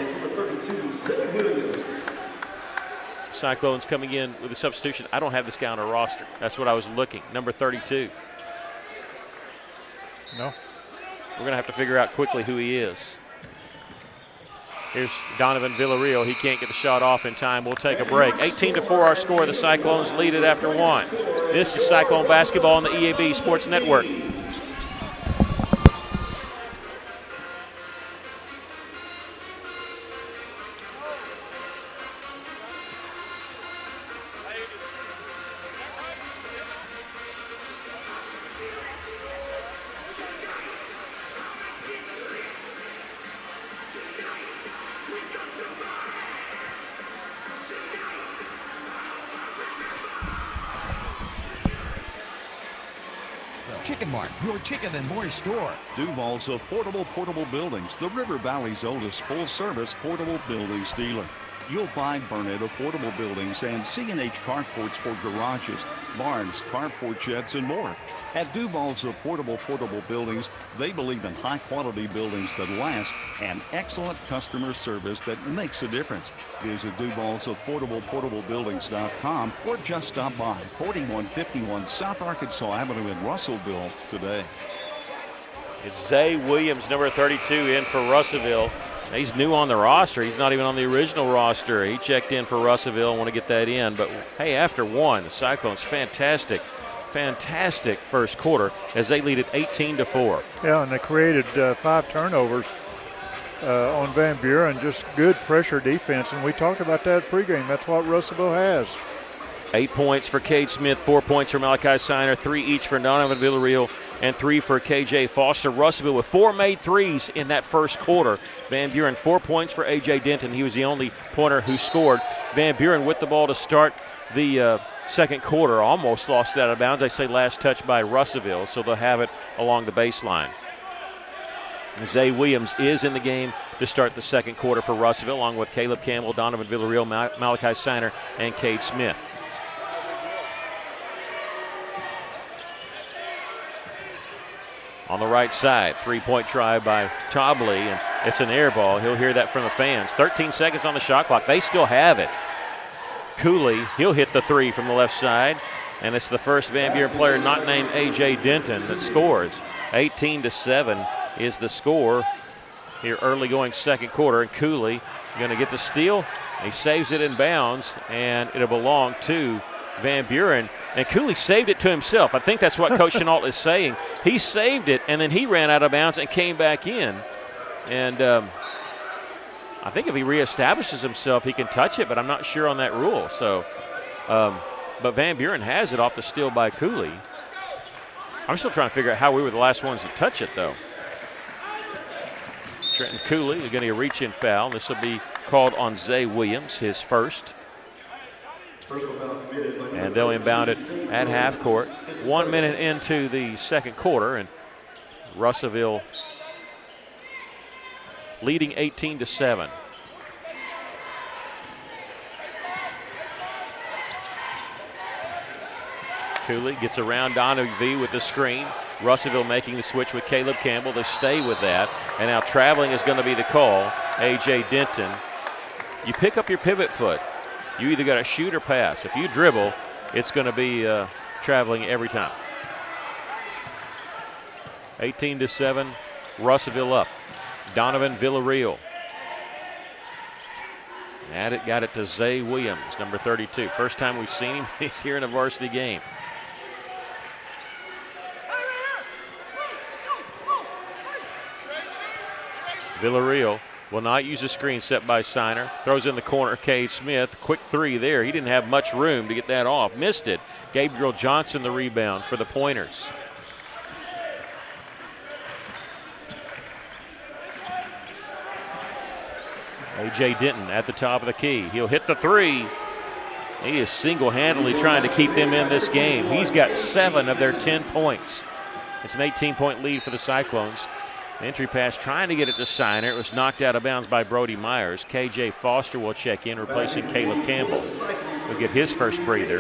Cyclones coming in with a substitution. I don't have this guy on a roster. That's what I was looking. Number 32. No. We're going to have to figure out quickly who he is. Here's Donovan Villarreal. He can't get the shot off in time. We'll take a break. 18-4 our score. The Cyclones lead it after 1. This is Cyclone basketball on the EAB Sports Network. Chicken Mart, your chicken and more store. Duval's Affordable Portable Buildings, the River Valley's oldest full-service portable buildings dealer. You'll find Burnett Affordable Buildings and C&H carports for garages, barns, carport sheds, and more. At Duval's Affordable Portable Buildings, they believe in high-quality buildings that last and excellent customer service that makes a difference. Visit Duval's AffordablePortableBuildings.com or just stop by 4151 South Arkansas Avenue in Russellville today. It's Zay Williams, number 32, in for Russellville. He's new on the roster. He's not even on the original roster. He checked in for Russellville. I want to get that in. But, hey, after 1, the Cyclones, fantastic first quarter as they lead at 18-4. Yeah, and they created 5 turnovers on Van Buren. Just good pressure defense, and we talked about that pregame. That's what Russellville has. 8 points for Cade Smith, 4 points for Malachi Siner, 3 each for Donovan Villarreal, and 3 for KJ Foster. Russellville with 4 made threes in that first quarter. Van Buren 4 points for A.J. Denton. He was the only pointer who scored. Van Buren with the ball to start the second quarter. Almost lost it out of bounds. I say last touch by Russellville, so they'll have it along the baseline. Zay Williams is in the game to start the second quarter for Russellville, along with Caleb Campbell, Donovan Villarreal, Malachi Siner, and Cade Smith. On the right side, 3-point try by Tobley, and it's an air ball. He'll hear that from the fans. 13 seconds on the shot clock. They still have it. Cooley, he'll hit the 3 from the left side, and it's the first Van Buren player not named A.J. Denton that scores. 18-7 is the score here early going second quarter, and Cooley going to get the steal. He saves it in bounds, and it'll belong to Van Buren. And Cooley saved it to himself. I think that's what Coach Chenault is saying. He saved it, and then he ran out of bounds and came back in. And I think if he reestablishes himself, he can touch it, but I'm not sure on that rule. So, but Van Buren has it off the steal by Cooley. I'm still trying to figure out how we were the last ones to touch it, though. Trenton Cooley is getting a reach-in foul. This will be called on Zay Williams, his first. And they'll inbound it at half court. 1 minute into the second quarter, and Russellville leading 18-7. Cooley gets around Donovan with the screen. Russellville making the switch with Caleb Campbell. They stay with that. And now traveling is going to be the call. A.J. Denton. You pick up your pivot foot. You either got to shoot or pass. If you dribble, it's going to be traveling every time. 18-7, Russellville up. Donovan Villarreal. Got it to Zay Williams, number 32. First time we've seen him, he's here in a varsity game. Villarreal will not use a screen set by Siner. Throws in the corner, Cade Smith. Quick three there. He didn't have much room to get that off. Missed it. Gabriel Johnson the rebound for the Pointers. A.J. Denton at the top of the key. He'll hit the three. He is single-handedly trying to keep them in this game. He's got 7 of their 10 points. It's an 18-point lead for the Cyclones. Entry pass trying to get it to Siner. It was knocked out of bounds by Brody Myers. K.J. Foster will check in, replacing Caleb Campbell. He'll get his first breather.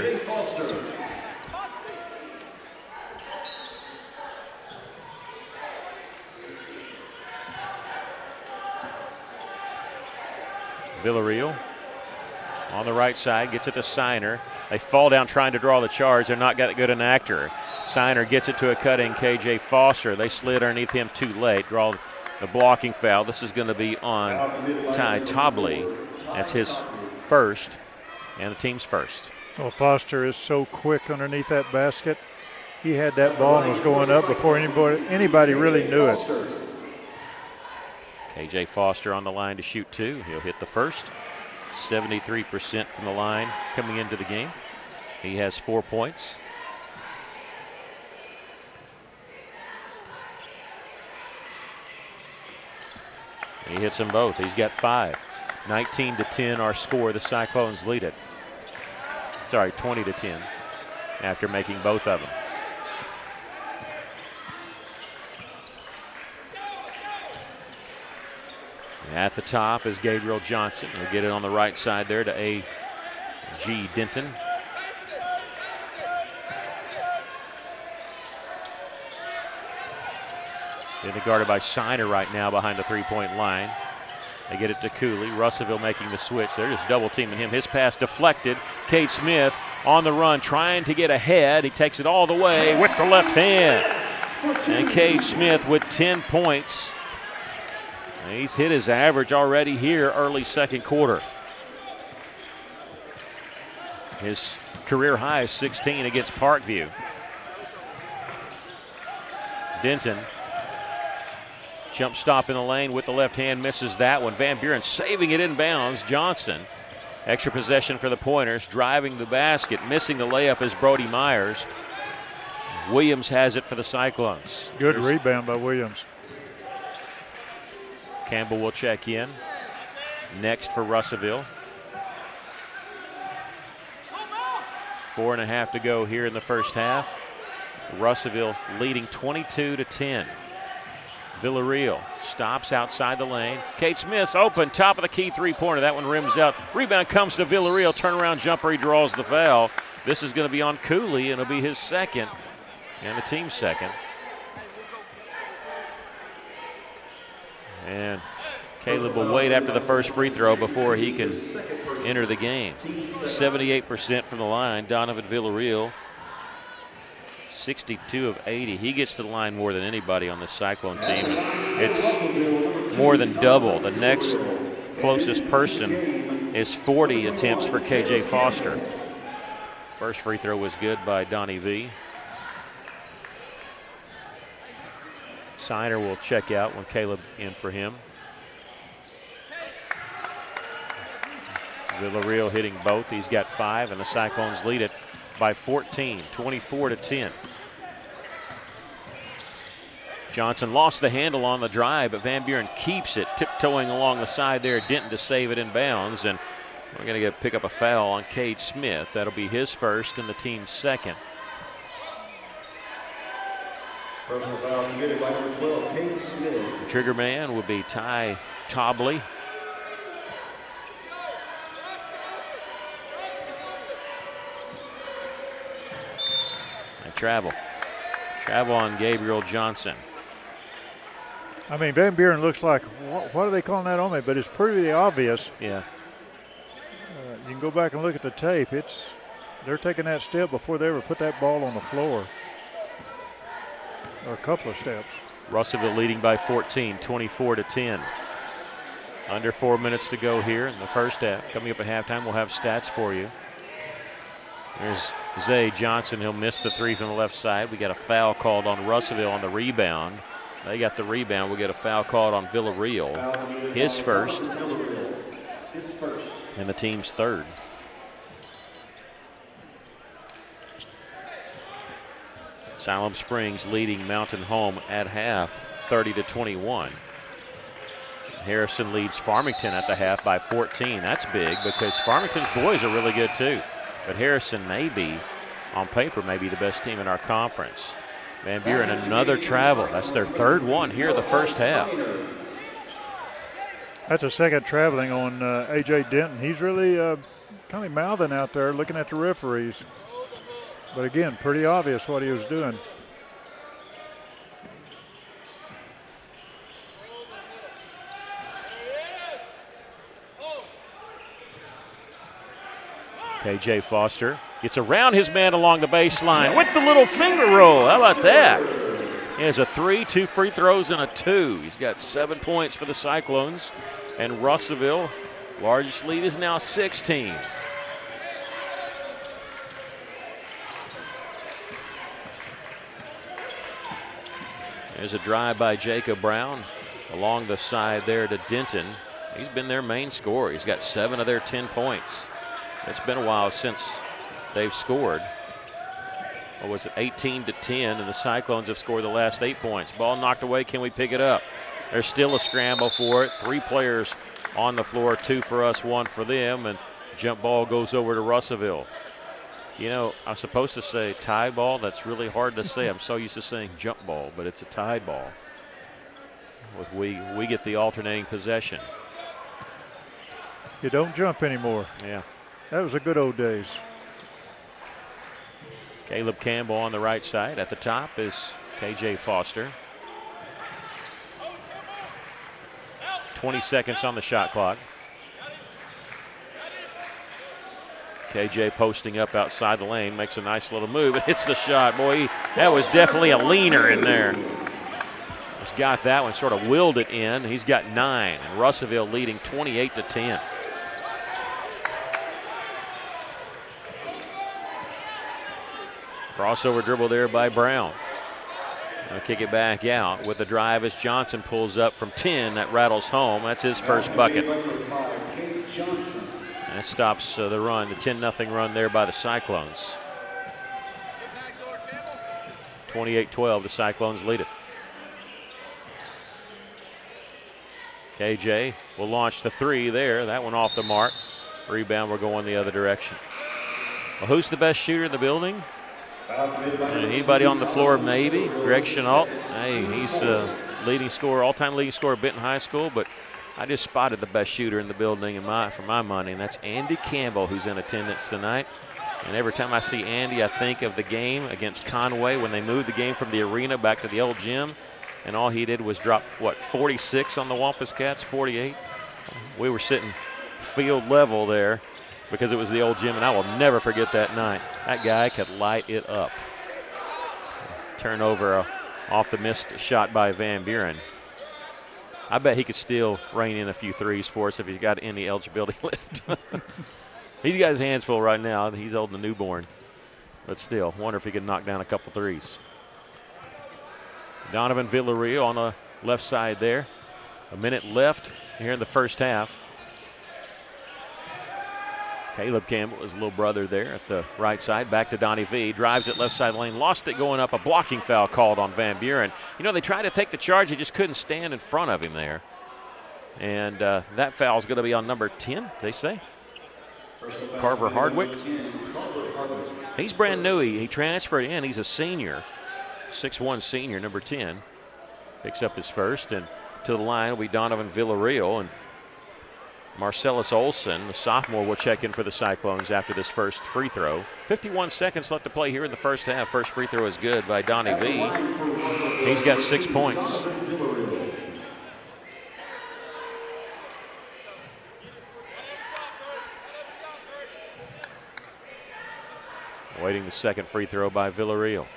Villarreal on the right side, gets it to Siner. They fall down trying to draw the charge. They're not got a good an actor. Siner gets it to a cutting K.J. Foster. They slid underneath him too late. Draw the blocking foul. This is going to be on Ty Tobley. That's his first and the team's first. Well, Foster is so quick underneath that basket. He had that ball and was going up before anybody really knew it. K.J. Foster on the line to shoot 2. He'll hit the first. 73% from the line coming into the game. He has 4 points. He hits them both. He's got 5. 19-10 our score. The Cyclones lead it. Sorry, 20-10 after making both of them. At the top is Gabriel Johnson. He'll get it on the right side there to A.G. Denton. They're guarded by Siner right now behind the three-point line. They get it to Cooley. Russellville making the switch. They're just double-teaming him. His pass deflected. Cade Smith on the run trying to get ahead. He takes it all the way with the left hand. And Cade Smith with 10 points. He's hit his average already here early second quarter. His career high is 16 against Parkview. Denton, jump stop in the lane with the left hand, misses that one. Van Buren saving it inbounds. Johnson, extra possession for the Pointers, driving the basket, missing the layup is Brody Myers. Williams has it for the Cyclones. Good rebound by Williams. Campbell will check in. Next for Russellville. 4.5 to go here in the first half. Russellville leading 22-10. Villarreal stops outside the lane. Cade Smith's open, top of the key three-pointer. That one rims out. Rebound comes to Villarreal. Turnaround jumper, he draws the foul. This is going to be on Cooley, and it'll be his second and the team's second. And Caleb will wait after the first free throw before he can enter the game. 78% from the line. Donovan Villarreal, 62 of 80. He gets to the line more than anybody on this Cyclone team. It's more than double. The next closest person is 40 attempts for K.J. Foster. First free throw was good by Donnie V. Siner will check out when Caleb in for him. Villarreal hitting both. He's got 5, and the Cyclones lead it by 14, 24-10. Johnson lost the handle on the drive, but Van Buren keeps it, tiptoeing along the side there. Denton to save it in bounds, and we're going to pick up a foul on Cade Smith. That'll be his first and the team's second. Personal foul committed by number 12, Cade Smith. The trigger man will be Ty Tobley. And travel on Gabriel Johnson. I mean, Van Buren looks like, what are they calling that on me? But it's pretty obvious. Yeah. You can go back and look at the tape. They're taking that step before they ever put that ball on the floor. Or a couple of steps. Russellville leading by 14, 24-10. Under 4 minutes to go here in the first half. Coming up at halftime, we'll have stats for you. There's Zay Johnson. He'll miss the three from the left side. We got a foul called on Russellville on the rebound. They got the rebound. We'll get a foul called on Villarreal. His first. And the team's third. Siloam Springs leading Mountain Home at half, 30-21. Harrison leads Farmington at the half by 14. That's big because Farmington's boys are really good too. But Harrison may be, on paper, maybe the best team in our conference. Van Buren, another travel. That's their third one here in the first half. That's a second traveling on A.J. Denton. He's really kind of mouthing out there, looking at the referees. But again, pretty obvious what he was doing. KJ Foster gets around his man along the baseline with the little finger roll. How about that? He has a 3, 2 free throws, and a 2. He's got 7 points for the Cyclones. And Russellville, largest lead is now 16. There's a drive by Jacob Brown along the side there to Denton. He's been their main scorer. He's got 7 of their 10 points. It's been a while since they've scored. Or was it 18-10, and the Cyclones have scored the last 8 points. Ball knocked away. Can we pick it up? There's still a scramble for it. 3 players on the floor, 2 for us, 1 for them, and jump ball goes over to Russellville. You know, I'm supposed to say tie ball. That's really hard to say. I'm so used to saying jump ball, but it's a tied ball. We get the alternating possession. You don't jump anymore. Yeah. That was the good old days. Caleb Campbell on the right side. At the top is KJ Foster. 20 seconds on the shot clock. KJ posting up outside the lane, makes a nice little move. It hits the shot. Boy, that was definitely a leaner in there. Just got that one, sort of willed it in. He's got 9, and Russellville leading 28-10. Crossover dribble there by Brown. I'll kick it back out with the drive as Johnson pulls up from 10. That rattles home. That's his first bucket. That stops the run, the 10-0 run there by the Cyclones. 28-12, the Cyclones lead it. KJ will launch the 3 there. That one off the mark. Rebound, we're going the other direction. Well, who's the best shooter in the building? Anybody on the floor, maybe. Greg Chenault. Hey, he's leading scorer, all-time leading scorer at Benton High School, but I just spotted the best shooter in the building for my money, and that's Andy Campbell, who's in attendance tonight. And every time I see Andy, I think of the game against Conway when they moved the game from the arena back to the old gym, and all he did was drop, 46 on the Wampus Cats, 48? We were sitting field level there because it was the old gym, and I will never forget that night. That guy could light it up. Turnover off the missed shot by Van Buren. I bet he could still rein in a few threes for us if he's got any eligibility left. He's got his hands full right now. He's holding a newborn. But still, wonder if he could knock down a couple threes. Donovan Villarreal on the left side there. A minute left here in the first half. Caleb Campbell, his little brother there at the right side. Back to Donnie V. Drives it left side lane. Lost it going up. A blocking foul called on Van Buren. You know, they tried to take the charge. He just couldn't stand in front of him there. And that foul is going to be on number 10, they say. Carver Hardwick. He's brand new. He transferred in. He's a senior. 6'1 senior, number 10. Picks up his first. And to the line will be Donovan Villarreal. And Marcellus Olson, the sophomore, will check in for the Cyclones after this first free throw. 51 seconds left to play here in the first half. First free throw is good by Donnie V. He's got 6 points. Waiting the second free throw by Villarreal.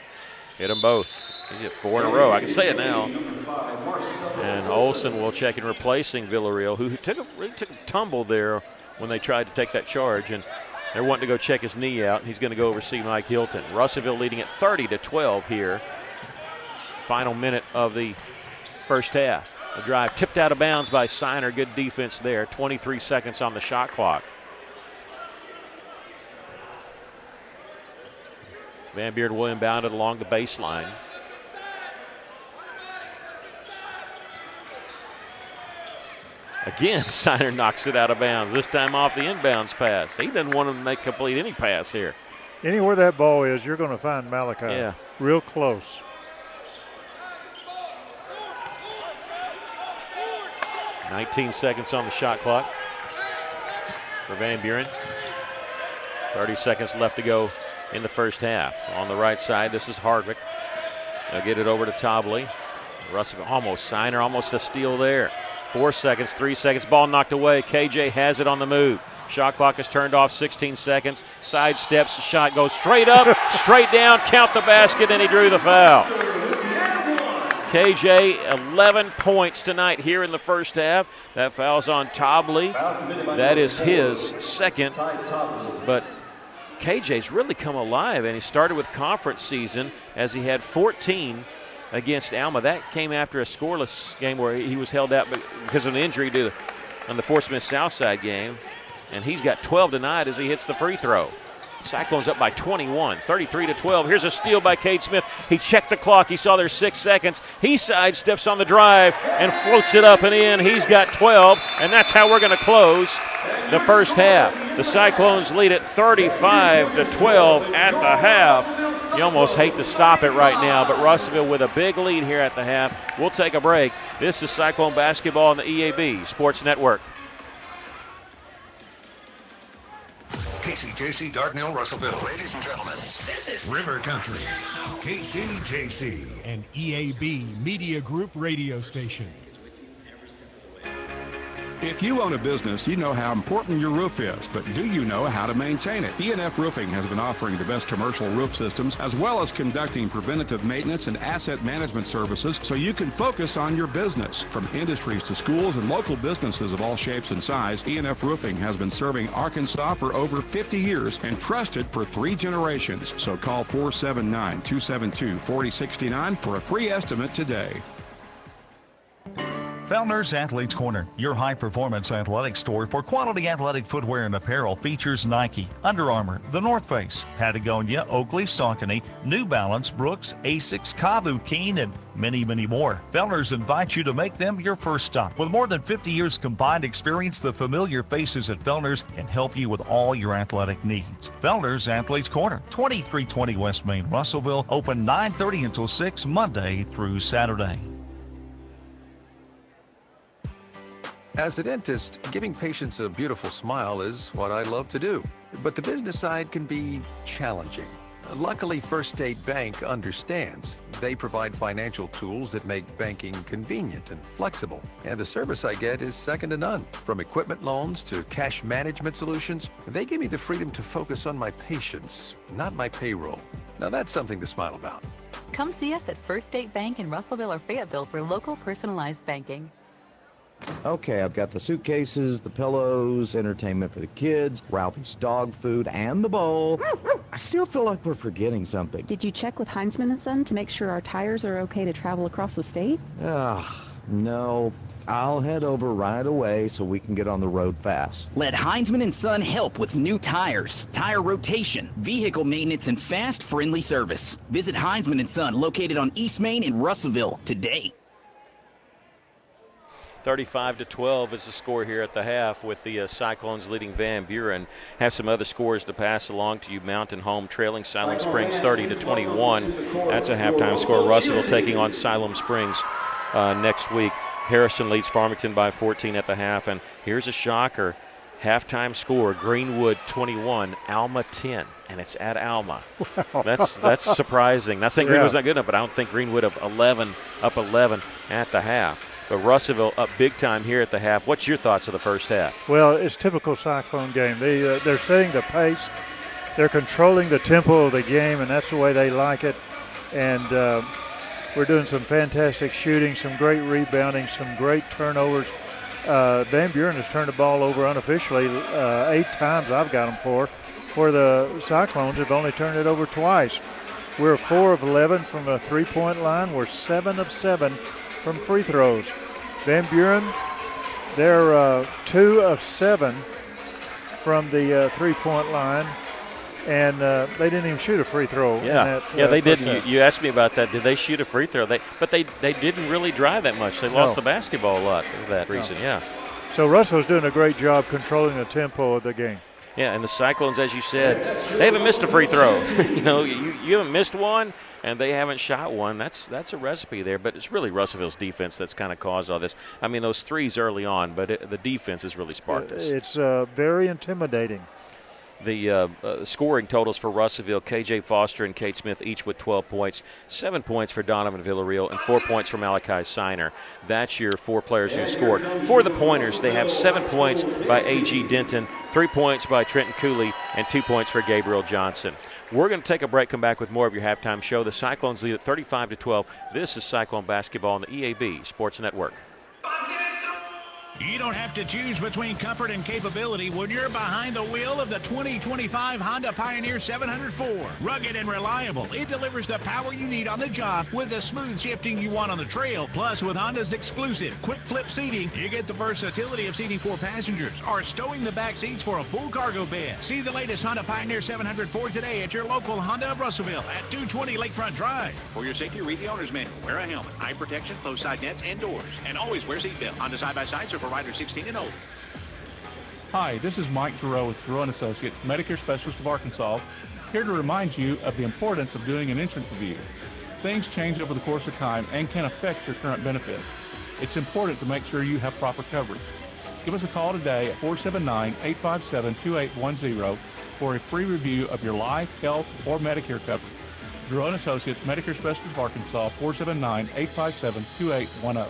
Hit them both. He's hit 4 in a row. I can say it now. And Olson will check in, replacing Villarreal, who really took a tumble there when they tried to take that charge. And they're wanting to go check his knee out. He's going to go oversee Mike Hilton. Russellville leading at 30-12 here. Final minute of the first half. The drive tipped out of bounds by Siner. Good defense there. 23 seconds on the shot clock. Van Buren will inbound it along the baseline. Again, Siner knocks it out of bounds, this time off the inbounds pass. He doesn't want him to complete any pass here. Anywhere that ball is, you're going to find Malachi. Yeah. Real close. .19 seconds on the shot clock for Van Buren. 30 seconds left to go in the first half. On the right side, this is Hardwick. They'll get it over to Tobley. Russell almost, Siner almost a steal there. 4 seconds, 3 seconds, ball knocked away. KJ has it on the move. Shot clock is turned off, 16 seconds. Side steps, shot goes straight up, straight down, count the basket, and he drew the foul. KJ, 11 points tonight here in the first half. That foul's on Tobley. That is his second. But KJ's really come alive, and he started with conference season as he had 14 against Alma. That came after a scoreless game where he was held out because of an injury on the Fort Smith Southside game, and he's got 12 tonight as he hits the free throw. Cyclones up by 21, 33-12. Here's a steal by Cade Smith. He checked the clock. He saw there's 6 seconds. He sidesteps on the drive and floats it up and in. He's got 12, and that's how we're going to close the first half. The Cyclones lead at 35-12 at the half. You almost hate to stop it right now, but Russellville with a big lead here at the half. We'll take a break. This is Cyclone basketball on the EAB Sports Network. KCJC, Dardanelle, Russellville. Ladies and gentlemen, this is River Country. KCJC, an EAB Media Group radio station. If you own a business, you know how important your roof is, but do you know how to maintain it? E&F Roofing has been offering the best commercial roof systems as well as conducting preventative maintenance and asset management services so you can focus on your business. From industries to schools and local businesses of all shapes and size, E&F Roofing has been serving Arkansas for over 50 years and trusted for 3 generations. So call 479-272-4069 for a free estimate today. Fellner's Athletes Corner, your high-performance athletic store for quality athletic footwear and apparel, features Nike, Under Armour, The North Face, Patagonia, Oakley, Saucony, New Balance, Brooks, Asics, Kabu, Keen, and many, many more. Fellner's invites you to make them your first stop. With more than 50 years combined experience, the familiar faces at Fellner's can help you with all your athletic needs. Fellner's Athletes Corner, 2320 West Main, Russellville, open 9:30 until 6 Monday through Saturday. As a dentist, giving patients a beautiful smile is what I love to do. But the business side can be challenging. Luckily, First State Bank understands. They provide financial tools that make banking convenient and flexible. And the service I get is second to none. From equipment loans to cash management solutions, they give me the freedom to focus on my patients, not my payroll. Now that's something to smile about. Come see us at First State Bank in Russellville or Fayetteville for local personalized banking. Okay, I've got the suitcases, the pillows, entertainment for the kids, Ralphie's dog food, and the bowl. I still feel like we're forgetting something. Did you check with Heinzman & Son to make sure our tires are okay to travel across the state? No. I'll head over right away so we can get on the road fast. Let Heinzman & Son help with new tires, tire rotation, vehicle maintenance, and fast, friendly service. Visit Heinzman & Son, located on East Main in Russellville, today. 35-12 is the score here at the half, with the Cyclones leading Van Buren. Have some other scores to pass along to you. Mountain Home trailing Siloam Springs 30-21. That's a halftime score. Russellville taking on Siloam Springs next week. Harrison leads Farmington by 14 at the half, and here's a shocker. Halftime score, Greenwood 21, Alma 10, and it's at Alma. Wow. That's surprising. Not saying Greenwood's not good enough, but I don't think Greenwood up 11 at the half. But Russellville up big time here at the half. What's your thoughts of the first half? Well, it's typical Cyclone game. They're setting the pace. They're controlling the tempo of the game, and that's the way they like it. And we're doing some fantastic shooting, some great rebounding, some great turnovers. Van Buren has turned the ball over unofficially 8 times I've got them for, where the Cyclones have only turned it over twice. We're 4 of 11 from the three-point line. We're 7 of 7 from free throws. Van Buren, they're 2 of 7 from the three-point line. And they didn't even shoot a free throw. Yeah, they didn't. You asked me about that. Did they shoot a free throw? But they didn't really drive that much. They lost the basketball a lot for that reason, yeah. So Russell's doing a great job controlling the tempo of the game. Yeah, and the Cyclones, as you said, they haven't missed a free throw. You haven't missed one, and they haven't shot one. That's a recipe there, but it's really Russellville's defense that's kind of caused all this. I mean, those threes early on, but the defense has really sparked us. It's very intimidating. The scoring totals for Russellville, K.J. Foster and Kate Smith each with 12 points, 7 points for Donovan Villarreal, and 4 points for Malachi Siner. That's your 4 players who scored. For the pointers, they have 7 points by A.G. Denton, 3 points by Trenton Cooley, and 2 points for Gabriel Johnson. We're going to take a break, come back with more of your halftime show. The Cyclones lead at 35-12. This is Cyclone Basketball on the EAB Sports Network. You don't have to choose between comfort and capability when you're behind the wheel of the 2025 Honda Pioneer 704. Rugged and reliable, it delivers the power you need on the job with the smooth shifting you want on the trail. Plus, with Honda's exclusive quick flip seating, you get the versatility of seating 4 passengers or stowing the back seats for a full cargo bed. See the latest Honda Pioneer 704 today at your local Honda of Russellville at 220 Lakefront Drive. For your safety, read the owner's manual. Wear a helmet, eye protection, closed side nets, and doors. And always wear seatbelt. Honda side-by-sides are for riders 16 and older. Hi, this is Mike Thoreau with Thoreau & Associates, Medicare Specialist of Arkansas, here to remind you of the importance of doing an insurance review. Things change over the course of time and can affect your current benefit. It's important to make sure you have proper coverage. Give us a call today at 479-857-2810 for a free review of your life, health, or Medicare coverage. Thoreau & Associates, Medicare Specialist of Arkansas, 479-857-2810.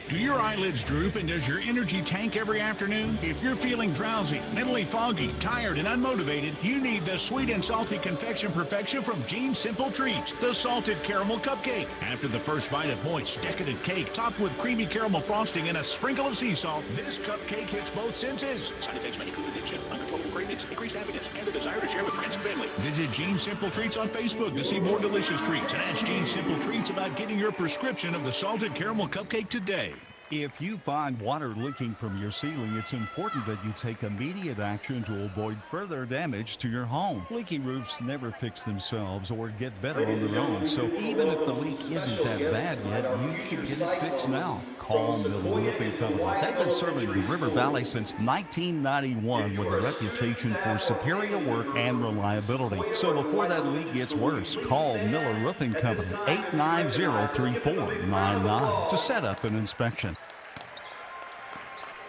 Do your eyelids droop and does your energy tank every afternoon? If you're feeling drowsy, mentally foggy, tired, and unmotivated, you need the sweet and salty confection perfection from Gene's Simple Treats, the salted caramel cupcake. After the first bite of moist, decadent cake, topped with creamy caramel frosting and a sprinkle of sea salt, this cupcake hits both senses. Side effects may include addiction, uncontrollable cravings, increased happiness, and the desire to share with friends and family. Visit Gene's Simple Treats on Facebook to see more delicious treats and ask Gene's Simple Treats about getting your prescription of the salted caramel cupcake today. If you find water leaking from your ceiling, it's important that you take immediate action to avoid further damage to your home. Leaky roofs never fix themselves or get better on their own, so even if the leak isn't that bad yet, you should get it fixed now. Call Miller Roofing Company. They've been serving the River Valley since 1991 with a reputation for superior work and reliability. So before that leak gets worse, call Miller Roofing Company, 890-3499 to set up an inspection.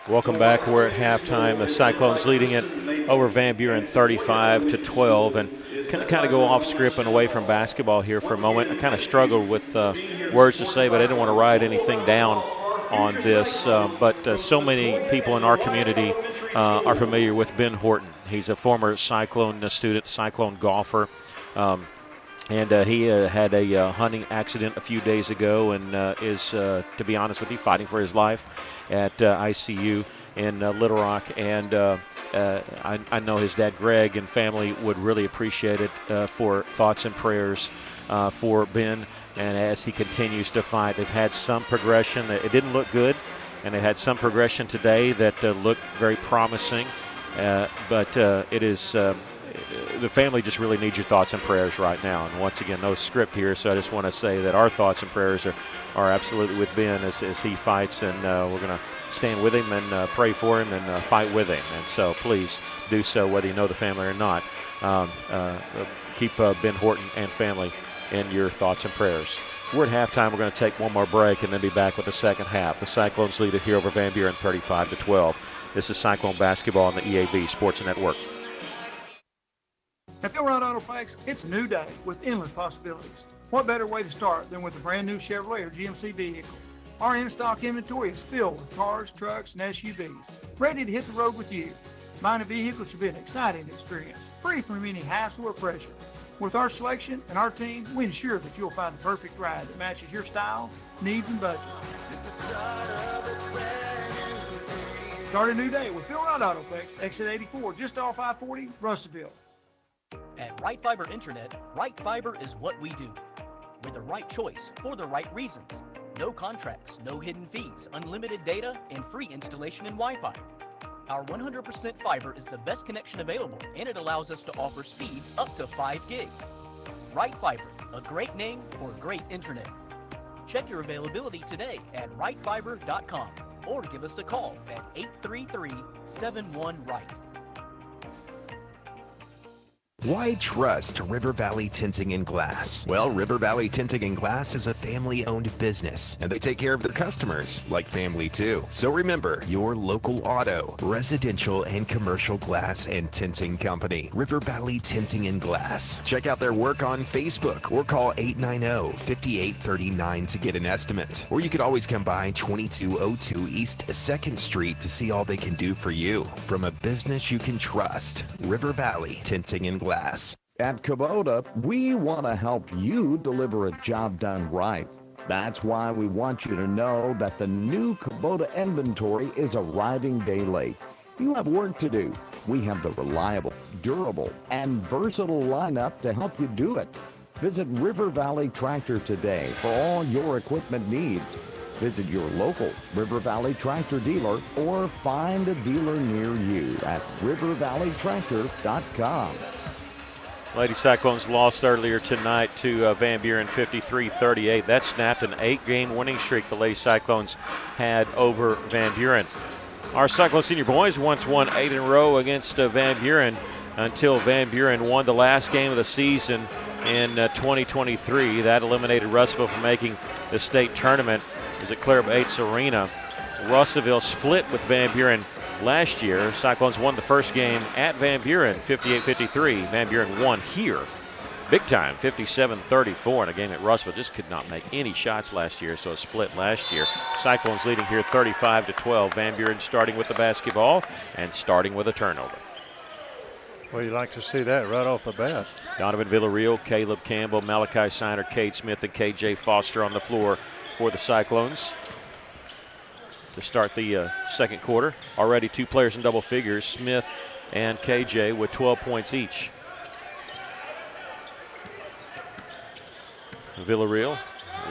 Welcome back. We're at halftime. The Cyclones leading it over Van Buren 35-12, and kind of go off script and away from basketball here for a moment. I kind of struggled with words to say, but I didn't want to write anything down on this. But so many people in our community are familiar with Ben Horton. He's a former Cyclone student, Cyclone golfer. And he had a hunting accident a few days ago and is, to be honest with you, fighting for his life at ICU in Little Rock. And I know his dad, Greg, and family would really appreciate it for thoughts and prayers for Ben And as he continues to fight, they've had some progression. It didn't look good, and they had some progression today that looked very promising. But it is the family just really needs your thoughts and prayers right now. And once again, no script here, so I just want to say that our thoughts and prayers are absolutely with Ben as he fights, and we're going to stand with him and pray for him and fight with him. And so please do so, whether you know the family or not. Keep Ben Horton and family in your thoughts and prayers. We're at halftime. We're going to take one more break and then be back with the second half. The Cyclones lead it here over Van Buren 35-12. This is Cyclone basketball on the EAB Sports Network. At Phil Wright Autoplex, it's a new day with endless possibilities. What better way to start than with a brand new Chevrolet or GMC vehicle? Our in-stock inventory is filled with cars, trucks, and SUVs, ready to hit the road with you. Buying a vehicle should be an exciting experience, free from any hassle or pressure. With our selection and our team, we ensure that you'll find the perfect ride that matches your style, needs, and budget. Start a new day with Phil Wright Autoplex, exit 84, just off I-40, Russellville. At Right Fiber Internet, Right Fiber is what we do. We're the right choice for the right reasons. No contracts, no hidden fees, unlimited data, and free installation and Wi-Fi. Our 100% fiber is the best connection available, and it allows us to offer speeds up to 5 gig. Right Fiber, a great name for great internet. Check your availability today at rightfiber.com or give us a call at 833-71-RIGHT. Why trust River Valley Tinting and Glass? Well, River Valley Tinting and Glass is a family-owned business, and they take care of their customers like family too. So remember, your local auto, residential, and commercial glass and tinting company, River Valley Tinting and Glass. Check out their work on Facebook or call 890-5839 to get an estimate. Or you could always come by 2202 East 2nd Street to see all they can do for you. From a business you can trust, River Valley Tinting and Glass. At Kubota, we want to help you deliver a job done right. That's why we want you to know that the new Kubota inventory is arriving day late. You have work to do. We have the reliable, durable, and versatile lineup to help you do it. Visit River Valley Tractor today for all your equipment needs. Visit your local River Valley Tractor dealer or find a dealer near you at rivervalleytractor.com. Lady Cyclones lost earlier tonight to Van Buren 53-38. That snapped an 8-game winning streak the Lady Cyclones had over Van Buren. Our Cyclone senior boys once won 8 in a row against Van Buren until Van Buren won the last game of the season in 2023. That eliminated Russellville from making the state tournament. It was at Claire Bates Arena. Russellville split with Van Buren last year. Cyclones won the first game at Van Buren 58-53. Van Buren won here big time 57-34 in a game at Russellville. Just could not make any shots last year, so a split last year. Cyclones leading here 35-12. Van Buren starting with the basketball and starting with a turnover. Well, you like to see that right off the bat. Donovan Villarreal, Caleb Campbell, Malachi Siner, Cade Smith, and KJ Foster on the floor for the Cyclones to start the second quarter. Already 2 players in double figures, Smith and KJ with 12 points each. Villarreal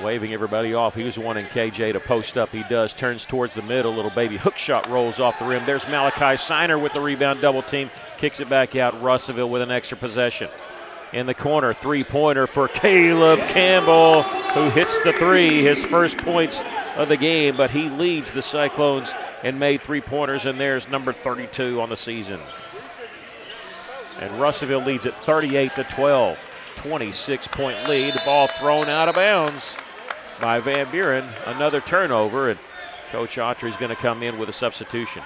waving everybody off. He was wanting KJ to post up. He does. Turns towards the middle. Little baby hook shot rolls off the rim. There's Malachi Siner with the rebound, double team. Kicks it back out. Russellville with an extra possession. In the corner, 3-pointer for Caleb Campbell, who hits the 3, his first points of the game, but he leads the Cyclones and made 3-pointers, and there's number 32 on the season. And Russellville leads at 38-12, 26-point lead. The ball thrown out of bounds by Van Buren. Another turnover, and Coach Autry's going to come in with a substitution.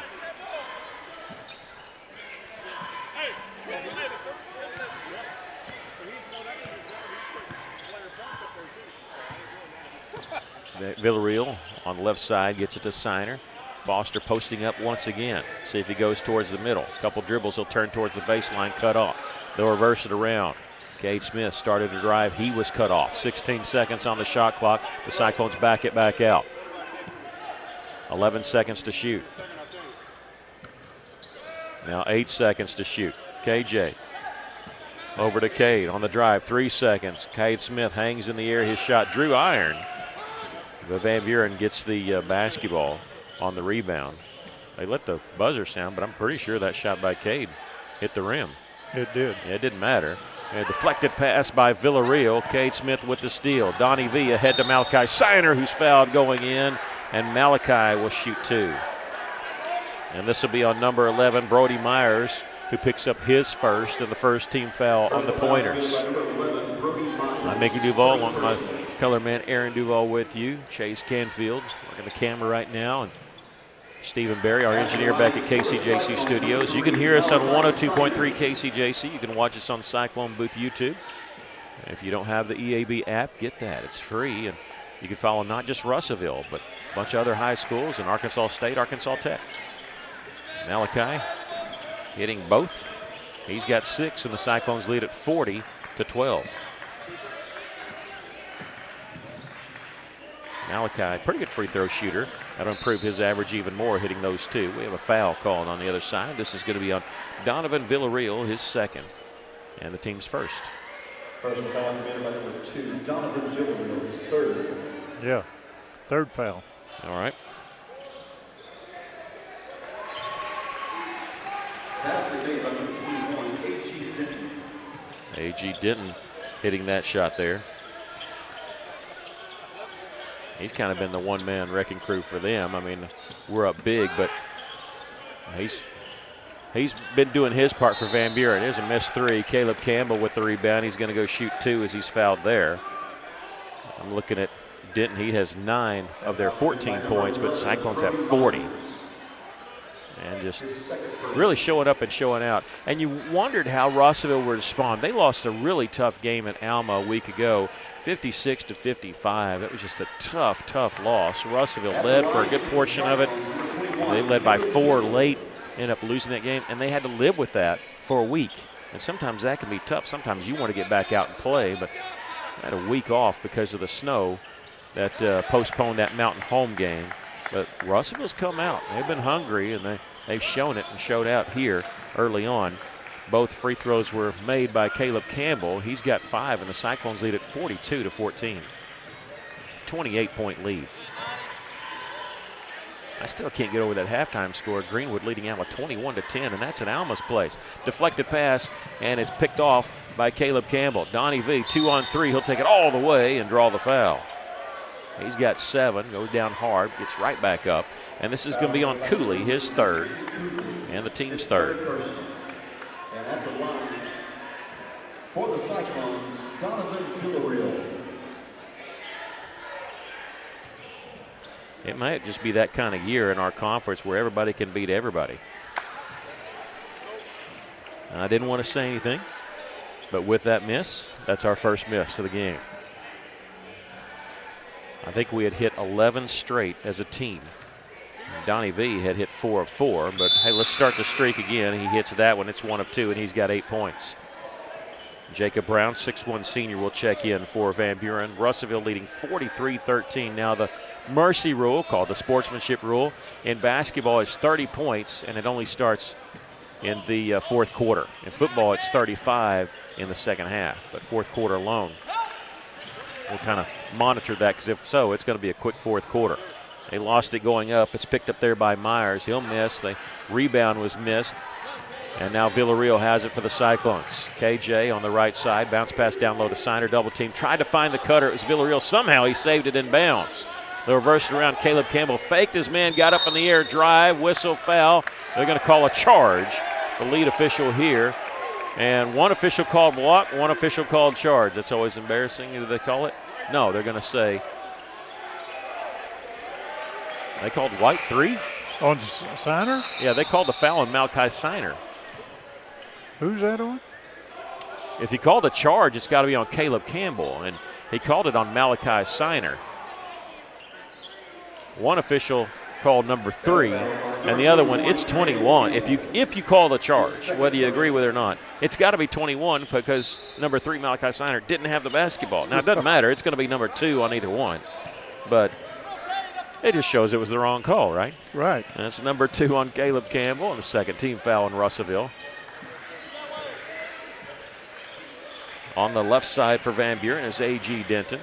Villarreal on the left side gets it to Siner. Foster posting up once again. See if he goes towards the middle. Couple dribbles, he'll turn towards the baseline, cut off. They'll reverse it around. Cade Smith started to drive. He was cut off. 16 seconds on the shot clock. The Cyclones back it back out. 11 seconds to shoot. Now 8 seconds to shoot. KJ Over to Cade on the drive, 3 seconds. Cade Smith hangs in the air, his shot drew iron. But Van Buren gets the basketball on the rebound. They let the buzzer sound, but I'm pretty sure that shot by Cade hit the rim. It did. Yeah, it didn't matter. A deflected pass by Villarreal. Cade Smith with the steal. Donnie V ahead to Malachi Siner, who's fouled going in, and Malachi will shoot 2. And this will be on number 11, Brody Myers, who picks up his first and the first team foul on the pointers. I'm Mickey Duval, along with my color man Aaron Duval with you. Chase Canfield working the camera right now, and Stephen Berry, our engineer back at KCJC Studios. You can hear us on 102.3 KCJC. You can watch us on Cyclone Booth YouTube. If you don't have the EAB app, get that. It's free, and you can follow not just Russellville, but a bunch of other high schools in Arkansas State, Arkansas Tech. Malachi hitting both. He's got 6, and the Cyclones lead at 40-12. Malachi, pretty good free throw shooter. That'll improve his average even more, hitting those 2. We have a foul called on the other side. This is going to be on Donovan Villarreal, his second, and the team's first. Personal foul committed by number 2, Donovan Villarreal, his third. Yeah, third foul. All right. Basket made by number 21, A.G. Denton. A.G. Denton hitting that shot there. He's kind of been the one-man wrecking crew for them. I mean, we're up big, but he's been doing his part for Van Buren. There's a missed 3. Caleb Campbell with the rebound. He's going to go shoot 2 as he's fouled there. I'm looking at Denton. He has 9 of their 14 points, but Cyclones have 40. And just really showing up and showing out. And you wondered how Russellville would respond. They lost a really tough game in Alma a week ago, 56-55. That was just a tough, tough loss. Russellville led for a good portion of it. They led by 4 late, ended up losing that game, and they had to live with that for a week. And sometimes that can be tough. Sometimes you want to get back out and play, but I had a week off because of the snow that postponed that Mountain home game. But Russellville's come out. They've been hungry, and they've shown it and showed out here early on. Both free throws were made by Caleb Campbell. He's got 5, and the Cyclones lead at 42-14. 28-point lead. I still can't get over that halftime score. Greenwood leading Alma 21-10, and that's at Alma's place. Deflected pass, and it's picked off by Caleb Campbell. Donnie V, 2-on-3. He'll take it all the way and draw the foul. He's got 7, goes down hard, gets right back up. And this is going to be on Cooley, his third, and the team's third. And at the line for the Cyclones, Donovan Villarreal. It might just be that kind of year in our conference where everybody can beat everybody. I didn't want to say anything, but with that miss, that's our first miss of the game. I think we had hit 11 straight as a team. Donnie V had hit 4 of 4, but hey, let's start the streak again. He hits that one, it's 1 of 2, and he's got 8 points. Jacob Brown, 6'1" senior, will check in for Van Buren. Russellville leading 43-13. Now the mercy rule, called the sportsmanship rule, in basketball is 30 points, and it only starts in the fourth quarter. In football, it's 35 in the second half, but fourth quarter alone. We'll kind of monitor that, because if so, it's going to be a quick fourth quarter. They lost it going up. It's picked up there by Myers. He'll miss. The rebound was missed. And now Villarreal has it for the Cyclones. KJ on the right side. Bounce pass down low to Siner. Double team. Tried to find the cutter. It was Villarreal. Somehow he saved it in bounds. They'll reverse it around. Caleb Campbell faked his man. Got up in the air. Drive. Whistle. Foul. They're going to call a charge. The lead official here. And one official called block. One official called charge. That's always embarrassing. Do they call it? No, they're going to say. They called White 3? On Siner? Yeah, they called the foul on Malachi Siner. Who's that on? If he called a charge, it's got to be on Caleb Campbell, and he called it on Malachi Siner. One official called number 3, and the other one, it's 21. If you call the charge, whether you agree with it or not, it's got to be 21 because number 3, Malachi Siner, didn't have the basketball. Now, it doesn't matter. It's going to be number 2 on either one. But it just shows it was the wrong call, right? Right. And that's number 2 on Caleb Campbell, and the second team foul in Russellville. On the left side for Van Buren is A.G. Denton.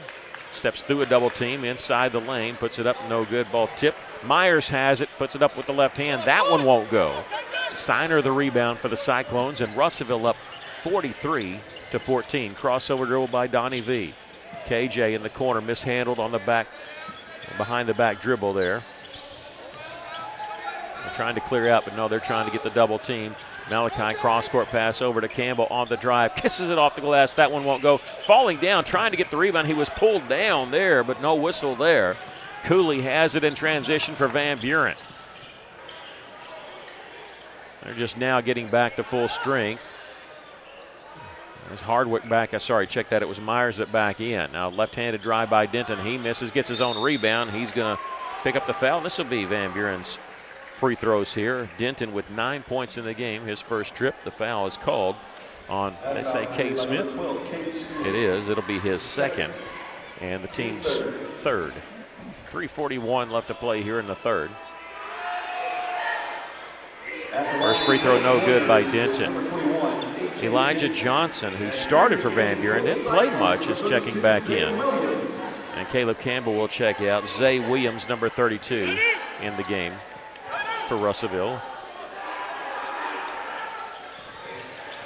Steps through a double team inside the lane, puts it up, no good. Ball tipped. Myers has it, puts it up with the left hand. That one won't go. Signer the rebound for the Cyclones, and Russellville up 43-14. Crossover dribble by Donnie V. KJ in the corner, mishandled on the back, behind the back dribble there. They're trying to clear out, but no, they're trying to get the double team. Malachi cross-court pass over to Campbell on the drive. Kisses it off the glass. That one won't go. Falling down, trying to get the rebound. He was pulled down there, but no whistle there. Cooley has it in transition for Van Buren. They're just now getting back to full strength. There's Hardwick back. Check that. It was Myers that back in. Now left-handed drive by Denton. He misses, gets his own rebound. He's going to pick up the foul. This will be Van Buren's free throws here. Denton with 9 points in the game, his first trip. The foul is called on, they say, Cade Smith. It is. It'll be his second and the team's third. 3:41 left to play here in the third. First free throw no good by Denton. Elijah Johnson, who started for Van Buren, didn't play much, is checking back in. And Caleb Campbell will check out. Zay Williams, number 32, in the game for Russellville.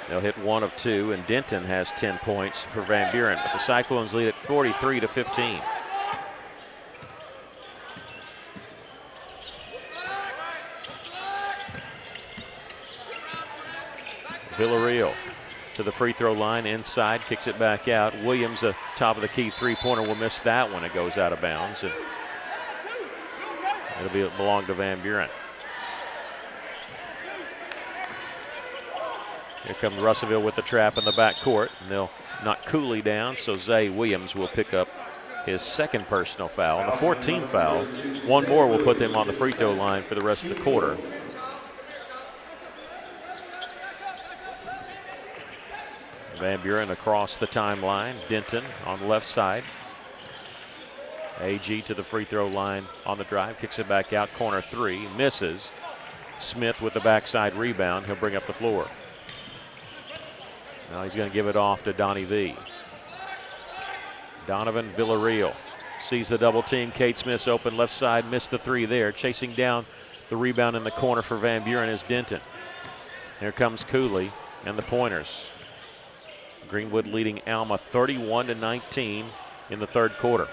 They'll hit 1 of 2, and Denton has 10 points for Van Buren. But the Cyclones lead at 43-15. Villarreal to the free throw line inside, kicks it back out. Williams, the top of the key three-pointer, will miss that one. It goes out of bounds, and it'll belong to Van Buren. Here comes Russellville with the trap in the backcourt, and they'll knock Cooley down, so Zay Williams will pick up his second personal foul. And the 14th foul, one more will put them on the free throw line for the rest of the quarter. Van Buren across the timeline. Denton on the left side. AG to the free throw line on the drive. Kicks it back out. Corner three. Misses. Smith with the backside rebound. He'll bring up the floor. Now he's going to give it off to Donnie V. Donovan Villarreal sees the double team. Cade Smith's open left side. Missed the three there. Chasing down the rebound in the corner for Van Buren is Denton. Here comes Cooley and the pointers. Greenwood leading Alma 31-19 in the third quarter.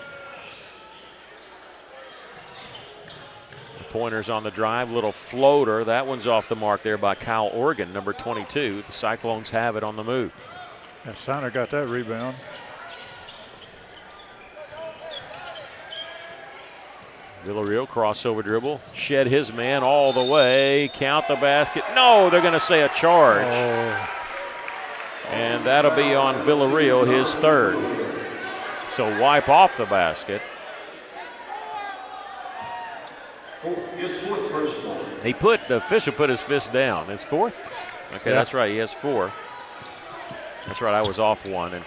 The pointers on the drive, little floater. That one's off the mark there by Kyle Organ, number 22. The Cyclones have it on the move. And Signer got that rebound. Villarreal crossover dribble, shed his man all the way, count the basket. No, they're going to say a charge. Oh. And that'll be on Villarreal, his third. So wipe off the basket. The official put his fist down. His fourth? Okay, yeah. That's right, he has 4. That's right, I was off one. And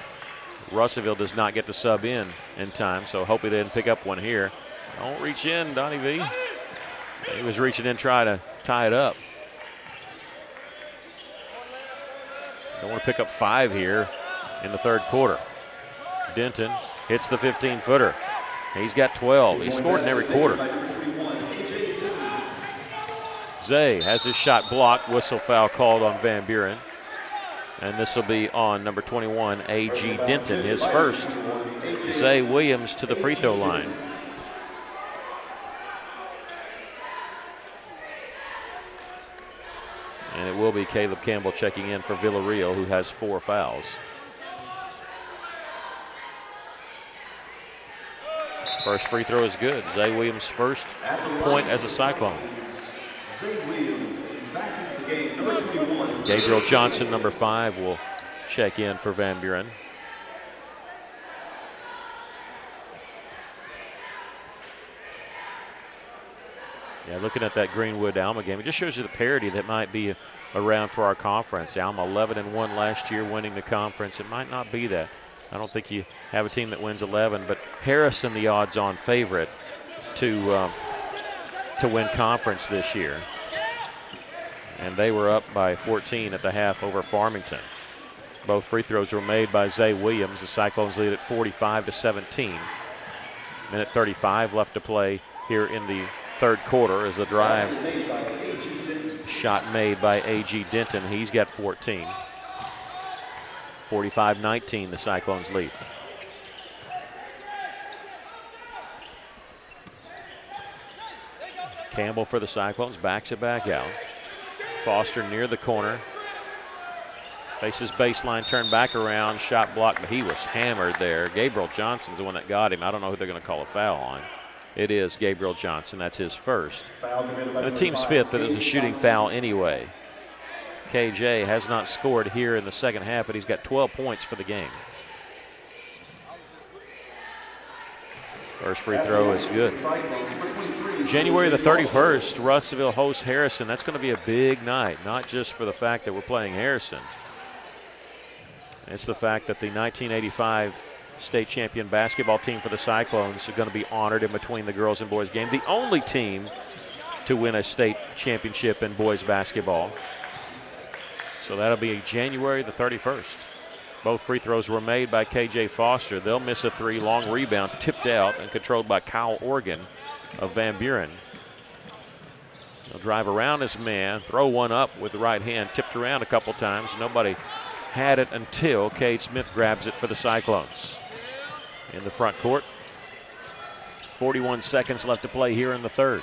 Russellville does not get the sub in time, so hope he didn't pick up one here. Don't reach in, Donnie V. He was reaching in trying to tie it up. Don't want to pick up 5 here in the third quarter. Denton hits the 15-footer. He's got 12. He's scored in every quarter. Zay has his shot blocked. Whistle foul called on Van Buren. And this will be on number 21, A.G. Denton, his first. Zay Williams to the free throw line. And it will be Caleb Campbell checking in for Villarreal, who has 4 fouls. First free throw is good. Zay Williams' first point as a Cyclone. Gabriel Johnson, number 5, will check in for Van Buren. Yeah, looking at that Greenwood-Alma game, it just shows you the parity that might be around for our conference. Alma 11-1 last year, winning the conference. It might not be that. I don't think you have a team that wins 11, but Harrison, the odds-on favorite to win conference this year. And they were up by 14 at the half over Farmington. Both free throws were made by Zay Williams. The Cyclones lead at 45-17. Minute 35 left to play here in the third quarter as a drive shot made by A.G. Denton. He's got 14. 45-19, the Cyclones lead. Campbell for the Cyclones, backs it back out. Foster near the corner. Faces baseline, turned back around, shot blocked, but he was hammered there. Gabriel Johnson's the one that got him. I don't know who they're going to call a foul on. It is Gabriel Johnson. That's his first. And the team's fifth, but it was a shooting foul anyway. KJ has not scored here in the second half, but he's got 12 points for the game. First free throw is good. January the 31st, Russellville hosts Harrison. That's going to be a big night, not just for the fact that we're playing Harrison. It's the fact that the 1985 state champion basketball team for the Cyclones are going to be honored in between the girls and boys game. The only team to win a state championship in boys basketball. So that'll be January the 31st. Both free throws were made by KJ Foster. They'll miss a three, long rebound, tipped out and controlled by Kyle Organ of Van Buren. He'll drive around his man, throw one up with the right hand, tipped around a couple times. Nobody had it until Cade Smith grabs it for the Cyclones. In the front court, 41 seconds left to play here in the third.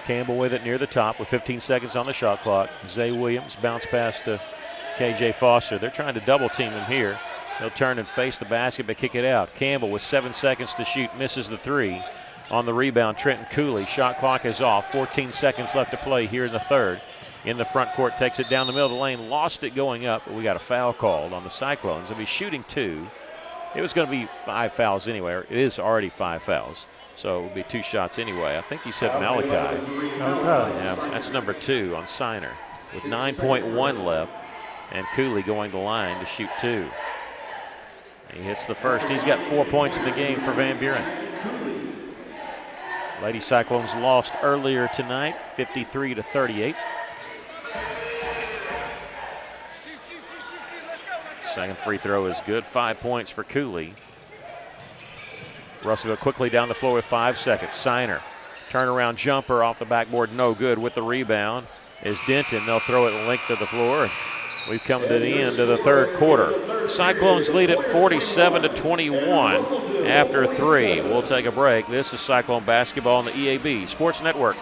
Campbell with it near the top with 15 seconds on the shot clock. Zay Williams bounce pass to KJ Foster. They're trying to double team him here. He'll turn and face the basket but kick it out. Campbell with 7 seconds to shoot misses the three. On the rebound, Trenton Cooley. Shot clock is off. 14 seconds left to play here in the third. In the front court, takes it down the middle of the lane. Lost it going up, but we got a foul called on the Cyclones. They'll be shooting two. It was going to be 5 fouls anyway. Or it is already 5 fouls. So it will be 2 shots anyway. I think he said Malachi. Yeah, that's number 2 on Signer with 9.1 left. And Cooley going to the line to shoot 2. He hits the first. He's got 4 points in the game for Van Buren. Lady Cyclones lost earlier tonight, 53-38. Second free throw is good. 5 points for Cooley. Russellville quickly down the floor with 5 seconds. Signer, turnaround jumper off the backboard, no good. With the rebound is Denton. They'll throw it length of the floor. We've come to the end of the third quarter. Cyclones lead at 47-21 after 3. We'll take a break. This is Cyclone basketball on the EAB Sports Network.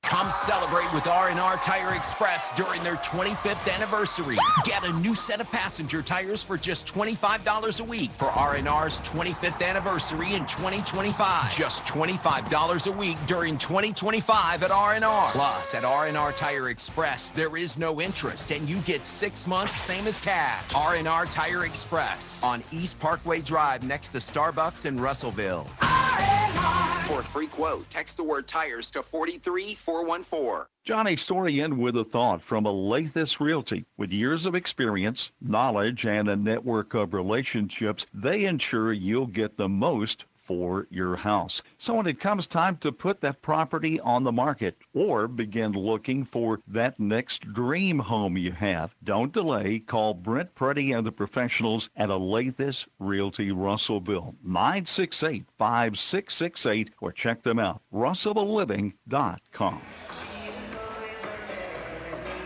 Come celebrate with R&R Tire Express during their 25th anniversary. Get a new set of passenger tires for just $25 a week for R&R's 25th anniversary in 2025. Just $25 a week during 2025 at R&R. Plus, at R&R Tire Express, there is no interest and you get 6 months same as cash. R&R Tire Express on East Parkway Drive next to Starbucks in Russellville. For a free quote, text the word tires to 43414. Johnny Story in with a thought from Alathus Realty. With years of experience, knowledge, and a network of relationships, they ensure you'll get the most for your house. So when it comes time to put that property on the market or begin looking for that next dream home you have, don't delay. Call Brent Preddy and the professionals at Alathus Realty Russellville, 968-5668, or check them out, russellvilleliving.com.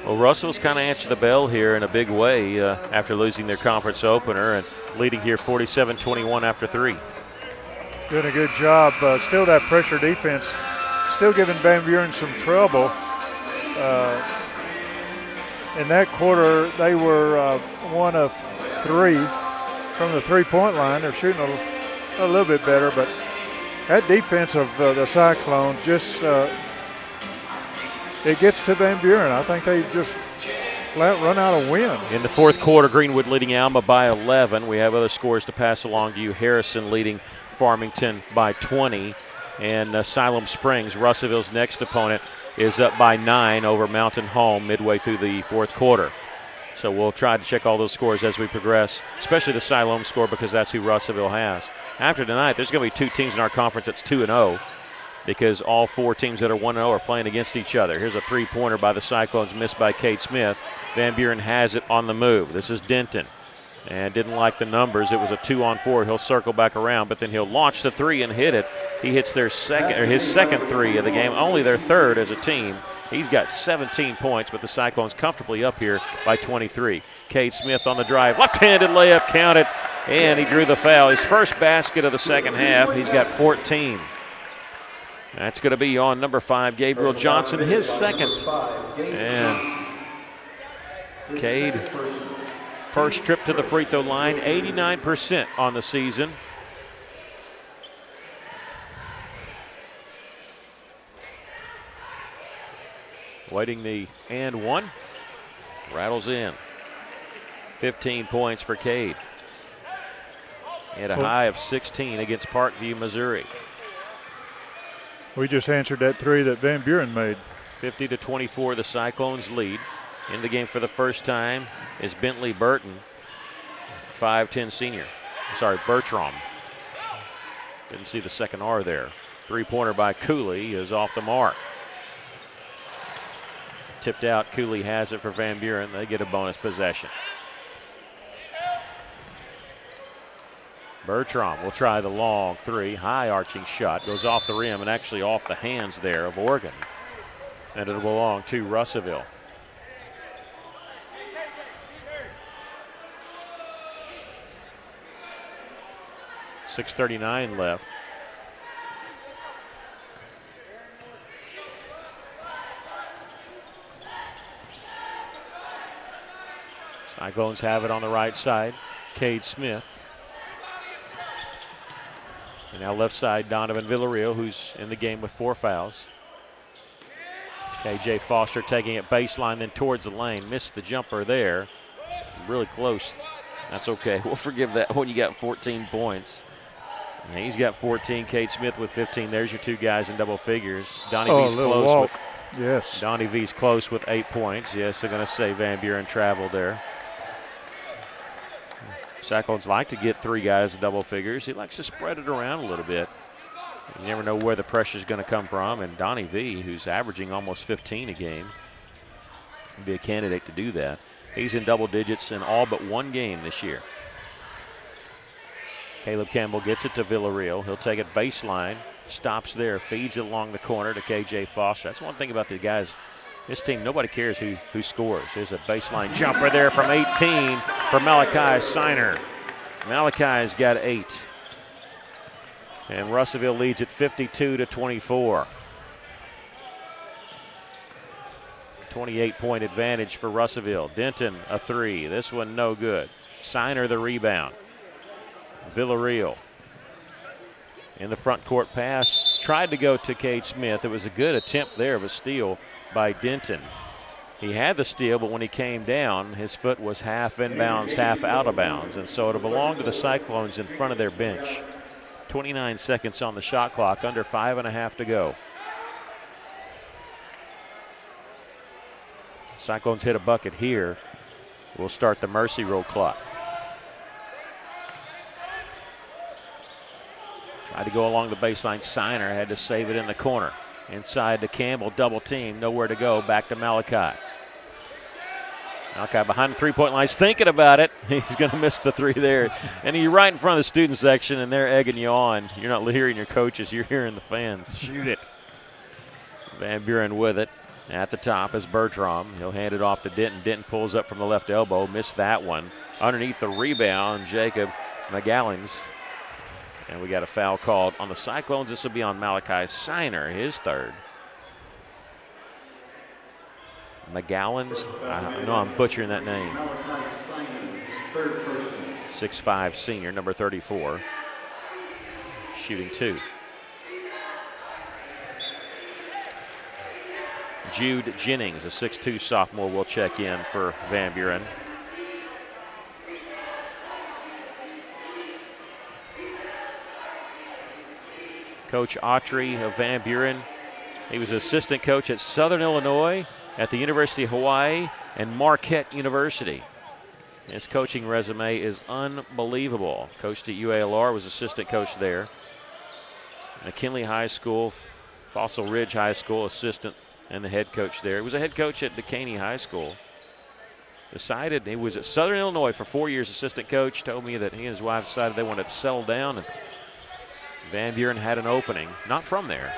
Well, Russell's kind of answered the bell here in a big way after losing their conference opener and leading here 47-21 after 3. Doing a good job. Still that pressure defense, still giving Van Buren some trouble. In that quarter, they were 1 of 3 from the three-point line. They're shooting a little bit better, but that defense of the Cyclones just it gets to Van Buren. I think they just flat run out of wind. In the fourth quarter, Greenwood leading Alma by 11. We have other scores to pass along to you. Harrison leading Farmington by 20, and Siloam Springs, Russellville's next opponent, is up by 9 over Mountain Home midway through the fourth quarter. So we'll try to check all those scores as we progress, especially the Siloam score because that's who Russellville has. After tonight, there's going to be 2 teams in our conference that's 2-0 because all 4 teams that are 1-0 are playing against each other. Here's a 3-pointer by the Cyclones, missed by Cade Smith. Van Buren has it on the move. This is Denton. And didn't like the numbers. It was a 2-on-4. He'll circle back around, but then he'll launch the 3 and hit it. He hits his second 3 of the game, only their 3rd as a team. He's got 17 points, but the Cyclones comfortably up here by 23. Cade Smith on the drive. Left-handed layup counted, and he drew the foul. His first basket of the second half. He's got 14. That's going to be on number 5, Gabriel Johnson, his second. And Cade, first trip to the free throw line, 89% on the season. Waiting the and 1. Rattles in. 15 points for Cade. He had a high of 16 against Parkview, Missouri. We just answered that 3 that Van Buren made. 50-24, the Cyclones lead. In the game for the first time is Bentley Burton, 5'10 senior. Sorry, Bertram. Didn't see the second R there. 3-pointer by Cooley is off the mark. Tipped out, Cooley has it for Van Buren. They get a bonus possession. Bertram will try the long 3, high arching shot, goes off the rim and actually off the hands there of Oregon. And it'll belong to Russellville. .639 left. Cyclones have it on the right side. Cade Smith. And now left side, Donovan Villarreal, who's in the game with 4 fouls. KJ Foster taking it baseline, then towards the lane. Missed the jumper there. Really close. That's okay. We'll forgive that when you got 14 points. And he's got 14. Cade Smith with 15. There's your 2 guys in double figures. Donnie V's close. Walk. Yes. Donnie V's close with 8 points. Yes, they're going to say Van Buren traveled there. Cyclones like to get 3 guys in double figures. He likes to spread it around a little bit. You never know where the pressure is going to come from. And Donnie V, who's averaging almost 15 a game, would be a candidate to do that. He's in double digits in all but 1 game this year. Caleb Campbell gets it to Villarreal. He'll take it baseline, stops there, feeds it along the corner to KJ Foster. That's one thing about the guys. This team, nobody cares who scores. There's a baseline jumper there from 18 for Malachi Siner. Malachi's got 8. And Russellville leads at 52-24. 28-point advantage for Russellville. Denton, a 3. This one no good. Siner the rebound. Villarreal in the front court pass. Tried to go to Cade Smith. It was a good attempt there of a steal by Denton. He had the steal, but when he came down, his foot was half inbounds, half out of bounds. And so it'll belong to the Cyclones in front of their bench. 29 seconds on the shot clock, under 5.5 to go. Cyclones hit a bucket here. We'll start the mercy roll clock. Tried to go along the baseline. Siner had to save it in the corner. Inside to Campbell, double team, nowhere to go. Back to Malachi. Malachi behind the 3-point line, thinking about it. He's going to miss the 3 there. And you're right in front of the student section, and they're egging you on. You're not hearing your coaches, you're hearing the fans. Shoot it. Van Buren with it. At the top is Bertram. He'll hand it off to Denton. Denton pulls up from the left elbow, missed that one. Underneath the rebound, Jacob McGallings. And we got a foul called on the Cyclones. This will be on Malachi Siner, his 3rd. McGallins, I know I'm butchering that name. Malachi Siner, his 3rd personal. 6'5 senior, number 34. Shooting 2. Jude Jennings, a 6'2 sophomore, will check in for Van Buren. Coach Autry of Van Buren. He was assistant coach at Southern Illinois, at the University of Hawaii, and Marquette University. His coaching resume is unbelievable. Coached at UALR, was assistant coach there. McKinley High School, Fossil Ridge High School, assistant and the head coach there. He was a head coach at Decaney High School. Decided he was at Southern Illinois for 4 years, assistant coach. Told me that he and his wife decided they wanted to settle down, and Van Buren had an opening, not from there.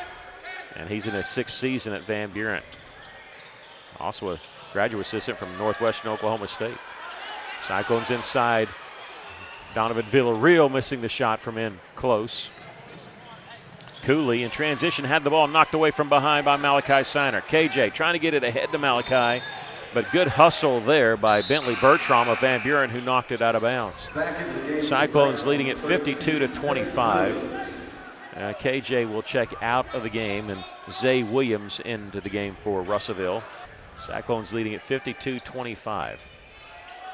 And he's in his 6th season at Van Buren. Also a graduate assistant from Northwestern Oklahoma State. Cyclones inside. Donovan Villarreal missing the shot from in close. Cooley in transition had the ball knocked away from behind by Malachi Siner. KJ trying to get it ahead to Malachi, but good hustle there by Bentley Bertram of Van Buren, who knocked it out of bounds. Cyclones leading at 52-25. KJ will check out of the game, and Zay Williams into the game for Russellville. Cyclones leading at 52-25.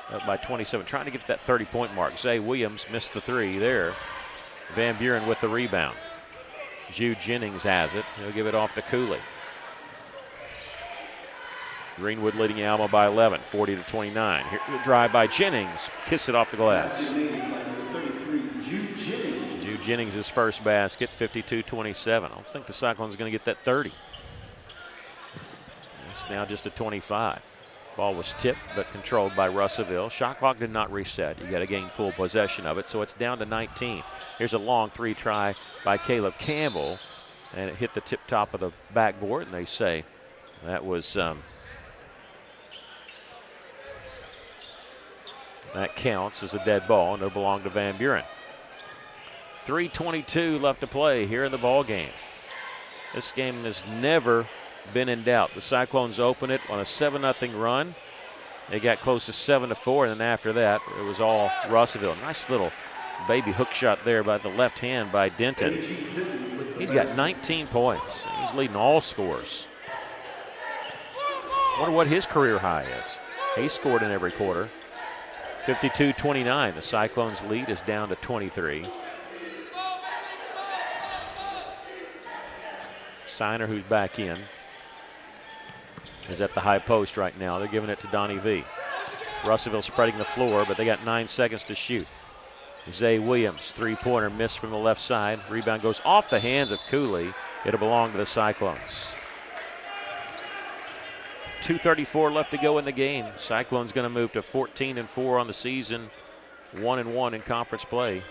Up by 27, trying to get to that 30-point mark. Zay Williams missed the 3 there. Van Buren with the rebound. Jude Jennings has it. He'll give it off to Cooley. Greenwood leading Alma by 11, 40-29. Here's the drive by Jennings. Kiss it off the glass. Jude Jennings' his first basket, 52-27. I don't think the Cyclones are going to get that 30. It's now just a 25. Ball was tipped but controlled by Russellville. Shot clock did not reset. You got to gain full possession of it, so it's down to 19. Here's a long 3 try by Caleb Campbell, and it hit the tip top of the backboard, and they say that was that counts as a dead ball, and it'll belong to Van Buren. 3:22 left to play here in the ball game. This game has never been in doubt. The Cyclones open it on a 7-0 run. They got close to 7-4, and then after that, it was all Russellville. Nice little baby hook shot there by the left hand by Denton. He's got 19 points. He's leading all scores. Wonder what his career high is. He scored in every quarter. 52-29. The Cyclones' lead is down to 23. Siner, who's back in, is at the high post right now. They're giving it to Donnie V. Russellville spreading the floor, but they got 9 seconds to shoot. Zay Williams, 3-pointer missed from the left side. Rebound goes off the hands of Cooley. It'll belong to the Cyclones. 2:34 left to go in the game. Cyclones going to move to 14-4 on the season, 1-1 in conference play.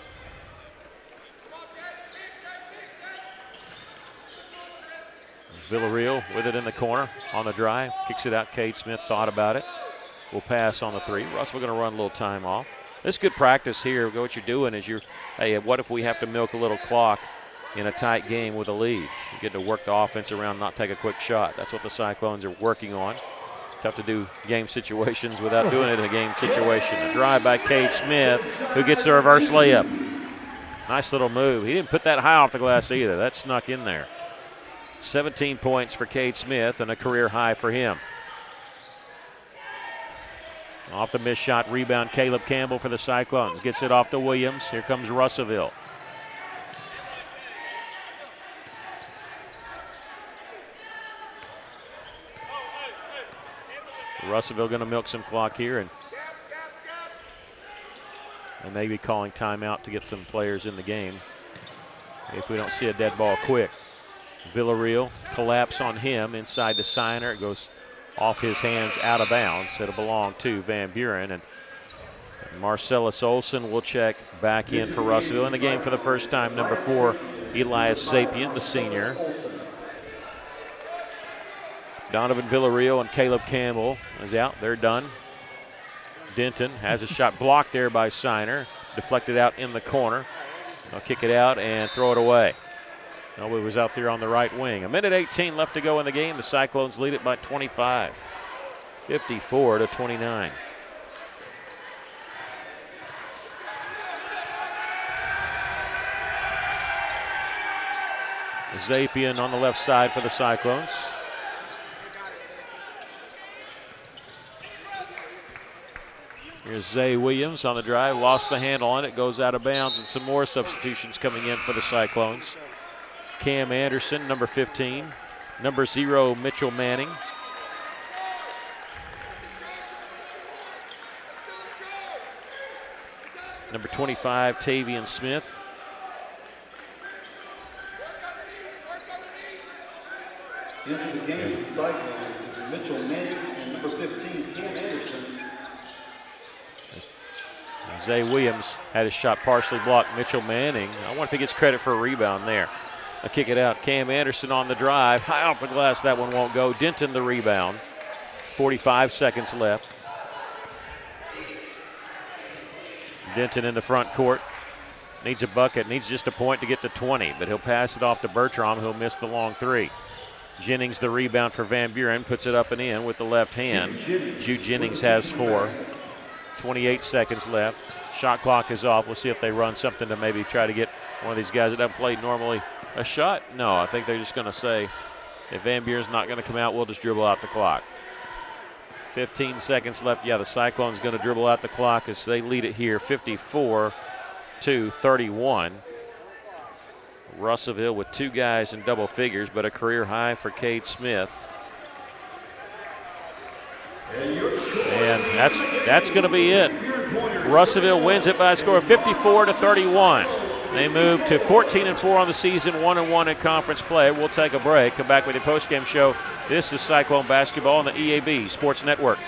Villarreal with it in the corner on the drive. Kicks it out. Cade Smith thought about it. Will pass on the 3. Russell going to run a little time off. This is good practice here. What you're doing is hey, what if we have to milk a little clock in a tight game with a lead? You get to work the offense around, not take a quick shot. That's what the Cyclones are working on. Tough to do game situations without doing it in a game situation. A drive by Cade Smith, who gets the reverse layup. Nice little move. He didn't put that high off the glass either. That snuck in there. 17 points for Cade Smith and a career high for him. Off the missed shot, rebound Caleb Campbell for the Cyclones. Gets it off to Williams. Here comes Russellville. Russellville going to milk some clock here and maybe calling timeout to get some players in the game if we don't see a dead ball quick. Villarreal collapse on him inside the Siner. It goes off his hands out of bounds. It'll belong to Van Buren. And Marcellus Olson will check back in for Russellville in the game for the first time. Number 4, Elias Sapien, the senior. Donovan Villarreal and Caleb Campbell is out. They're done. Denton has a shot blocked there by Siner. Deflected out in the corner. They'll kick it out and throw it away. Nobody was out there on the right wing. 1:18 left to go in the game. The Cyclones lead it by 25, 54-29. Zapien on the left side for the Cyclones. Here's Zay Williams on the drive. Lost the handle on it. Goes out of bounds, and some more substitutions coming in for the Cyclones. Cam Anderson, number 15. Number 0, Mitchell Manning. number 25, Tavian Smith. Into the game for the Cyclones is Mitchell Manning and number 15, Cam Anderson. Zay Williams had his shot partially blocked. Mitchell Manning, I wonder if he gets credit for a rebound there. I kick it out. Cam Anderson on the drive. High off the glass. That one won't go. Denton the rebound. 45 seconds left. Denton in the front court. Needs a bucket. Needs just a point to get to 20. But he'll pass it off to Bertram, who'll miss the long three. Jennings the rebound for Van Buren. Puts it up and in with the left hand. Jude Jennings has 4. 28 seconds left. Shot clock is off. We'll see if they run something to maybe try to get one of these guys that haven't played normally a shot. No, I think they're just going to say, if Van Buren's not going to come out, we'll just dribble out the clock. 15 seconds left. Yeah, the Cyclones going to dribble out the clock as they lead it here, 54-31. Russellville with 2 guys in double figures, but a career high for Cade Smith. And that's going to be it. Russellville wins it by a score of 54-31. They move to 14-4 on the season, 1-1 in conference play. We'll take a break. Come back with the postgame show. This is Cyclone Basketball on the EAB Sports Network.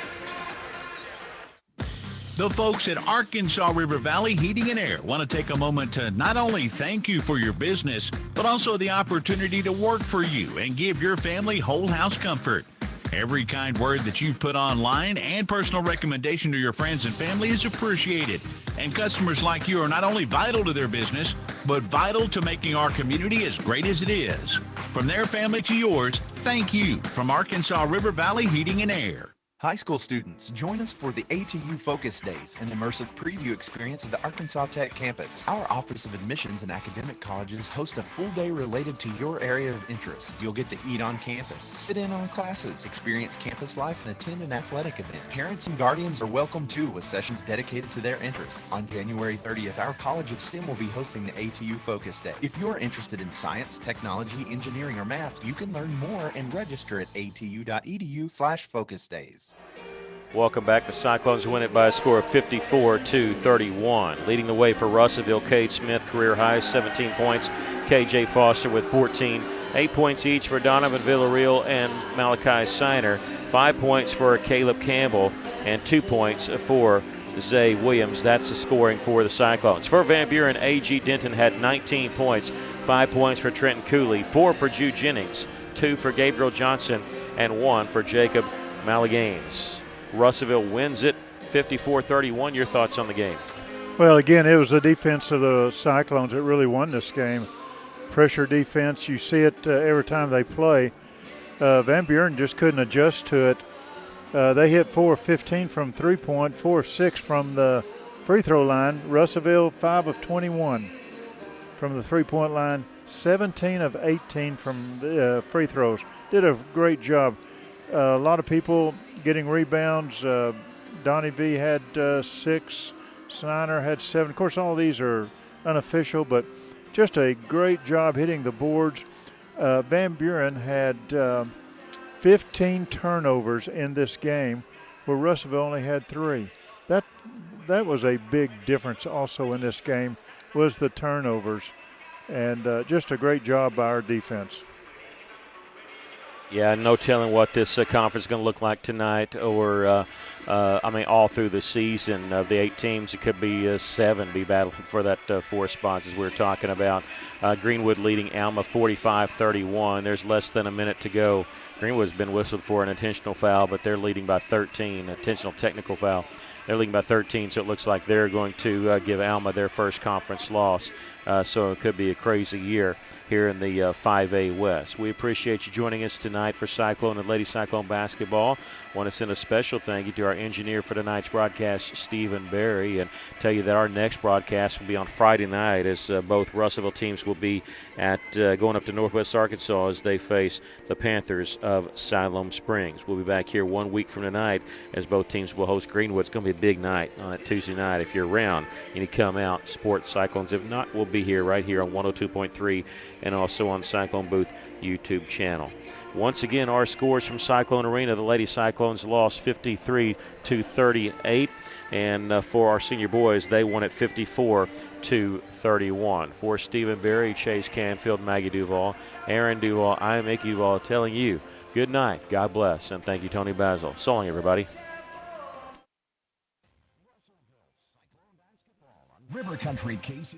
The folks at Arkansas River Valley Heating and Air want to take a moment to not only thank you for your business, but also the opportunity to work for you and give your family whole house comfort. Every kind word that you've put online and personal recommendation to your friends and family is appreciated. And customers like you are not only vital to their business, but vital to making our community as great as it is. From their family to yours, thank you from Arkansas River Valley Heating and Air. High school students, join us for the ATU Focus Days, an immersive preview experience of the Arkansas Tech campus. Our Office of Admissions and Academic Colleges host a full day related to your area of interest. You'll get to eat on campus, sit in on classes, experience campus life, and attend an athletic event. Parents and guardians are welcome too, with sessions dedicated to their interests. On January 30th, our College of STEM will be hosting the ATU Focus Day. If you're interested in science, technology, engineering, or math, you can learn more and register at atu.edu/focus days. Welcome back. The Cyclones win it by a score of 54-31. Leading the way for Russellville, Cade Smith, career high, 17 points. KJ Foster with 14. 8 points each for Donovan Villarreal and Malachi Siner. 5 points for Caleb Campbell and 2 points for Zay Williams. That's the scoring for the Cyclones. For Van Buren, A.G. Denton had 19 points. 5 points for Trenton Cooley. 4 for Jude Jennings. 2 for Gabriel Johnson and 1 for Jacob Malagames. Russellville wins it 54-31. Your thoughts on the game? Well, again, it was the defense of the Cyclones that really won this game. Pressure defense, you see it every time they play. Van Buren just couldn't adjust to it. They hit 4 of 15 from three-point, 4 of 6 from the free throw line. Russellville 5 of 21 from the three-point line, 17 of 18 from the free throws. Did a great job. A lot of people getting rebounds. Donnie V had 6. Snyder had 7. Of course, all of these are unofficial, but just a great job hitting the boards. Van Buren had 15 turnovers in this game, where Russellville only had 3. That was a big difference also in this game, was the turnovers. And just a great job by our defense. Yeah, no telling what this conference is going to look like tonight or, all through the season. Of the 8 teams, it could be 7 be battling for that 4 spots as we were talking about. Greenwood leading Alma 45-31. There's less than a minute to go. Greenwood's been whistled for an intentional foul, but they're leading by 13, intentional technical foul. They're leading by 13, so it looks like they're going to give Alma their first conference loss. So it could be a crazy year here in the 5A West. We appreciate you joining us tonight for Cyclone and Lady Cyclone basketball. Want to send a special thank you to our engineer for tonight's broadcast, Stephen Berry, and tell you that our next broadcast will be on Friday night as both Russellville teams will be at going up to Northwest Arkansas as they face the Panthers of Siloam Springs. We'll be back here 1 week from tonight as both teams will host Greenwood. It's going to be a big night on that Tuesday night. If you're around, you need to come out, support Cyclones. If not, we'll be here right here on 102.3 and also on Cyclone Booth YouTube channel. Once again, our scores from Cyclone Arena. The Lady Cyclones lost 53-38. And for our senior boys, they won it 54-31. For Stephen Berry, Chase Canfield, Maggie Duval, Aaron Duval, I am Icky Duval telling you good night, God bless, and thank you, Tony Basil. So long, everybody. River Country KC.